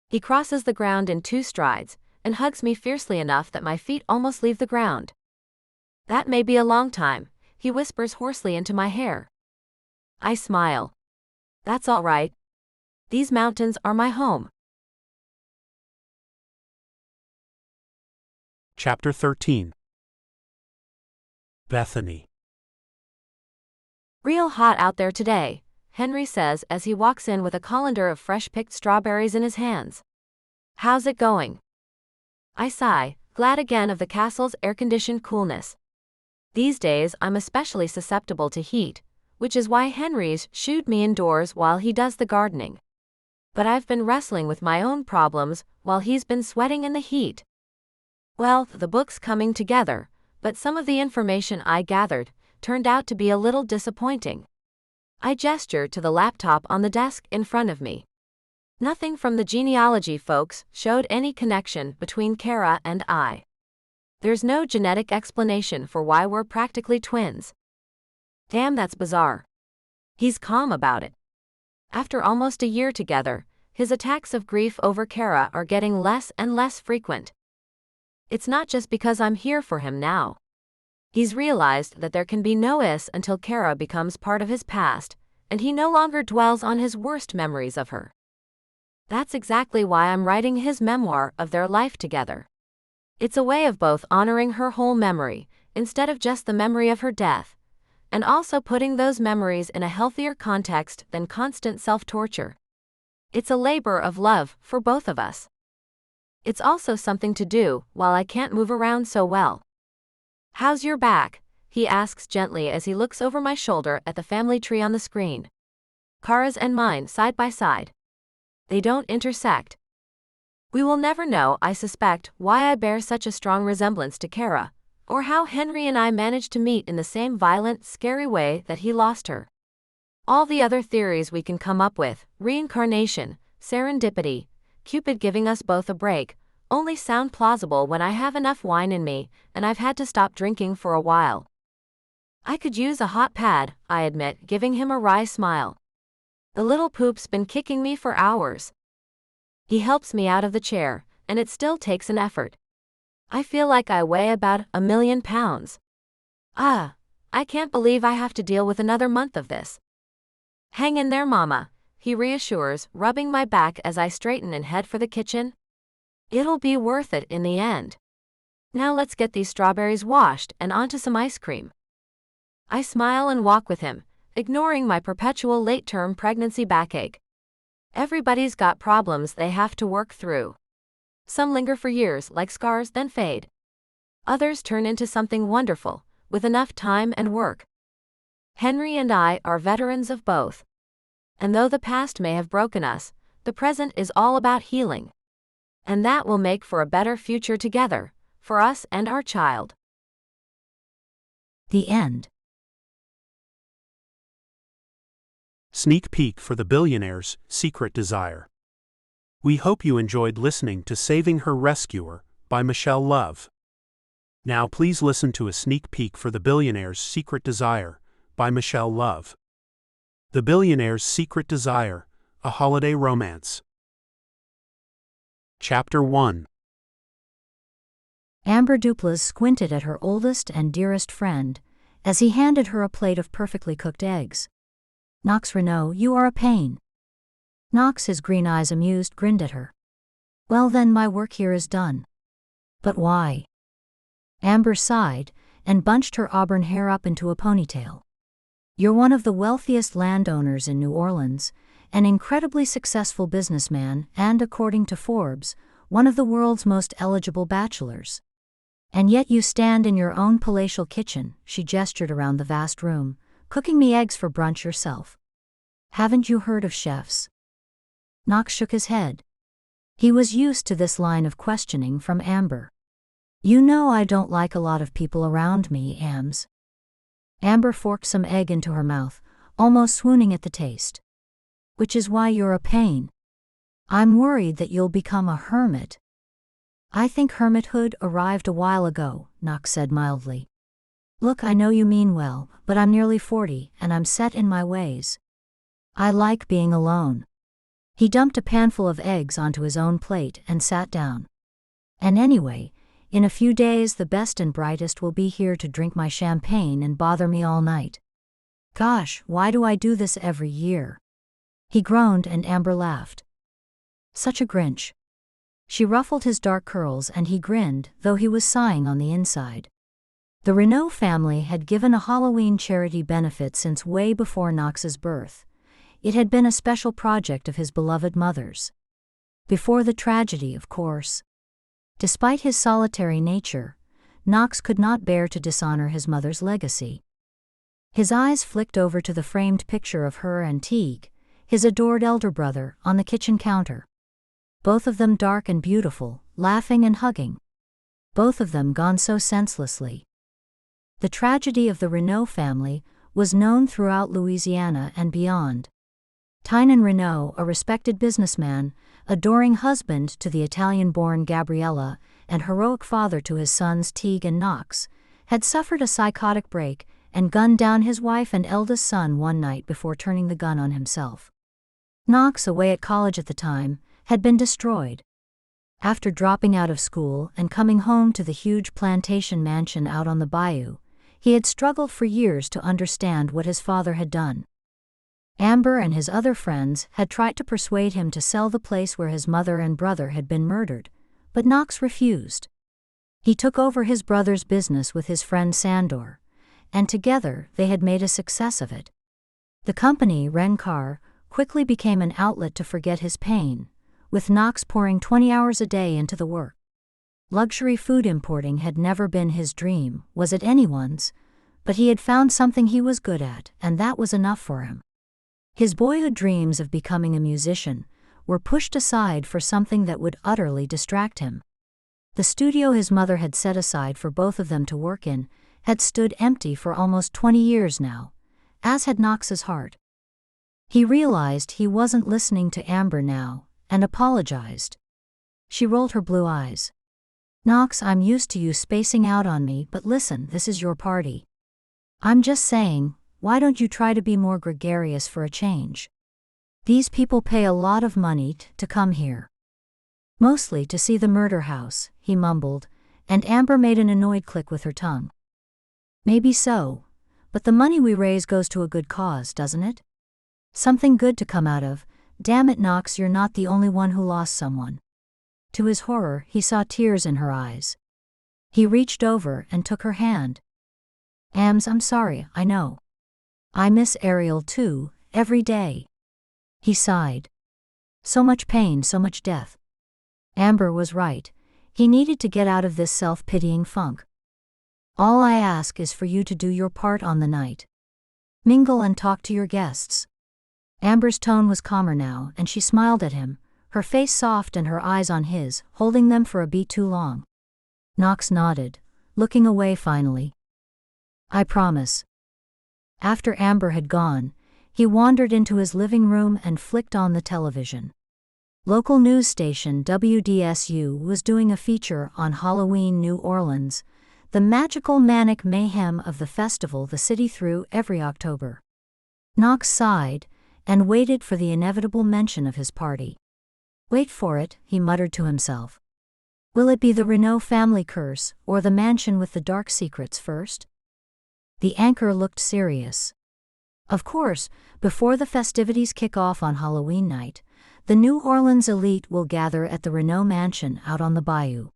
He crosses the ground in 2 strides, and hugs me fiercely enough that my feet almost leave the ground. That may be a long time, he whispers hoarsely into my hair. I smile. That's all right. These mountains are my home. Chapter 13. Bethany. Real hot out there today, Henry says as he walks in with a colander of fresh-picked strawberries in his hands. How's it going? I sigh, glad again of the castle's air-conditioned coolness. These days I'm especially susceptible to heat, which is why Henry's shooed me indoors while he does the gardening. But I've been wrestling with my own problems while he's been sweating in the heat. Well, the book's coming together, but some of the information I gathered turned out to be a little disappointing. I gestured to the laptop on the desk in front of me. Nothing from the genealogy folks showed any connection between Kara and I. There's no genetic explanation for why we're practically twins. Damn, that's bizarre. He's calm about it. After almost a year together, his attacks of grief over Kara are getting less and less frequent. It's not just because I'm here for him now. He's realized that there can be no us until Kara becomes part of his past, and he no longer dwells on his worst memories of her. That's exactly why I'm writing his memoir of their life together. It's a way of both honoring her whole memory, instead of just the memory of her death, and also putting those memories in a healthier context than constant self-torture. It's a labor of love for both of us. It's also something to do while I can't move around so well. How's your back? He asks gently as he looks over my shoulder at the family tree on the screen. Kara's and mine side by side. They don't intersect. We will never know, I suspect, why I bear such a strong resemblance to Kara, or how Henry and I managed to meet in the same violent, scary way that he lost her. All the other theories we can come up with, reincarnation, serendipity, Cupid giving us both a break, only sound plausible when I have enough wine in me, and I've had to stop drinking for a while. I could use a hot pad, I admit, giving him a wry smile. The little poop's been kicking me for hours. He helps me out of the chair, and it still takes an effort. I feel like I weigh about 1,000,000 pounds. I can't believe I have to deal with another month of this. Hang in there, Mama, he reassures, rubbing my back as I straighten and head for the kitchen. It'll be worth it in the end. Now let's get these strawberries washed and onto some ice cream. I smile and walk with him, ignoring my perpetual late-term pregnancy backache. Everybody's got problems they have to work through. Some linger for years like scars, then fade. Others turn into something wonderful, with enough time and work. Henry and I are veterans of both. And though the past may have broken us, the present is all about healing. And that will make for a better future together, for us and our child. The end. Sneak peek for the Billionaire's Secret Desire. We hope you enjoyed listening to Saving Her Rescuer by Michelle Love. Now please listen to a sneak peek for The Billionaire's Secret Desire by Michelle Love. The Billionaire's Secret Desire, a Holiday Romance. Chapter 1. Amber Duplass squinted at her oldest and dearest friend as he handed her a plate of perfectly cooked eggs. Knox, Renault, you are a pain. Knox, his green eyes amused, grinned at her. Well then, my work here is done. But why? Amber sighed and bunched her auburn hair up into a ponytail. You're one of the wealthiest landowners in New Orleans, an incredibly successful businessman, and, according to Forbes, one of the world's most eligible bachelors. And yet you stand in your own palatial kitchen, she gestured around the vast room, cooking me eggs for brunch yourself. Haven't you heard of chefs? Knox shook his head. He was used to this line of questioning from Amber. You know I don't like a lot of people around me, Ams. Amber forked some egg into her mouth, almost swooning at the taste. Which is why you're a pain. I'm worried that you'll become a hermit. I think hermithood arrived a while ago, Knox said mildly. Look, I know you mean well, but I'm nearly 40, and I'm set in my ways. I like being alone. He dumped a panful of eggs onto his own plate and sat down. And anyway, in a few days the best and brightest will be here to drink my champagne and bother me all night. Gosh, why do I do this every year? He groaned and Amber laughed. Such a Grinch. She ruffled his dark curls and he grinned, though he was sighing on the inside. The Renault family had given a Halloween charity benefit since way before Knox's birth. It had been a special project of his beloved mother's. Before the tragedy, of course. Despite his solitary nature, Knox could not bear to dishonor his mother's legacy. His eyes flicked over to the framed picture of her and Teague, his adored elder brother, on the kitchen counter. Both of them dark and beautiful, laughing and hugging. Both of them gone so senselessly. The tragedy of the Renault family was known throughout Louisiana and beyond. Tynan Renault, a respected businessman, adoring husband to the Italian-born Gabriella, and heroic father to his sons Teague and Knox, had suffered a psychotic break and gunned down his wife and eldest son one night before turning the gun on himself. Knox, away at college at the time, had been destroyed. After dropping out of school and coming home to the huge plantation mansion out on the bayou, he had struggled for years to understand what his father had done. Amber and his other friends had tried to persuade him to sell the place where his mother and brother had been murdered, but Knox refused. He took over his brother's business with his friend Sandor, and together they had made a success of it. The company, Renault, quickly became an outlet to forget his pain, with Knox pouring 20 hours a day into the work. Luxury food importing had never been his dream, was it anyone's, but he had found something he was good at, and that was enough for him. His boyhood dreams of becoming a musician were pushed aside for something that would utterly distract him. The studio his mother had set aside for both of them to work in had stood empty for almost 20 years now, as had Knox's heart. He realized he wasn't listening to Amber now, and apologized. She rolled her blue eyes. "Knox, I'm used to you spacing out on me, but listen, this is your party. I'm just saying, why don't you try to be more gregarious for a change? These people pay a lot of money to come here. Mostly to see the murder house," he mumbled, and Amber made an annoyed click with her tongue. "Maybe so, but the money we raise goes to a good cause, doesn't it? Something good to come out of. Damn it, Knox, you're not the only one who lost someone." To his horror, he saw tears in her eyes. He reached over and took her hand. "Ams, I'm sorry, I know. I miss Ariel too, every day." He sighed. So much pain, so much death. Amber was right. He needed to get out of this self-pitying funk. "All I ask is for you to do your part on the night. Mingle and talk to your guests." Amber's tone was calmer now, and she smiled at him, her face soft and her eyes on his, holding them for a beat too long. Knox nodded, looking away finally. "I promise." After Amber had gone, he wandered into his living room and flicked on the television. Local news station WDSU was doing a feature on Halloween New Orleans, the magical manic mayhem of the festival the city threw every October. Knox sighed and waited for the inevitable mention of his party. "Wait for it," he muttered to himself. "Will it be the Renault family curse or the mansion with the dark secrets first?" The anchor looked serious. "Of course, before the festivities kick off on Halloween night, the New Orleans elite will gather at the Renault mansion out on the bayou.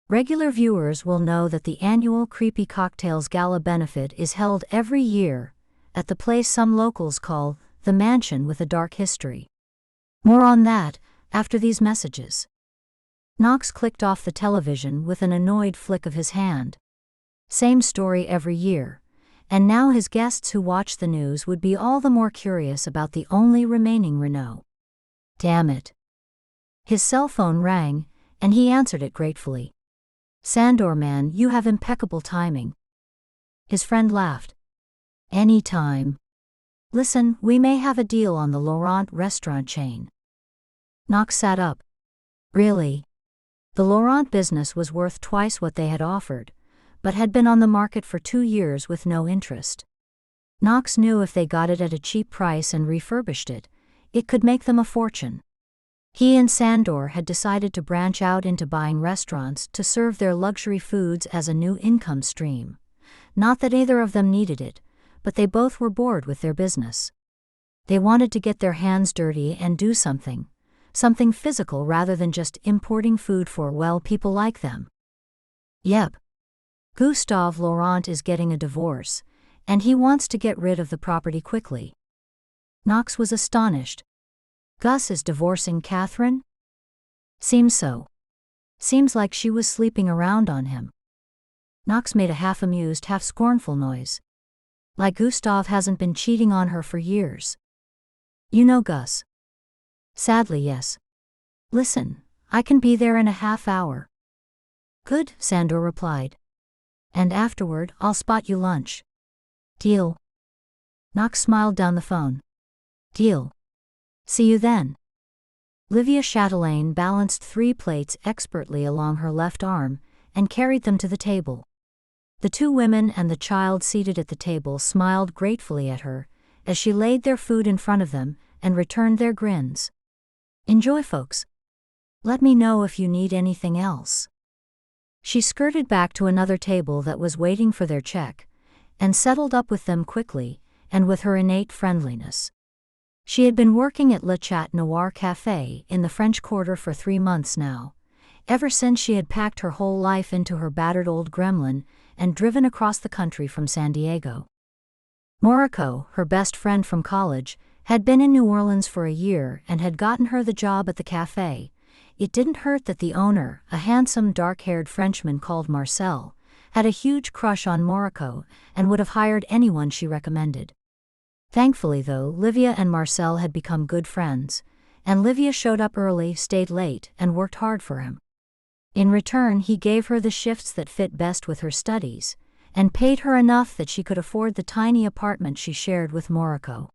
Regular viewers will know that the annual Creepy Cocktails Gala benefit is held every year at the place some locals call the Mansion with a Dark History. More on that after these messages." Knox clicked off the television with an annoyed flick of his hand. Same story every year, and now his guests who watch the news would be all the more curious about the only remaining Renault. Damn it. His cell phone rang, and he answered it gratefully. "Sandor, man, you have impeccable timing." His friend laughed. "Any time. Listen, we may have a deal on the Laurent restaurant chain." Knox sat up. Really? The Laurent business was worth twice what they had offered, but had been on the market for 2 years with no interest. Knox knew if they got it at a cheap price and refurbished it, it could make them a fortune. He and Sandor had decided to branch out into buying restaurants to serve their luxury foods as a new income stream. Not that either of them needed it, but they both were bored with their business. They wanted to get their hands dirty and do something physical rather than just importing food for, well, people like them. Yep. Gustave Laurent is getting a divorce, and he wants to get rid of the property quickly. Knox was astonished. Gus is divorcing Catherine? Seems so. Seems like she was sleeping around on him. Knox made a half-amused, half-scornful noise. Like Gustav hasn't been cheating on her for years. You know Gus. Sadly, yes. Listen, I can be there in a half hour. Good, Sandor replied. And afterward, I'll spot you lunch. Deal. Knox smiled down the phone. Deal. See you then. Livia Chatelaine balanced 3 plates expertly along her left arm and carried them to the table. The 2 women and the child seated at the table smiled gratefully at her as she laid their food in front of them and returned their grins. Enjoy, folks. Let me know if you need anything else. She skirted back to another table that was waiting for their check and settled up with them quickly and with her innate friendliness. She had been working at Le Chat Noir Café in the French Quarter for 3 months now, ever since she had packed her whole life into her battered old gremlin and driven across the country from San Diego. Moriko, her best friend from college, had been in New Orleans for a year and had gotten her the job at the café. It didn't hurt that the owner, a handsome dark-haired Frenchman called Marcel, had a huge crush on Moriko and would have hired anyone she recommended. Thankfully though, Livia and Marcel had become good friends, and Livia showed up early, stayed late, and worked hard for him. In return, he gave her the shifts that fit best with her studies, and paid her enough that she could afford the tiny apartment she shared with Moriko.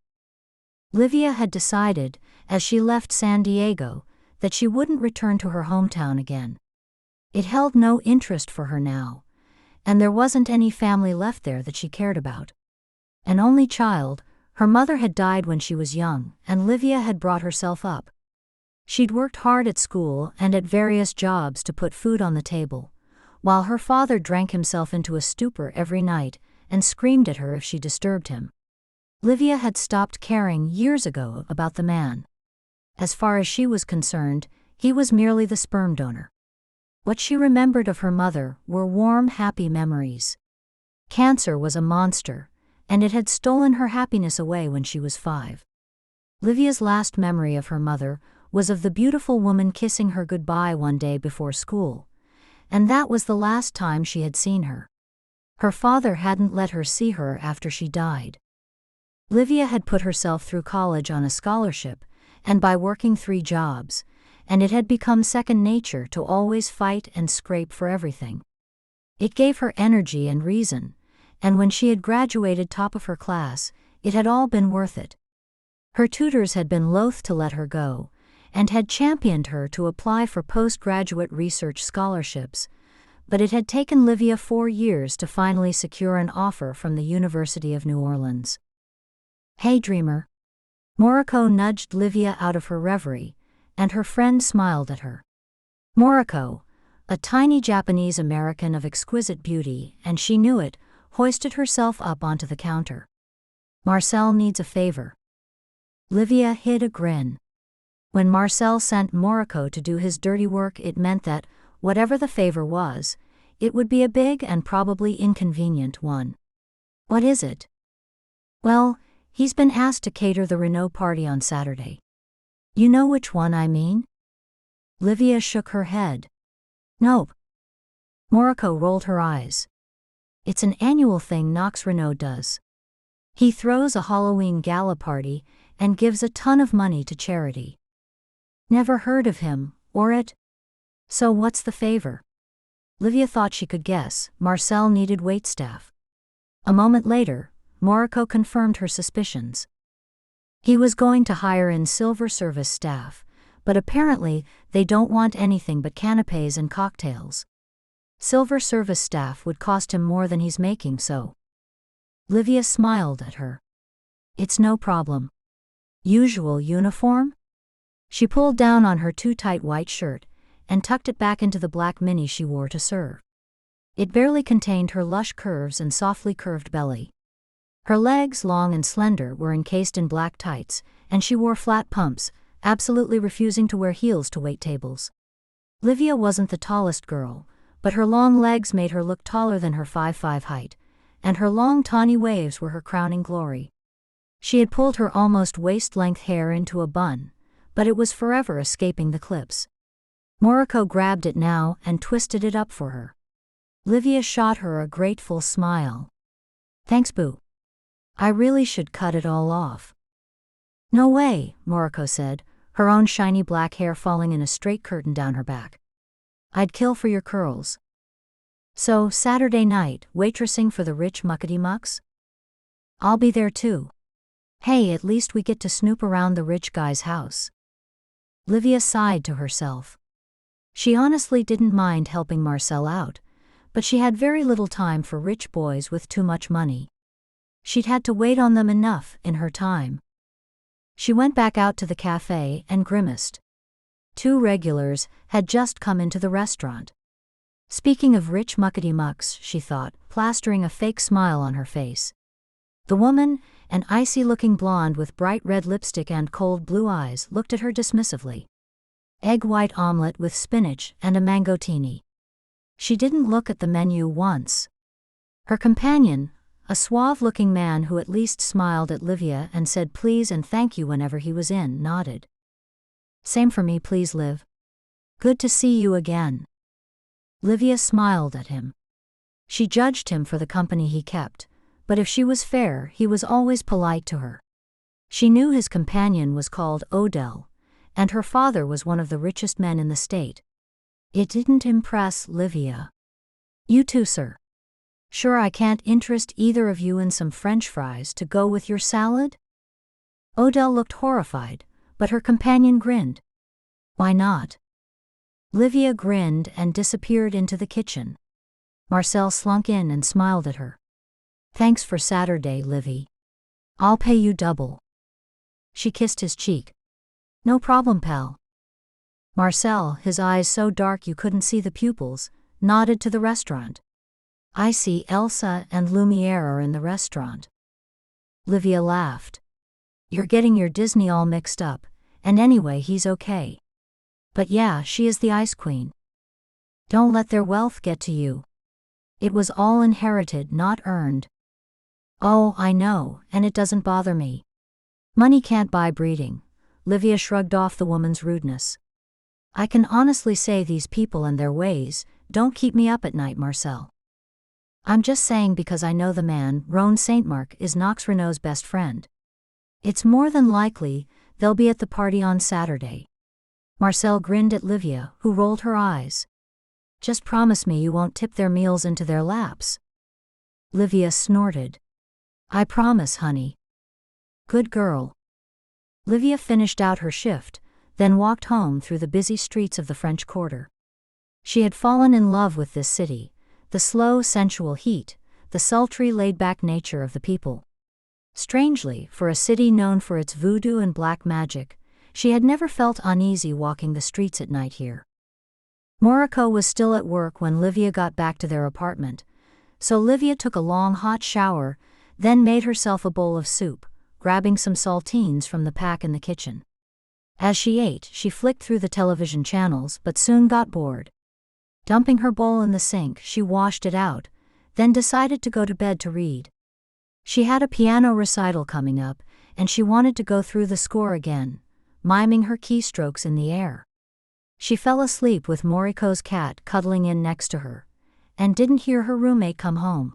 Livia had decided, as she left San Diego, that she wouldn't return to her hometown again. It held no interest for her now, and there wasn't any family left there that she cared about. An only child, her mother had died when she was young, and Livia had brought herself up. She'd worked hard at school and at various jobs to put food on the table, while her father drank himself into a stupor every night and screamed at her if she disturbed him. Livia had stopped caring years ago about the man. As far as she was concerned, he was merely the sperm donor. What she remembered of her mother were warm, happy memories. Cancer was a monster, and it had stolen her happiness away when she was 5. Livia's last memory of her mother was of the beautiful woman kissing her goodbye one day before school, and that was the last time she had seen her. Her father hadn't let her see her after she died. Livia had put herself through college on a scholarship and by working 3 jobs, and it had become second nature to always fight and scrape for everything. It gave her energy and reason, and when she had graduated top of her class, it had all been worth it. Her tutors had been loath to let her go, and had championed her to apply for postgraduate research scholarships, but it had taken Livia 4 years to finally secure an offer from the University of New Orleans. Hey, dreamer. Moriko nudged Livia out of her reverie, and her friend smiled at her. Moriko, a tiny Japanese American of exquisite beauty, and she knew it, hoisted herself up onto the counter. Marcel needs a favor. Livia hid a grin. When Marcel sent Moriko to do his dirty work, it meant that, whatever the favor was, it would be a big and probably inconvenient one. What is it? Well, he's been asked to cater the Renault party on Saturday. You know which one I mean? Livia shook her head. Nope. Moriko rolled her eyes. It's an annual thing Knox Renault does. He throws a Halloween gala party and gives a ton of money to charity. Never heard of him, or it? So what's the favor? Livia thought she could guess. Marcel needed waitstaff. A moment later, Moriko confirmed her suspicions. He was going to hire in silver service staff, but apparently they don't want anything but canapés and cocktails. Silver service staff would cost him more than he's making, so. Livia smiled at her. It's no problem. Usual uniform? She pulled down on her too tight white shirt and tucked it back into the black mini she wore to serve. It barely contained her lush curves and softly curved belly. Her legs, long and slender, were encased in black tights, and she wore flat pumps, absolutely refusing to wear heels to wait tables. Livia wasn't the tallest girl, but her long legs made her look taller than her 5'5" height, and her long tawny waves were her crowning glory. She had pulled her almost waist-length hair into a bun, but it was forever escaping the clips. Moriko grabbed it now and twisted it up for her. Livia shot her a grateful smile. Thanks, boo. I really should cut it all off. No way, Moriko said, her own shiny black hair falling in a straight curtain down her back. I'd kill for your curls. So, Saturday night, waitressing for the rich muckety-mucks? I'll be there too. Hey, at least we get to snoop around the rich guy's house. Livia sighed to herself. She honestly didn't mind helping Marcel out, but she had very little time for rich boys with too much money. She'd had to wait on them enough in her time. She went back out to the cafe and grimaced. 2 regulars had just come into the restaurant. Speaking of rich muckety-mucks, she thought, plastering a fake smile on her face. The woman, an icy-looking blonde with bright red lipstick and cold blue eyes, looked at her dismissively. Egg white omelette with spinach and a mangostini. She didn't look at the menu once. Her companion, a suave-looking man who at least smiled at Livia and said please and thank you whenever he was in, nodded. Same for me, please, Liv. Good to see you again. Livia smiled at him. She judged him for the company he kept, but if she was fair, he was always polite to her. She knew his companion was called Odell, and her father was one of the richest men in the state. It didn't impress Livia. You too, sir. Sure I can't interest either of you in some French fries to go with your salad? Odell looked horrified, but her companion grinned. Why not? Livia grinned and disappeared into the kitchen. Marcel slunk in and smiled at her. Thanks for Saturday, Livy. I'll pay you double. She kissed his cheek. No problem, pal. Marcel, his eyes so dark you couldn't see the pupils, nodded to the restaurant. I see Elsa and Lumiere are in the restaurant. Livia laughed. You're getting your Disney all mixed up, and anyway he's okay. But yeah, she is the Ice Queen. Don't let their wealth get to you. It was all inherited, not earned. Oh, I know, and it doesn't bother me. Money can't buy breeding. Livia shrugged off the woman's rudeness. I can honestly say these people and their ways don't keep me up at night, Marcel. I'm just saying because I know the man, Ron St. Mark, is Knox Renault's best friend. It's more than likely they'll be at the party on Saturday. Marcel grinned at Livia, who rolled her eyes. Just promise me you won't tip their meals into their laps. Livia snorted. I promise, honey. Good girl. Livia finished out her shift, then walked home through the busy streets of the French Quarter. She had fallen in love with this city, the slow, sensual heat, the sultry, laid-back nature of the people. Strangely, for a city known for its voodoo and black magic, she had never felt uneasy walking the streets at night here. Moriko was still at work when Livia got back to their apartment, so Livia took a long hot shower, then made herself a bowl of soup, grabbing some saltines from the pack in the kitchen. As she ate, she flicked through the television channels but soon got bored. Dumping her bowl in the sink, she washed it out, then decided to go to bed to read. She had a piano recital coming up, and she wanted to go through the score again, miming her keystrokes in the air. She fell asleep with Moriko's cat cuddling in next to her, and didn't hear her roommate come home.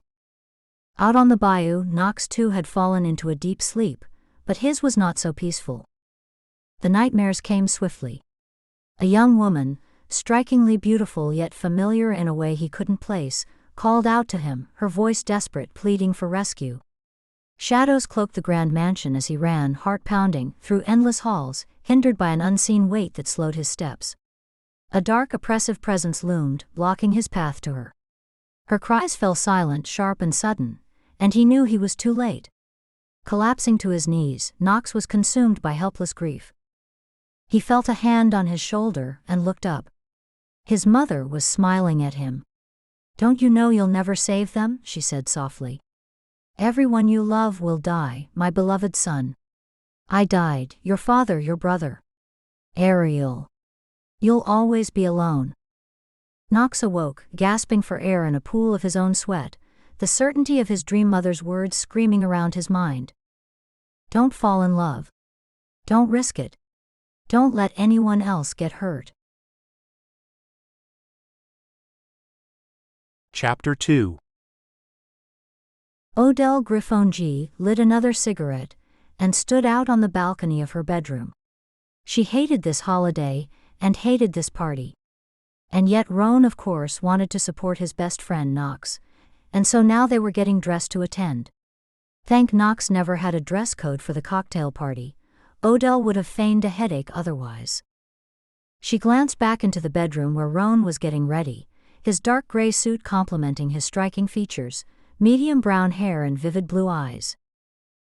Out on the bayou, Knox too had fallen into a deep sleep, but his was not so peaceful. The nightmares came swiftly. A young woman, strikingly beautiful yet familiar in a way he couldn't place, called out to him, her voice desperate, pleading for rescue. Shadows cloaked the grand mansion as he ran, heart-pounding, through endless halls, hindered by an unseen weight that slowed his steps. A dark, oppressive presence loomed, blocking his path to her. Her cries fell silent, sharp and sudden, and he knew he was too late. Collapsing to his knees, Knox was consumed by helpless grief. He felt a hand on his shoulder and looked up. His mother was smiling at him. Don't you know you'll never save them? She said softly. Everyone you love will die, my beloved son. I died, your father, your brother. Ariel. You'll always be alone. Knox awoke, gasping for air in a pool of his own sweat, the certainty of his dream mother's words screaming around his mind. Don't fall in love. Don't risk it. Don't let anyone else get hurt. Chapter 2. Odelle Griffonji lit another cigarette and stood out on the balcony of her bedroom. She hated this holiday and hated this party. And yet Roan, of course, wanted to support his best friend Knox, and so now they were getting dressed to attend. Thank Knox never had a dress code for the cocktail party. Odelle would have feigned a headache otherwise. She glanced back into the bedroom where Roan was getting ready, his dark gray suit complementing his striking features, medium brown hair and vivid blue eyes.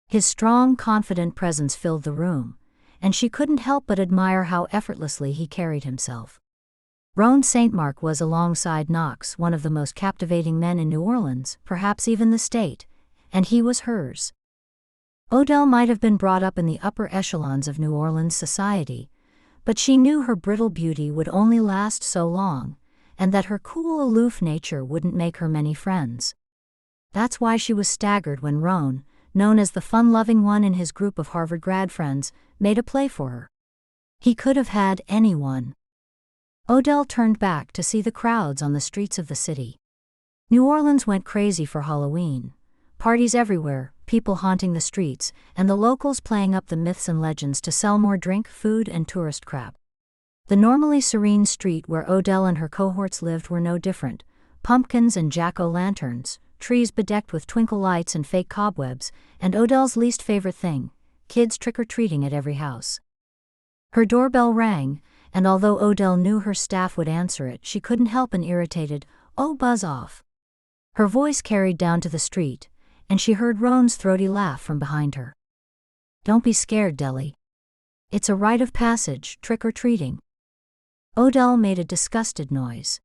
His strong, confident presence filled the room, and she couldn't help but admire how effortlessly he carried himself. Roan St. Mark was alongside Knox, one of the most captivating men in New Orleans, perhaps even the state, and he was hers. Odelle might have been brought up in the upper echelons of New Orleans society, but she knew her brittle beauty would only last so long, and that her cool, aloof nature wouldn't make her many friends. That's why she was staggered when Roan, known as the fun-loving one in his group of Harvard grad friends, made a play for her. He could have had anyone. Odelle turned back to see the crowds on the streets of the city. New Orleans went crazy for Halloween. Parties everywhere, people haunting the streets, and the locals playing up the myths and legends to sell more drink, food, and tourist crap. The normally serene street where Odelle and her cohorts lived were no different. Pumpkins and jack-o'-lanterns, trees bedecked with twinkle lights and fake cobwebs, and Odelle's least favorite thing, kids trick-or-treating at every house. Her doorbell rang, and although Odelle knew her staff would answer it, she couldn't help an irritated, "Oh, buzz off." Her voice carried down to the street, and she heard Roan's throaty laugh from behind her. "Don't be scared, Deli. It's a rite of passage, trick-or-treating." Odelle made a disgusted noise.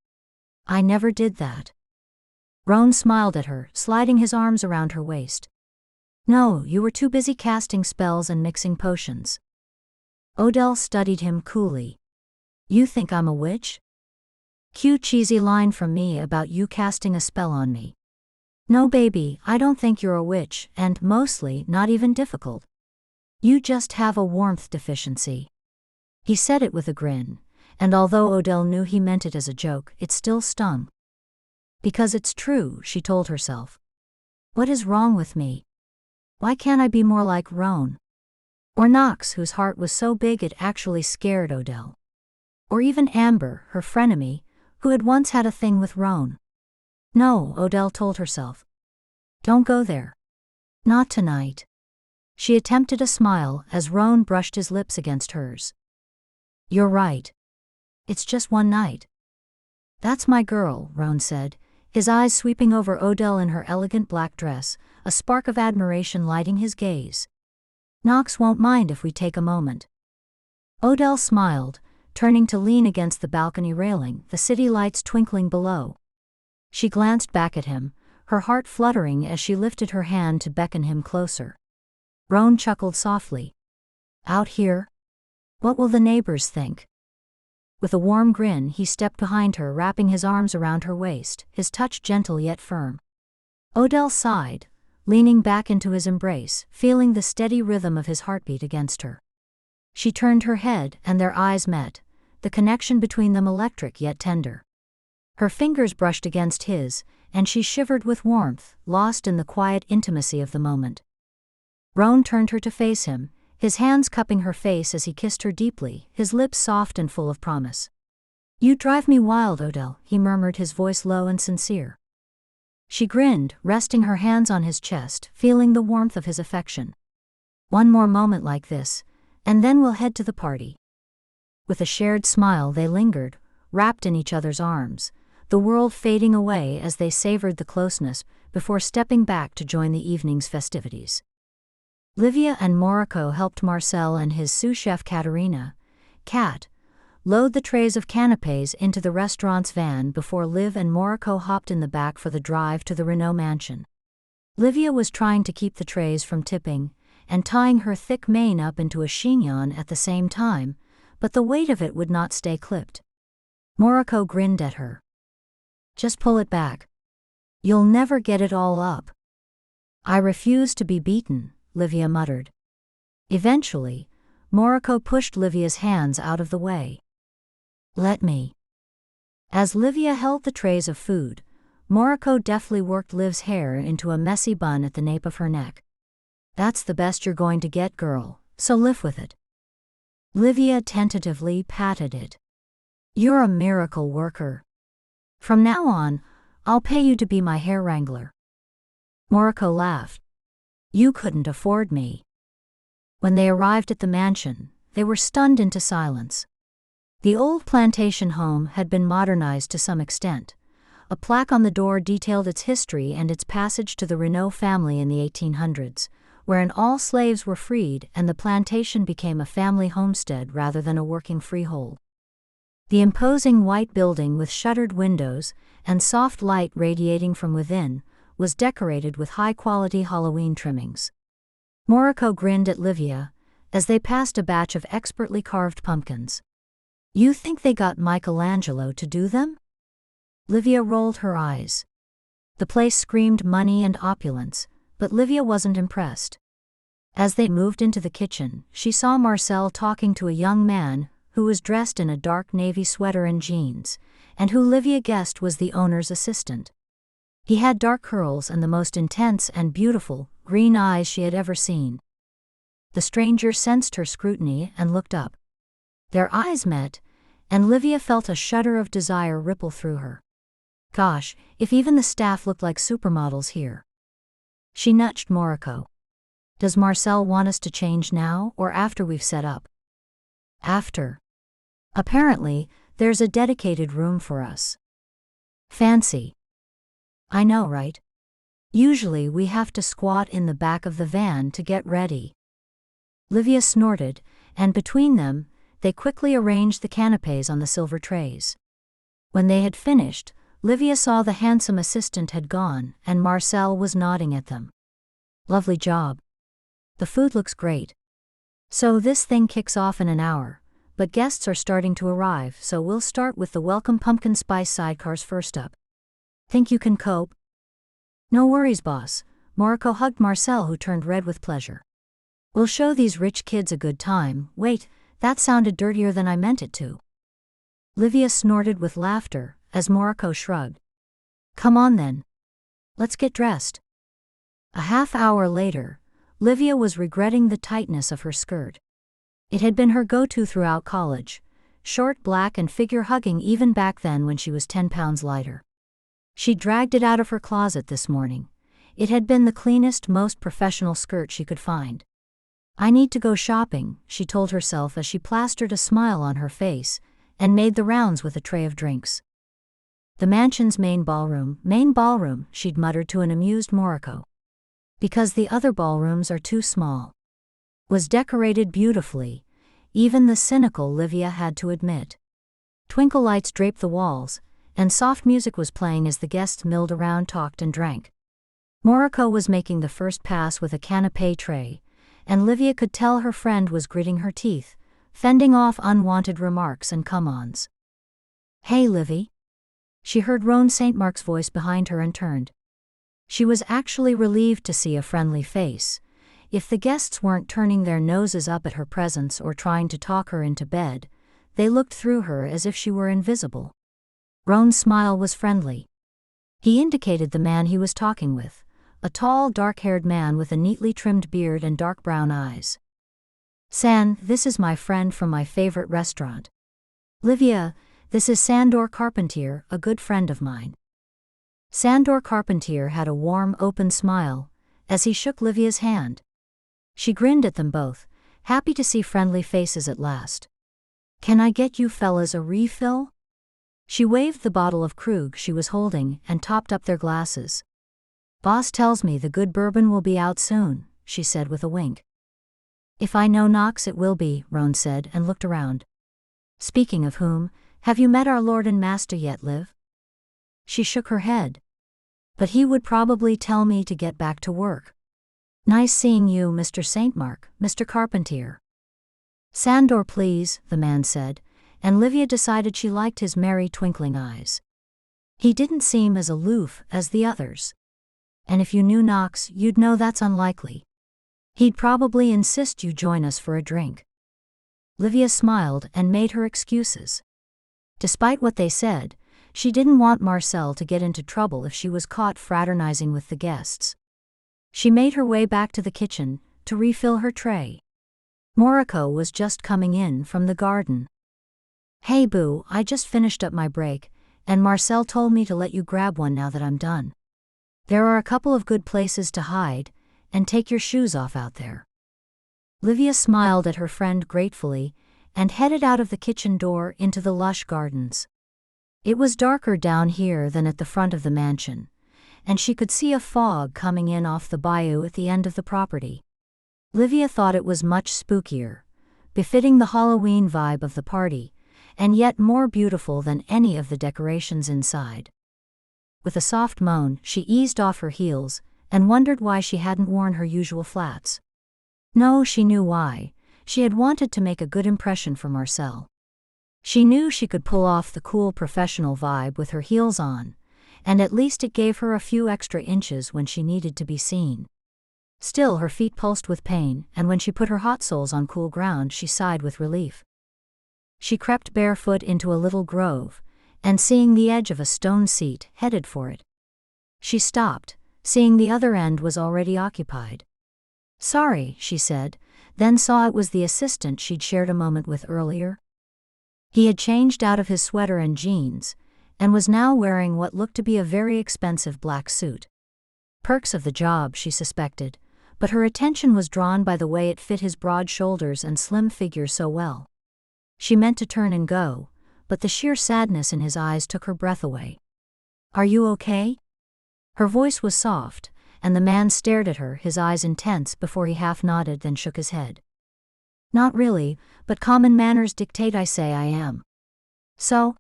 "I never did that." Roan smiled at her, sliding his arms around her waist. "No, you were too busy casting spells and mixing potions." Odelle studied him coolly. "You think I'm a witch? Cute cheesy line from me about you casting a spell on me. No baby, I don't think you're a witch, and mostly not even difficult. You just have a warmth deficiency." He said it with a grin, and although Odelle knew he meant it as a joke, it still stung. Because it's true, she told herself. What is wrong with me? Why can't I be more like Roan? Or Knox, whose heart was so big it actually scared Odelle. Or even Amber, her frenemy, who had once had a thing with Roan. No, Odelle told herself. Don't go there. Not tonight. She attempted a smile as Roan brushed his lips against hers. You're right. It's just one night. That's my girl, Roan said, his eyes sweeping over Odelle in her elegant black dress, a spark of admiration lighting his gaze. Knox won't mind if we take a moment. Odelle smiled, turning to lean against the balcony railing, the city lights twinkling below. She glanced back at him, her heart fluttering as she lifted her hand to beckon him closer. Roan chuckled softly. Out here? What will the neighbors think? With a warm grin, he stepped behind her, wrapping his arms around her waist, his touch gentle yet firm. Odelle sighed, leaning back into his embrace, feeling the steady rhythm of his heartbeat against her. She turned her head, and their eyes met, the connection between them electric yet tender. Her fingers brushed against his, and she shivered with warmth, lost in the quiet intimacy of the moment. Roan turned her to face him, his hands cupping her face as he kissed her deeply, his lips soft and full of promise. You drive me wild, Odelle, he murmured, his voice low and sincere. She grinned, resting her hands on his chest, feeling the warmth of his affection. One more moment like this, and then we'll head to the party. With a shared smile they lingered, wrapped in each other's arms, the world fading away as they savored the closeness before stepping back to join the evening's festivities. Livia and Morocco helped Marcel and his sous chef Katerina, Kat, load the trays of canapés into the restaurant's van before Liv and Morocco hopped in the back for the drive to the Renault mansion. Livia was trying to keep the trays from tipping and tying her thick mane up into a chignon at the same time, but the weight of it would not stay clipped. Morocco grinned at her. Just pull it back. You'll never get it all up. I refuse to be beaten, Livia muttered. Eventually, Morocco pushed Livia's hands out of the way. Let me. As Livia held the trays of food, Moriko deftly worked Liv's hair into a messy bun at the nape of her neck. "That's the best you're going to get, girl, so live with it." Livia tentatively patted it. "You're a miracle worker. From now on, I'll pay you to be my hair wrangler." Moriko laughed. "You couldn't afford me." When they arrived at the mansion, they were stunned into silence. The old plantation home had been modernized to some extent. A plaque on the door detailed its history and its passage to the Renault family in the 1800s, wherein all slaves were freed and the plantation became a family homestead rather than a working freehold. The imposing white building with shuttered windows and soft light radiating from within was decorated with high-quality Halloween trimmings. Moriko grinned at Livia as they passed a batch of expertly carved pumpkins. "You think they got Michelangelo to do them?" Livia rolled her eyes. The place screamed money and opulence, but Livia wasn't impressed. As they moved into the kitchen, she saw Marcel talking to a young man who was dressed in a dark navy sweater and jeans, and who Livia guessed was the owner's assistant. He had dark curls and the most intense and beautiful green eyes she had ever seen. The stranger sensed her scrutiny and looked up. Their eyes met, and Livia felt a shudder of desire ripple through her. Gosh, if even the staff looked like supermodels here. She nudged Moriko. "Does Marcel want us to change now or after we've set up?" "After. Apparently, there's a dedicated room for us." "Fancy." "I know, right? Usually we have to squat in the back of the van to get ready." Livia snorted, and between them, they quickly arranged the canapés on the silver trays. When they had finished, Livia saw the handsome assistant had gone and Marcel was nodding at them. "Lovely job. The food looks great. So this thing kicks off in an hour, but guests are starting to arrive, so we'll start with the welcome pumpkin spice sidecars first up. Think you can cope?" "No worries, boss." Moriko hugged Marcel, who turned red with pleasure. "We'll show these rich kids a good time." "Wait, that sounded dirtier than I meant it to." Livia snorted with laughter as Moriko shrugged. "Come on then. Let's get dressed." A half hour later, Livia was regretting the tightness of her skirt. It had been her go-to throughout college, short, black and figure-hugging even back then when she was 10 pounds lighter. She dragged it out of her closet this morning. It had been the cleanest, most professional skirt she could find. "I need to go shopping," she told herself as she plastered a smile on her face and made the rounds with a tray of drinks. "The mansion's main ballroom," she'd muttered to an amused Moriko. "Because the other ballrooms are too small." Was decorated beautifully, even the cynical Livia had to admit. Twinkle lights draped the walls, and soft music was playing as the guests milled around, talked and drank. Moriko was making the first pass with a canapé tray, and Livia could tell her friend was gritting her teeth, fending off unwanted remarks and come-ons. "Hey, Livy." She heard Roan St. Mark's voice behind her and turned. She was actually relieved to see a friendly face. If the guests weren't turning their noses up at her presence or trying to talk her into bed, they looked through her as if she were invisible. Roan's smile was friendly. He indicated the man he was talking with, a tall, dark-haired man with a neatly trimmed beard and dark brown eyes. "San, this is my friend from my favorite restaurant. Livia, this is Sandor Carpentier, a good friend of mine." Sandor Carpentier had a warm, open smile as he shook Livia's hand. She grinned at them both, happy to see friendly faces at last. "Can I get you fellas a refill?" She waved the bottle of Krug she was holding and topped up their glasses. "Boss tells me the good bourbon will be out soon," she said with a wink. "If I know Knox it will be," Roan said and looked around. "Speaking of whom, have you met our Lord and Master yet, Liv?" She shook her head. "But he would probably tell me to get back to work." "Nice seeing you, Mr. St. Mark, Mr. Carpentier." "Sandor, please," the man said, and Livia decided she liked his merry twinkling eyes. He didn't seem as aloof as the others. And if you knew Knox, you'd know that's unlikely. He'd probably insist you join us for a drink. Livia smiled and made her excuses. Despite what they said, She didn't want Marcel to get into trouble if she was caught fraternizing with the guests. She made her way back to the kitchen to refill her tray. Moriko was just coming in from the garden. "Hey boo, I just finished up my break, and Marcel told me to let you grab one now that I'm done. There are a couple of good places to hide, and take your shoes off out there." Livia smiled at her friend gratefully and headed out of the kitchen door into the lush gardens. It was darker down here than at the front of the mansion, and she could see a fog coming in off the bayou at the end of the property. Livia thought it was much spookier, befitting the Halloween vibe of the party, and yet more beautiful than any of the decorations inside. With a soft moan, she eased off her heels and wondered why she hadn't worn her usual flats. No, she knew why. She had wanted to make a good impression for Marcel. She knew she could pull off the cool professional vibe with her heels on, and at least it gave her a few extra inches when she needed to be seen. Still, her feet pulsed with pain, and when she put her hot soles on cool ground, she sighed with relief. She crept barefoot into a little grove, and seeing the edge of a stone seat, headed for it. She stopped, seeing the other end was already occupied. "Sorry," she said, then saw it was the assistant she'd shared a moment with earlier. He had changed out of his sweater and jeans, and was now wearing what looked to be a very expensive black suit. Perks of the job, she suspected, but her attention was drawn by the way it fit his broad shoulders and slim figure so well. She meant to turn and go, but the sheer sadness in his eyes took her breath away. "Are you okay?" Her voice was soft, and the man stared at her, his eyes intense, before he half nodded then shook his head. "Not really, but common manners dictate I say I am." "So?"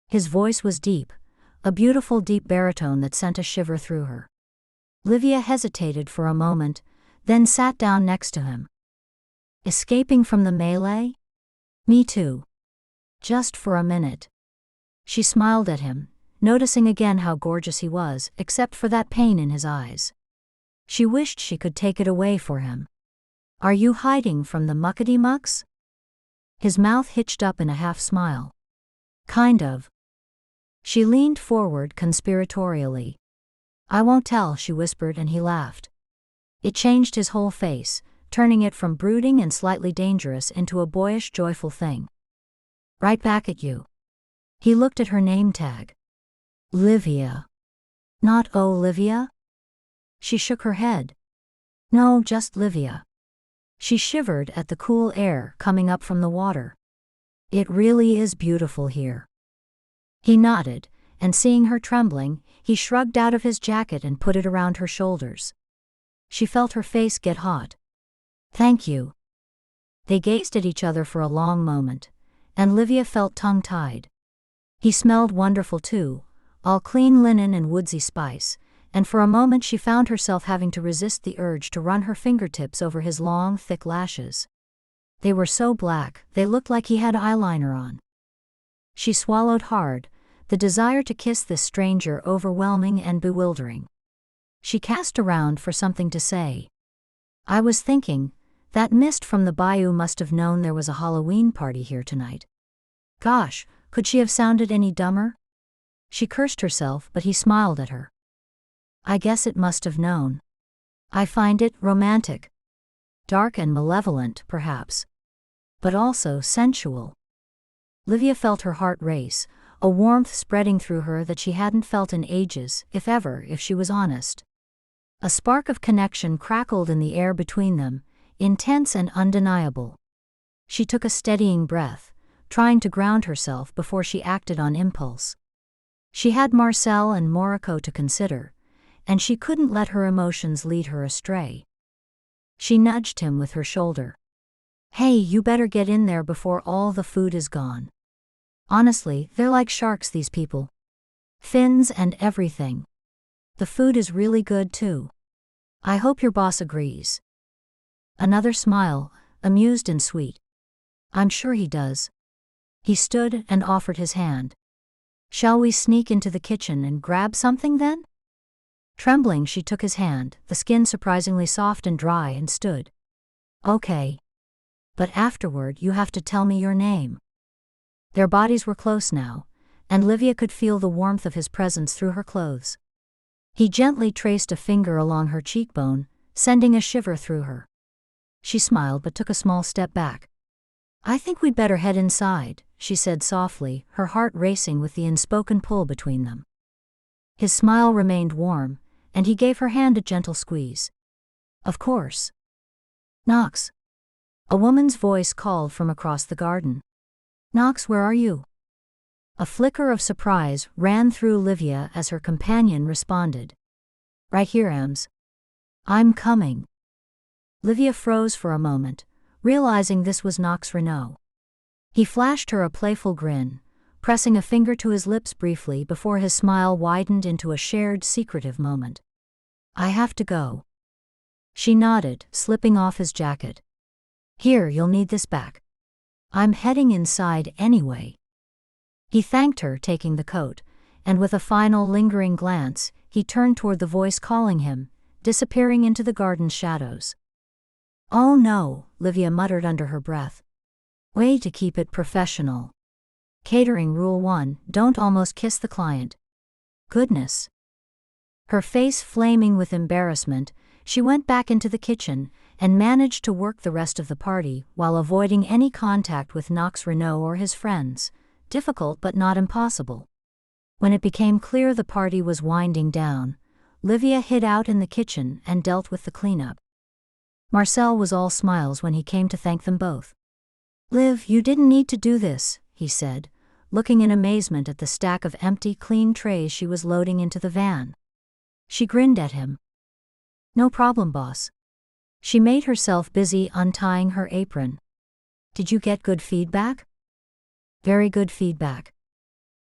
His voice was deep, a beautiful deep baritone that sent a shiver through her. Livia hesitated for a moment, then sat down next to him. "Escaping from the melee?" "Me too. Just for a minute." She smiled at him, noticing again how gorgeous he was, except for that pain in his eyes. She wished she could take it away for him. "Are you hiding from the muckety-mucks?" His mouth hitched up in a half-smile. "Kind of." She leaned forward conspiratorially. "I won't tell," she whispered, and he laughed. It changed his whole face, turning it from brooding and slightly dangerous into a boyish, joyful thing. "Right back at you." He looked at her name tag. "Livia." "Not Olivia?" She shook her head. "No, just Livia." She shivered at the cool air coming up from the water. "It really is beautiful here." He nodded, and seeing her trembling, he shrugged out of his jacket and put it around her shoulders. She felt her face get hot. "Thank you." They gazed at each other for a long moment, and Livia felt tongue-tied. He smelled wonderful too, all clean linen and woodsy spice, and for a moment she found herself having to resist the urge to run her fingertips over his long, thick lashes. They were so black, they looked like he had eyeliner on. She swallowed hard, the desire to kiss this stranger overwhelming and bewildering. She cast around for something to say. "I was thinking, that mist from the bayou must have known there was a Halloween party here tonight." Gosh, could she have sounded any dumber? She cursed herself, but he smiled at her. "I guess it must have known. I find it romantic. Dark and malevolent, perhaps. But also sensual." Livia felt her heart race, a warmth spreading through her that she hadn't felt in ages, if ever, if she was honest. A spark of connection crackled in the air between them, intense and undeniable. She took a steadying breath, trying to ground herself before she acted on impulse. She had Marcel and Moriko to consider, and she couldn't let her emotions lead her astray. She nudged him with her shoulder. "Hey, you better get in there before all the food is gone. Honestly, they're like sharks, these people. Fins and everything. The food is really good too. I hope your boss agrees." Another smile, amused and sweet. "I'm sure he does." He stood and offered his hand. "Shall we sneak into the kitchen and grab something then?" Trembling, she took his hand, the skin surprisingly soft and dry, and stood. "Okay. But afterward you have to tell me your name." Their bodies were close now, and Livia could feel the warmth of his presence through her clothes. He gently traced a finger along her cheekbone, sending a shiver through her. She smiled but took a small step back. "I think we'd better head inside," she said softly, her heart racing with the unspoken pull between them. His smile remained warm, and he gave her hand a gentle squeeze. "Of course." "Knox." A woman's voice called from across the garden. "Knox, where are you?" A flicker of surprise ran through Livia as her companion responded. "Right here, Ems. I'm coming." Livia froze for a moment, realizing this was Knox Renault. He flashed her a playful grin, pressing a finger to his lips briefly before his smile widened into a shared secretive moment. "I have to go." She nodded, slipping off his jacket. "Here, you'll need this back. I'm heading inside anyway." He thanked her, taking the coat, and with a final lingering glance, he turned toward the voice calling him, disappearing into the garden's shadows. "Oh no," Livia muttered under her breath. "Way to keep it professional. Catering rule 1, don't almost kiss the client." "Goodness." Her face flaming with embarrassment, she went back into the kitchen and managed to work the rest of the party while avoiding any contact with Knox Renault or his friends. Difficult but not impossible. When it became clear the party was winding down, Livia hid out in the kitchen and dealt with the cleanup. Marcel was all smiles when he came to thank them both. "Liv, you didn't need to do this," he said, looking in amazement at the stack of empty, clean trays she was loading into the van. She grinned at him. "No problem, boss." She made herself busy untying her apron. "Did you get good feedback?" "Very good feedback.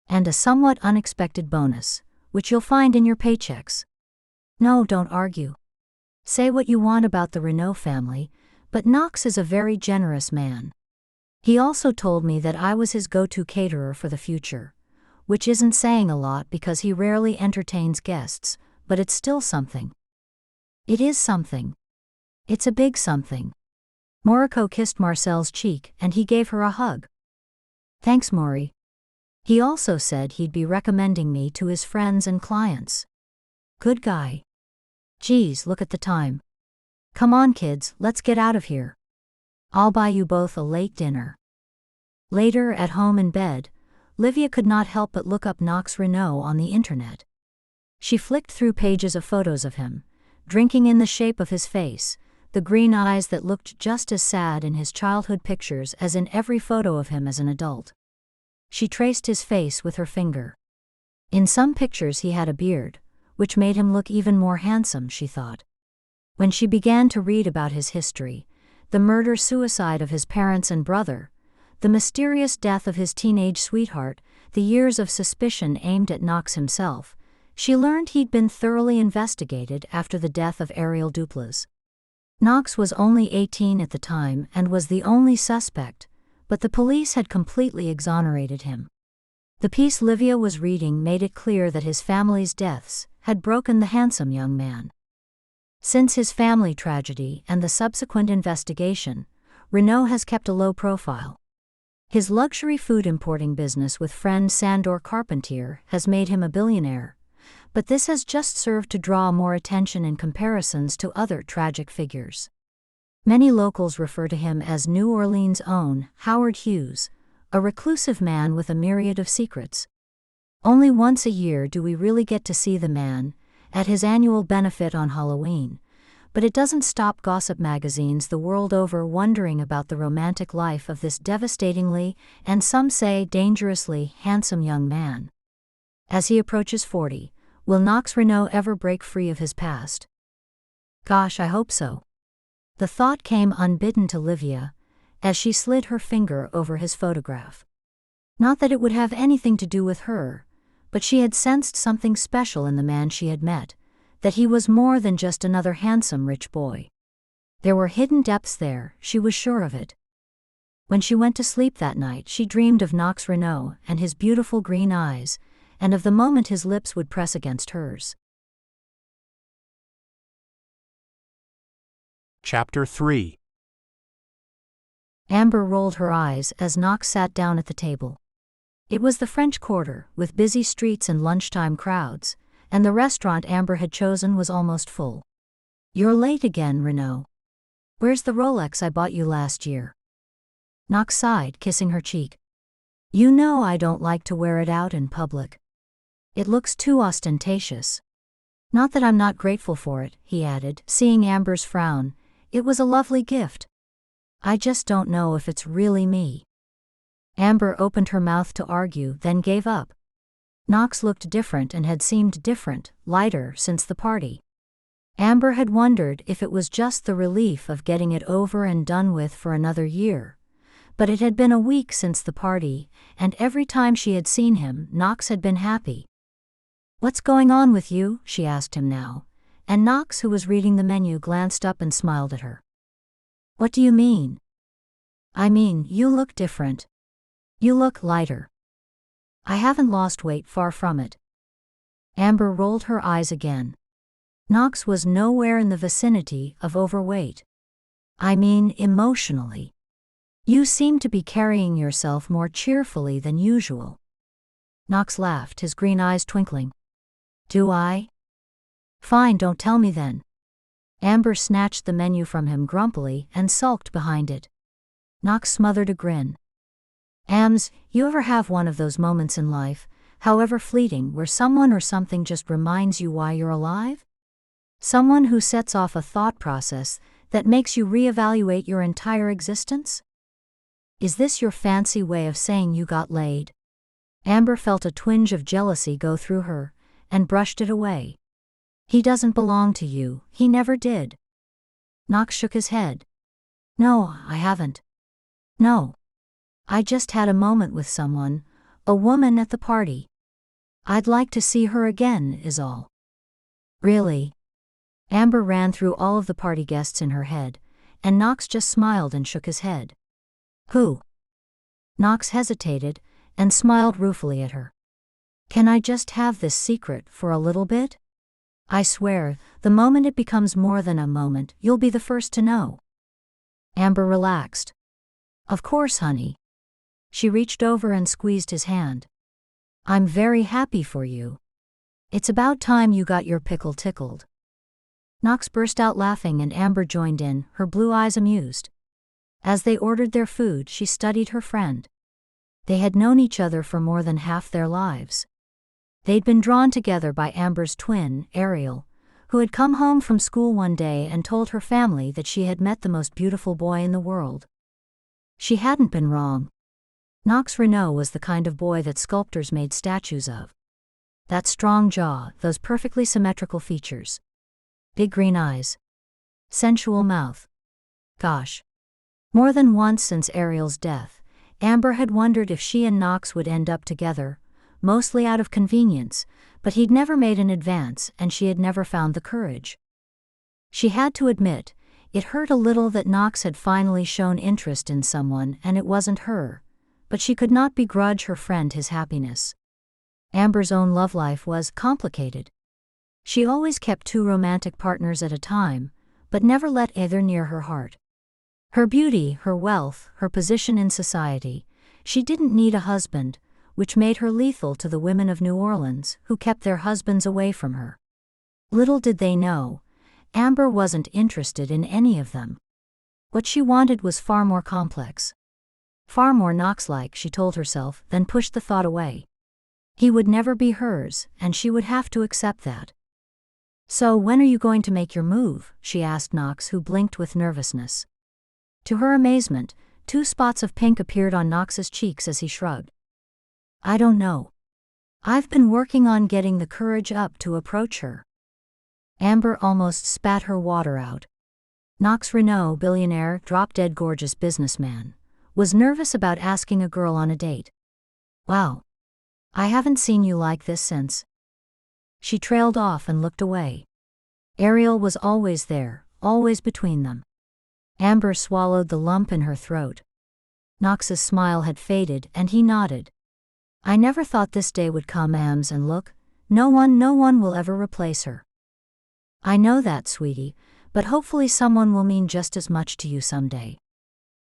And a somewhat unexpected bonus, which you'll find in your paychecks." "No, don't argue. Say what you want about the Renault family, but Knox is a very generous man. He also told me that I was his go-to caterer for the future, which isn't saying a lot because he rarely entertains guests, but it's still something." "It is something. It's a big something." Moriko kissed Marcel's cheek and he gave her a hug. "Thanks, Maury. He also said he'd be recommending me to his friends and clients. Good guy. Geez, look at the time. Come on, kids, let's get out of here. I'll buy you both a late dinner." Later, at home in bed, Livia could not help but look up Knox Renault on the internet. She flicked through pages of photos of him, drinking in the shape of his face, the green eyes that looked just as sad in his childhood pictures as in every photo of him as an adult. She traced his face with her finger. In some pictures he had a beard, which made him look even more handsome, she thought. When she began to read about his history, the murder-suicide of his parents and brother, the mysterious death of his teenage sweetheart, the years of suspicion aimed at Knox himself, she learned he'd been thoroughly investigated after the death of Ariel Duplas. Knox was only 18 at the time and was the only suspect, but the police had completely exonerated him. The piece Livia was reading made it clear that his family's deaths had broken the handsome young man. Since his family tragedy and the subsequent investigation, Renault has kept a low profile. His luxury food importing business with friend Sandor Carpentier has made him a billionaire, but this has just served to draw more attention in comparisons to other tragic figures. Many locals refer to him as New Orleans' own Howard Hughes, a reclusive man with a myriad of secrets. Only once a year do we really get to see the man, at his annual benefit on Halloween, but it doesn't stop gossip magazines the world over wondering about the romantic life of this devastatingly, and some say dangerously, handsome young man. As he approaches 40, will Knox Renault ever break free of his past? Gosh, I hope so. The thought came unbidden to Livia, as she slid her finger over his photograph. Not that it would have anything to do with her, but she had sensed something special in the man she had met, that he was more than just another handsome rich boy. There were hidden depths there, she was sure of it. When she went to sleep that night, she dreamed of Knox Renault and his beautiful green eyes, and of the moment his lips would press against hers. Chapter 3. Amber rolled her eyes as Knox sat down at the table. It was the French Quarter, with busy streets and lunchtime crowds, and the restaurant Amber had chosen was almost full. "You're late again, Renault. Where's the Rolex I bought you last year?" Knox sighed, kissing her cheek. "You know I don't like to wear it out in public. It looks too ostentatious. Not that I'm not grateful for it," he added, seeing Amber's frown. "It was a lovely gift. I just don't know if it's really me." Amber opened her mouth to argue, then gave up. Knox looked different and had seemed different, lighter, since the party. Amber had wondered if it was just the relief of getting it over and done with for another year. But it had been a week since the party, and every time she had seen him, Knox had been happy. "What's going on with you?" she asked him now, and Knox, who was reading the menu, glanced up and smiled at her. "What do you mean?" "I mean, you look different. You look lighter." "I haven't lost weight, far from it." Amber rolled her eyes again. Knox was nowhere in the vicinity of overweight. "I mean, emotionally. You seem to be carrying yourself more cheerfully than usual." Knox laughed, his green eyes twinkling. "Do I? Fine, don't tell me then." Amber snatched the menu from him grumpily and sulked behind it. Knox smothered a grin. "Ams, you ever have one of those moments in life, however fleeting, where someone or something just reminds you why you're alive? Someone who sets off a thought process that makes you reevaluate your entire existence? Is this your fancy way of saying you got laid?" Amber felt a twinge of jealousy go through her, and brushed it away. "He doesn't belong to you, he never did." Knox shook his head. "No, I haven't. No. I just had a moment with someone, a woman at the party. I'd like to see her again, is all." "Really?" Amber ran through all of the party guests in her head, and Knox just smiled and shook his head. "Who?" Knox hesitated, and smiled ruefully at her. "Can I just have this secret for a little bit? I swear, the moment it becomes more than a moment, you'll be the first to know." Amber relaxed. "Of course, honey." She reached over and squeezed his hand. "I'm very happy for you. It's about time you got your pickle tickled." Knox burst out laughing and Amber joined in, her blue eyes amused. As they ordered their food, she studied her friend. They had known each other for more than half their lives. They'd been drawn together by Amber's twin, Ariel, who had come home from school one day and told her family that she had met the most beautiful boy in the world. She hadn't been wrong. Knox Renault was the kind of boy that sculptors made statues of. That strong jaw, those perfectly symmetrical features. Big green eyes. Sensual mouth. Gosh. More than once since Ariel's death, Amber had wondered if she and Knox would end up together, mostly out of convenience, but he'd never made an advance and she had never found the courage. She had to admit, it hurt a little that Knox had finally shown interest in someone and it wasn't her, but she could not begrudge her friend his happiness. Amber's own love life was complicated. She always kept 2 romantic partners at a time, but never let either near her heart. Her beauty, her wealth, her position in society, she didn't need a husband, which made her lethal to the women of New Orleans who kept their husbands away from her. Little did they know, Amber wasn't interested in any of them. What she wanted was far more complex. Far more Knox-like, she told herself, then pushed the thought away. He would never be hers, and she would have to accept that. "So when are you going to make your move?" she asked Knox, who blinked with nervousness. To her amazement, 2 spots of pink appeared on Knox's cheeks as he shrugged. "I don't know. I've been working on getting the courage up to approach her." Amber almost spat her water out. Knox Renault, billionaire, drop-dead gorgeous businessman, was nervous about asking a girl on a date. "Wow. I haven't seen you like this since." She trailed off and looked away. Ariel was always there, always between them. Amber swallowed the lump in her throat. Knox's smile had faded and he nodded. "I never thought this day would come, Ams, and look, no one will ever replace her." "I know that, sweetie, but hopefully someone will mean just as much to you someday."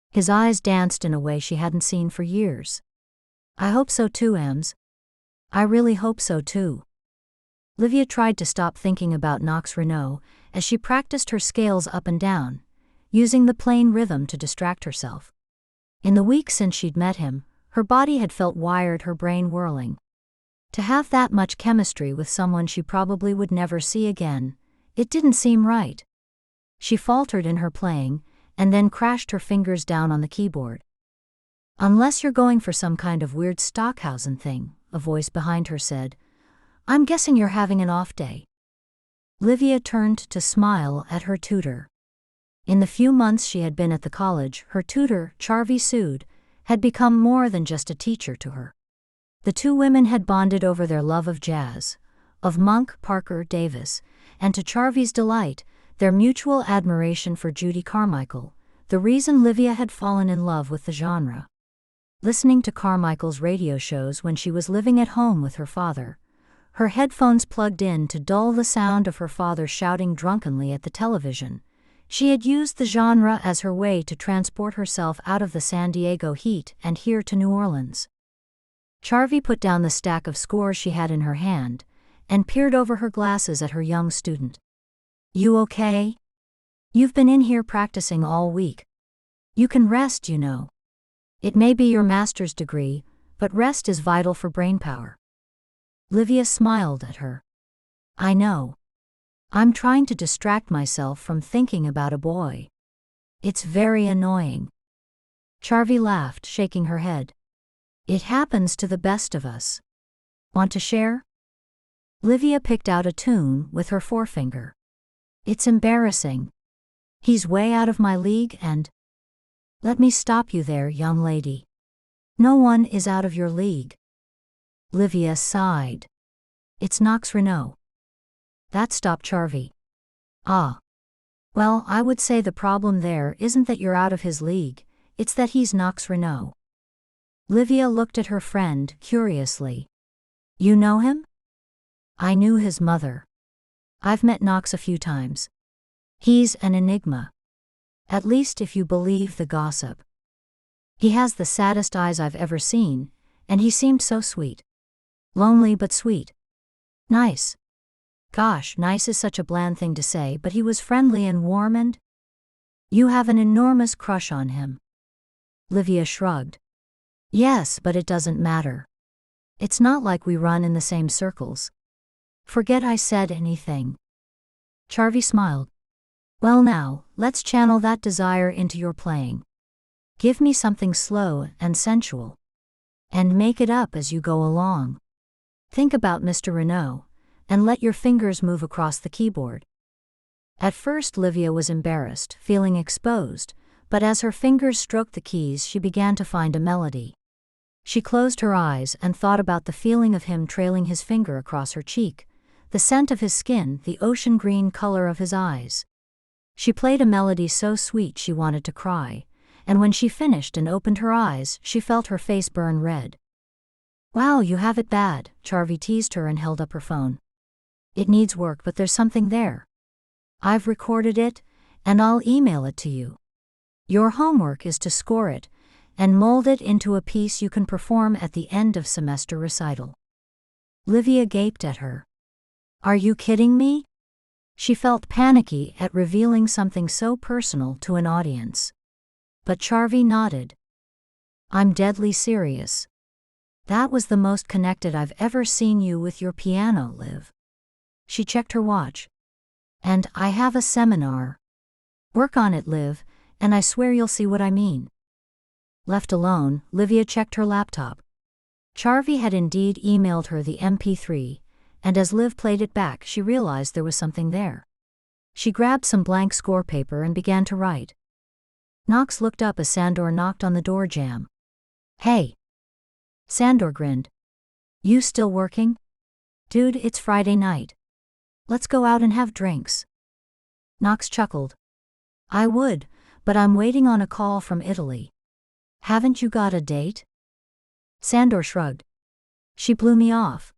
His eyes danced in a way she hadn't seen for years. I hope so too, Ems. I really hope so too. Livia tried to stop thinking about Knox Renault as she practiced her scales up and down, using the plain rhythm to distract herself. In the weeks since she'd met him, her body had felt wired, her brain whirling. To have that much chemistry with someone she probably would never see again, it didn't seem right. She faltered in her playing, and then crashed her fingers down on the keyboard. Unless you're going for some kind of weird Stockhausen thing, a voice behind her said. I'm guessing you're having an off day. Livia turned to smile at her tutor. In the few months she had been at the college, her tutor, Charvi Sood, had become more than just a teacher to her. The two women had bonded over their love of jazz, of Monk, Parker, Davis, and to Charvi's delight, their mutual admiration for Judy Carmichael, the reason Livia had fallen in love with the genre. Listening to Carmichael's radio shows when she was living at home with her father, her headphones plugged in to dull the sound of her father shouting drunkenly at the television, she had used the genre as her way to transport herself out of the San Diego heat and here to New Orleans. Charvi put down the stack of scores she had in her hand and peered over her glasses at her young student. You okay? You've been in here practicing all week. You can rest, you know. It may be your master's degree, but rest is vital for brainpower. Livia smiled at her. I know. I'm trying to distract myself from thinking about a boy. It's very annoying. Charvi laughed, shaking her head. It happens to the best of us. Want to share? Livia picked out a tune with her forefinger. It's embarrassing. He's way out of my league and... Let me stop you there, young lady. No one is out of your league. Livia sighed. It's Knox Renault. That stopped Charvi. Ah. Well, I would say the problem there isn't that you're out of his league, it's that he's Knox Renault. Livia looked at her friend curiously. You know him? I knew his mother. I've met Knox a few times. He's an enigma. At least if you believe the gossip. He has the saddest eyes I've ever seen, and he seemed so sweet. Lonely but sweet. Nice. Gosh, nice is such a bland thing to say, but he was friendly and warm and... You have an enormous crush on him. Livia shrugged. Yes, but it doesn't matter. It's not like we run in the same circles. Forget I said anything. Charvi smiled. Well now, let's channel that desire into your playing. Give me something slow and sensual. And make it up as you go along. Think about Mr. Renault, and let your fingers move across the keyboard. At first Livia was embarrassed, feeling exposed, but as her fingers stroked the keys she began to find a melody. She closed her eyes and thought about the feeling of him trailing his finger across her cheek, the scent of his skin, the ocean green color of his eyes. She played a melody so sweet she wanted to cry, and when she finished and opened her eyes she felt her face burn red. Wow, you have it bad, Charvi teased her and held up her phone. It needs work, but there's something there. I've recorded it, and I'll email it to you. Your homework is to score it, and mold it into a piece you can perform at the end of semester recital. Livia gaped at her. Are you kidding me? She felt panicky at revealing something so personal to an audience. But Charvi nodded. I'm deadly serious. That was the most connected I've ever seen you with your piano, Liv. She checked her watch. And I have a seminar. Work on it, Liv, and I swear you'll see what I mean. Left alone, Livia checked her laptop. Charvi had indeed emailed her the MP3, and as Liv played it back she realized there was something there. She grabbed some blank score paper and began to write. Knox looked up as Sandor knocked on the door jamb. Hey. Sandor grinned. You still working? Dude, it's Friday night. Let's go out and have drinks. Knox chuckled. I would, but I'm waiting on a call from Italy. Haven't you got a date? Sandor shrugged. She blew me off.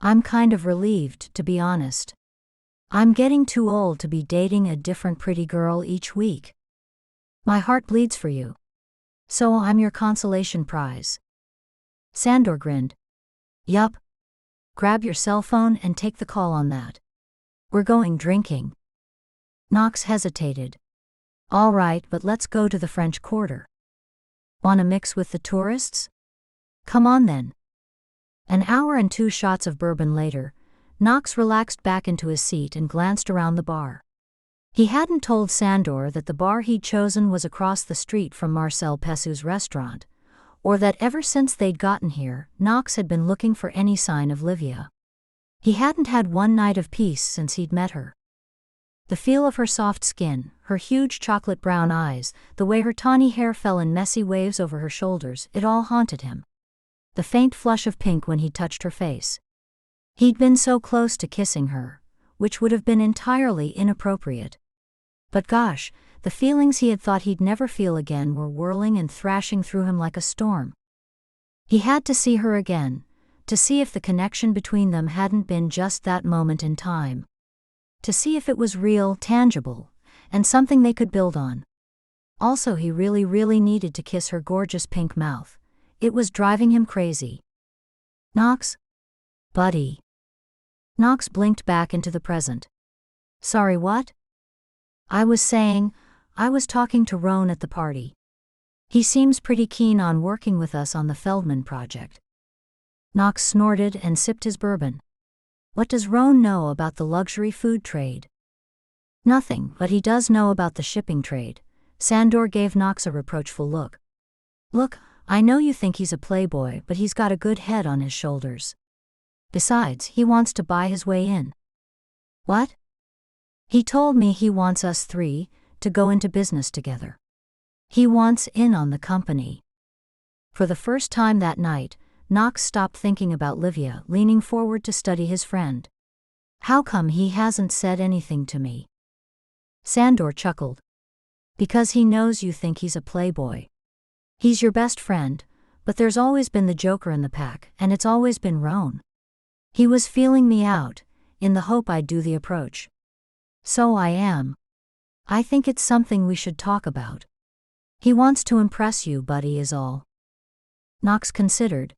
I'm kind of relieved, to be honest. I'm getting too old to be dating a different pretty girl each week. My heart bleeds for you. So I'm your consolation prize. Sandor grinned. Yup. Grab your cell phone and take the call on that. We're going drinking. Knox hesitated. All right, but let's go to the French Quarter. Wanna mix with the tourists? Come on then. An hour and 2 shots of bourbon later, Knox relaxed back into his seat and glanced around the bar. He hadn't told Sandor that the bar he'd chosen was across the street from Marcel Pessu's restaurant, or that ever since they'd gotten here, Knox had been looking for any sign of Livia. He hadn't had one night of peace since he'd met her. The feel of her soft skin, her huge chocolate brown eyes, the way her tawny hair fell in messy waves over her shoulders, it all haunted him. The faint flush of pink when he touched her face. He'd been so close to kissing her, which would have been entirely inappropriate. But gosh, the feelings he had thought he'd never feel again were whirling and thrashing through him like a storm. He had to see her again, to see if the connection between them hadn't been just that moment in time. To see if it was real, tangible, and something they could build on. Also, he really needed to kiss her gorgeous pink mouth. It was driving him crazy. Knox? Buddy. Knox blinked back into the present. Sorry, what? I was talking to Roan at the party. He seems pretty keen on working with us on the Feldman project. Knox snorted and sipped his bourbon. What does Roan know about the luxury food trade? Nothing, but he does know about the shipping trade. Sandor gave Knox a reproachful look. Look, I know you think he's a playboy, but he's got a good head on his shoulders. Besides, he wants to buy his way in. What? He told me he wants us 3 to go into business together. He wants in on the company. For the first time that night, Knox stopped thinking about Livia, leaning forward to study his friend. How come he hasn't said anything to me? Sandor chuckled. Because he knows you think he's a playboy. He's your best friend, but there's always been the joker in the pack, and it's always been Roan. He was feeling me out, in the hope I'd do the approach. So I am. I think it's something we should talk about. He wants to impress you, buddy, is all. Knox considered.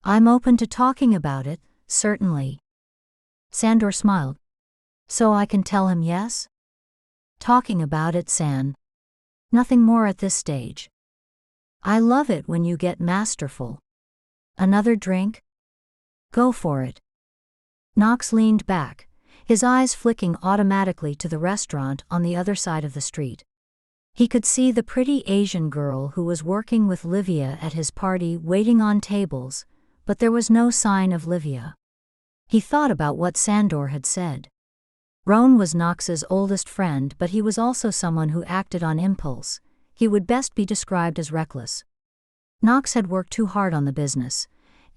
I'm open to talking about it, certainly. Sandor smiled. So I can tell him yes? Talking about it, San. Nothing more at this stage. I love it when you get masterful. Another drink? Go for it. Knox leaned back, his eyes flicking automatically to the restaurant on the other side of the street. He could see the pretty Asian girl who was working with Livia at his party waiting on tables, but there was no sign of Livia. He thought about what Sandor had said. Roan was Knox's oldest friend, but he was also someone who acted on impulse. He would best be described as reckless. Knox had worked too hard on the business,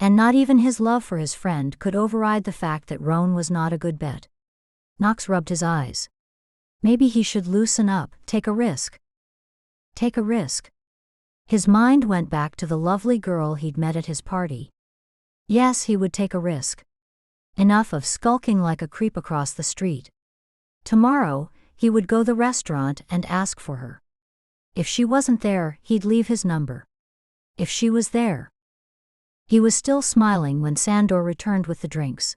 and not even his love for his friend could override the fact that Roan was not a good bet. Knox rubbed his eyes. Maybe he should loosen up, take a risk. Take a risk. His mind went back to the lovely girl he'd met at his party. Yes, he would take a risk. Enough of skulking like a creep across the street. Tomorrow, he would go to the restaurant and ask for her. If she wasn't there, he'd leave his number. If she was there. He was still smiling when Sandor returned with the drinks.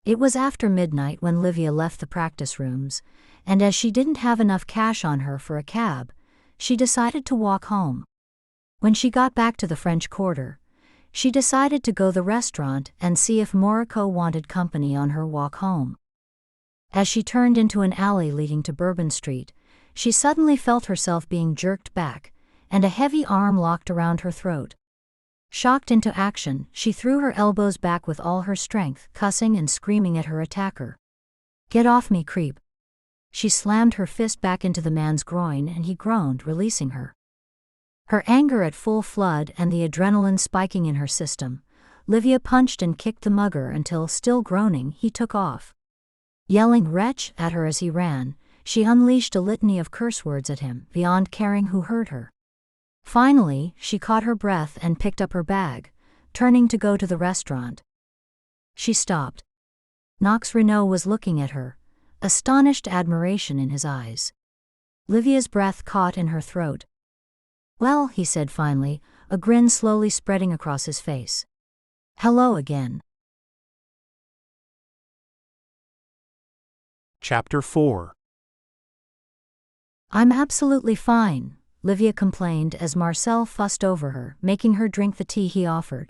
It was after midnight when Livia left the practice rooms, and as she didn't have enough cash on her for a cab, she decided to walk home. When she got back to the French Quarter, she decided to go to the restaurant and see if Moriko wanted company on her walk home. As she turned into an alley leading to Bourbon Street, she suddenly felt herself being jerked back, and a heavy arm locked around her throat. Shocked into action, she threw her elbows back with all her strength, cussing and screaming at her attacker. Get off me, creep. She slammed her fist back into the man's groin and he groaned, releasing her. Her anger at full flood and the adrenaline spiking in her system, Livia punched and kicked the mugger until, still groaning, he took off. Yelling "wretch" at her as he ran, she unleashed a litany of curse words at him, beyond caring who heard her. Finally, she caught her breath and picked up her bag, turning to go to the restaurant. She stopped. Knox Renault was looking at her, astonished admiration in his eyes. Livia's breath caught in her throat. Well, he said finally, a grin slowly spreading across his face. Hello again. Chapter 4. I'm absolutely fine, Livia complained as Marcel fussed over her, making her drink the tea he offered.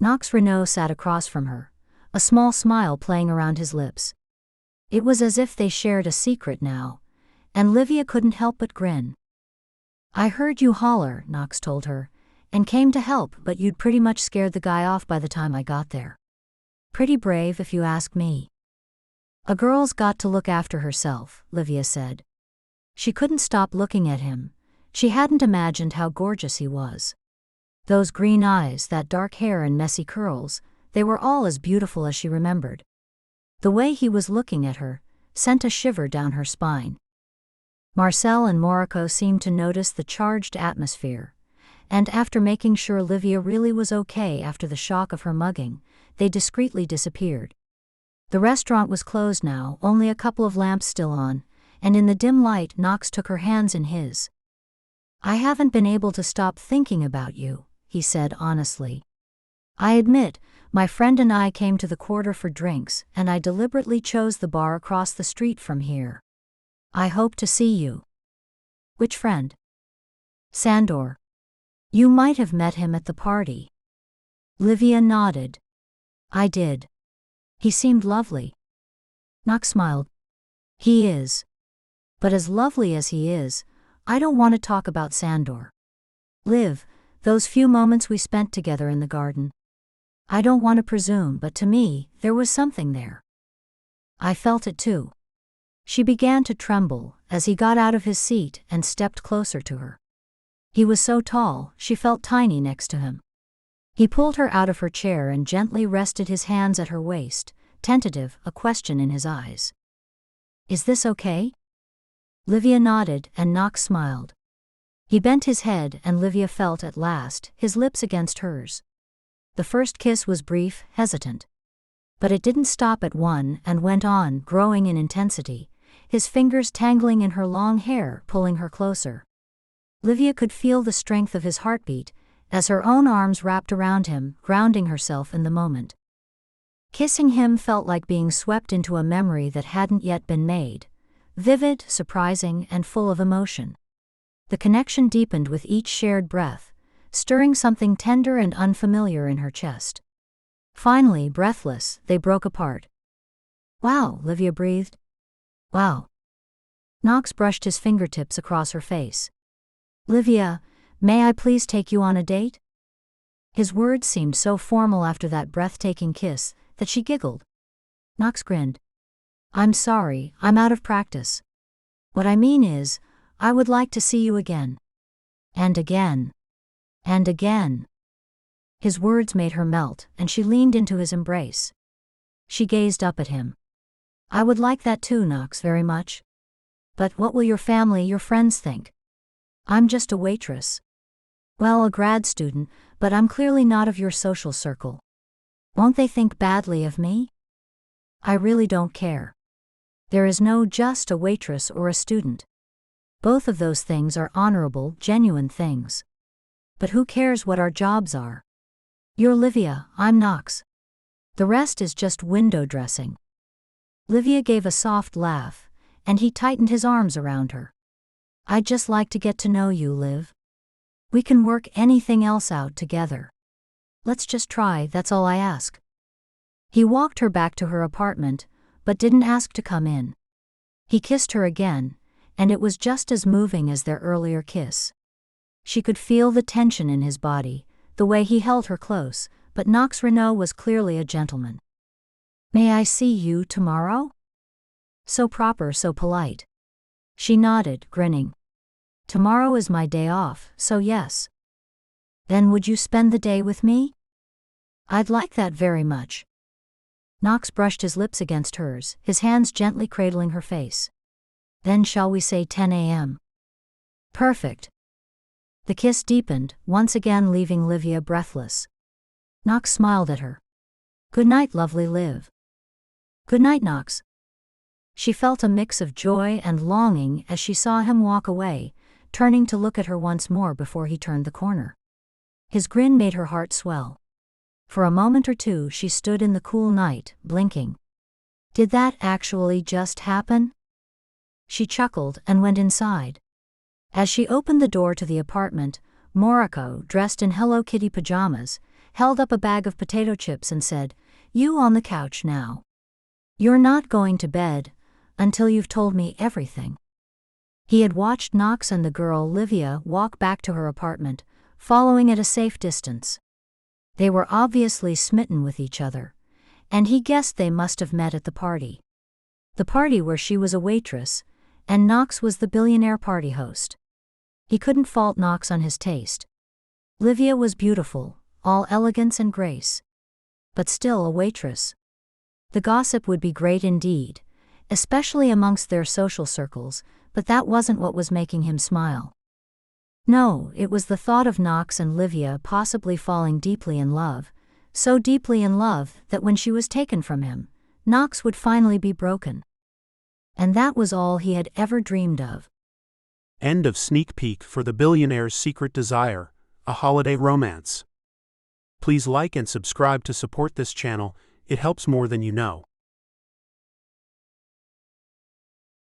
Knox Renault sat across from her, a small smile playing around his lips. It was as if they shared a secret now, and Livia couldn't help but grin. I heard you holler, Knox told her, and came to help, but you'd pretty much scared the guy off by the time I got there. Pretty brave if you ask me. A girl's got to look after herself, Livia said. She couldn't stop looking at him. She hadn't imagined how gorgeous he was. Those green eyes, that dark hair and messy curls, they were all as beautiful as she remembered. The way he was looking at her sent a shiver down her spine. Marcel and Morocco seemed to notice the charged atmosphere, and after making sure Livia really was okay after the shock of her mugging, they discreetly disappeared. The restaurant was closed now, only a couple of lamps still on, and in the dim light Knox took her hands in his. I haven't been able to stop thinking about you, he said honestly. I admit, my friend and I came to the quarter for drinks, and I deliberately chose the bar across the street from here. I hope to see you. Which friend? Sandor. You might have met him at the party. Livia nodded. I did. He seemed lovely. Knox smiled. He is. But as lovely as he is, I don't want to talk about Sandor. Liv, those few moments we spent together in the garden. I don't want to presume, but to me, there was something there. I felt it too. She began to tremble as he got out of his seat and stepped closer to her. He was so tall, she felt tiny next to him. He pulled her out of her chair and gently rested his hands at her waist, tentative, a question in his eyes. Is this okay? Livia nodded and Knox smiled. He bent his head and Livia felt at last his lips against hers. The first kiss was brief, hesitant. But it didn't stop at one and went on, growing in intensity, his fingers tangling in her long hair, pulling her closer. Livia could feel the strength of his heartbeat as her own arms wrapped around him, grounding herself in the moment. Kissing him felt like being swept into a memory that hadn't yet been made, vivid, surprising, and full of emotion. The connection deepened with each shared breath, stirring something tender and unfamiliar in her chest. Finally, breathless, they broke apart. Wow, Livia breathed. Wow. Knox brushed his fingertips across her face. Livia, may I please take you on a date? His words seemed so formal after that breathtaking kiss that she giggled. Knox grinned. I'm sorry, I'm out of practice. What I mean is, I would like to see you again. And again. And again. His words made her melt, and she leaned into his embrace. She gazed up at him. I would like that too, Knox, very much. But what will your family, your friends think? I'm just a waitress. Well, a grad student, but I'm clearly not of your social circle. Won't they think badly of me? I really don't care. There is no just a waitress or a student. Both of those things are honorable, genuine things. But who cares what our jobs are? You're Livia, I'm Knox. The rest is just window dressing. Livia gave a soft laugh, and he tightened his arms around her. I'd just like to get to know you, Liv. We can work anything else out together. Let's just try, that's all I ask. He walked her back to her apartment, but didn't ask to come in. He kissed her again, and it was just as moving as their earlier kiss. She could feel the tension in his body, the way he held her close, but Knox Renault was clearly a gentleman. May I see you tomorrow? So proper, so polite. She nodded, grinning. Tomorrow is my day off, so yes. Then would you spend the day with me? I'd like that very much. Knox brushed his lips against hers, his hands gently cradling her face. Then shall we say 10 a.m.? Perfect. The kiss deepened, once again leaving Livia breathless. Knox smiled at her. Good night, lovely Liv. Good night, Knox. She felt a mix of joy and longing as she saw him walk away, turning to look at her once more before he turned the corner. His grin made her heart swell. For a moment or two she stood in the cool night, blinking. Did that actually just happen? She chuckled and went inside. As she opened the door to the apartment, Moriko, dressed in Hello Kitty pajamas, held up a bag of potato chips and said, "You on the couch now. You're not going to bed until you've told me everything." He had watched Knox and the girl Livia walk back to her apartment, following at a safe distance. They were obviously smitten with each other, and he guessed they must have met at the party. The party where she was a waitress, and Knox was the billionaire party host. He couldn't fault Knox on his taste. Livia was beautiful, all elegance and grace. But still a waitress. The gossip would be great indeed, especially amongst their social circles, but that wasn't what was making him smile. No, it was the thought of Knox and Livia possibly falling deeply in love, so deeply in love that when she was taken from him, Knox would finally be broken. And that was all he had ever dreamed of. End of sneak peek for The Billionaire's Secret Desire, a holiday romance. Please like and subscribe to support this channel, it helps more than you know.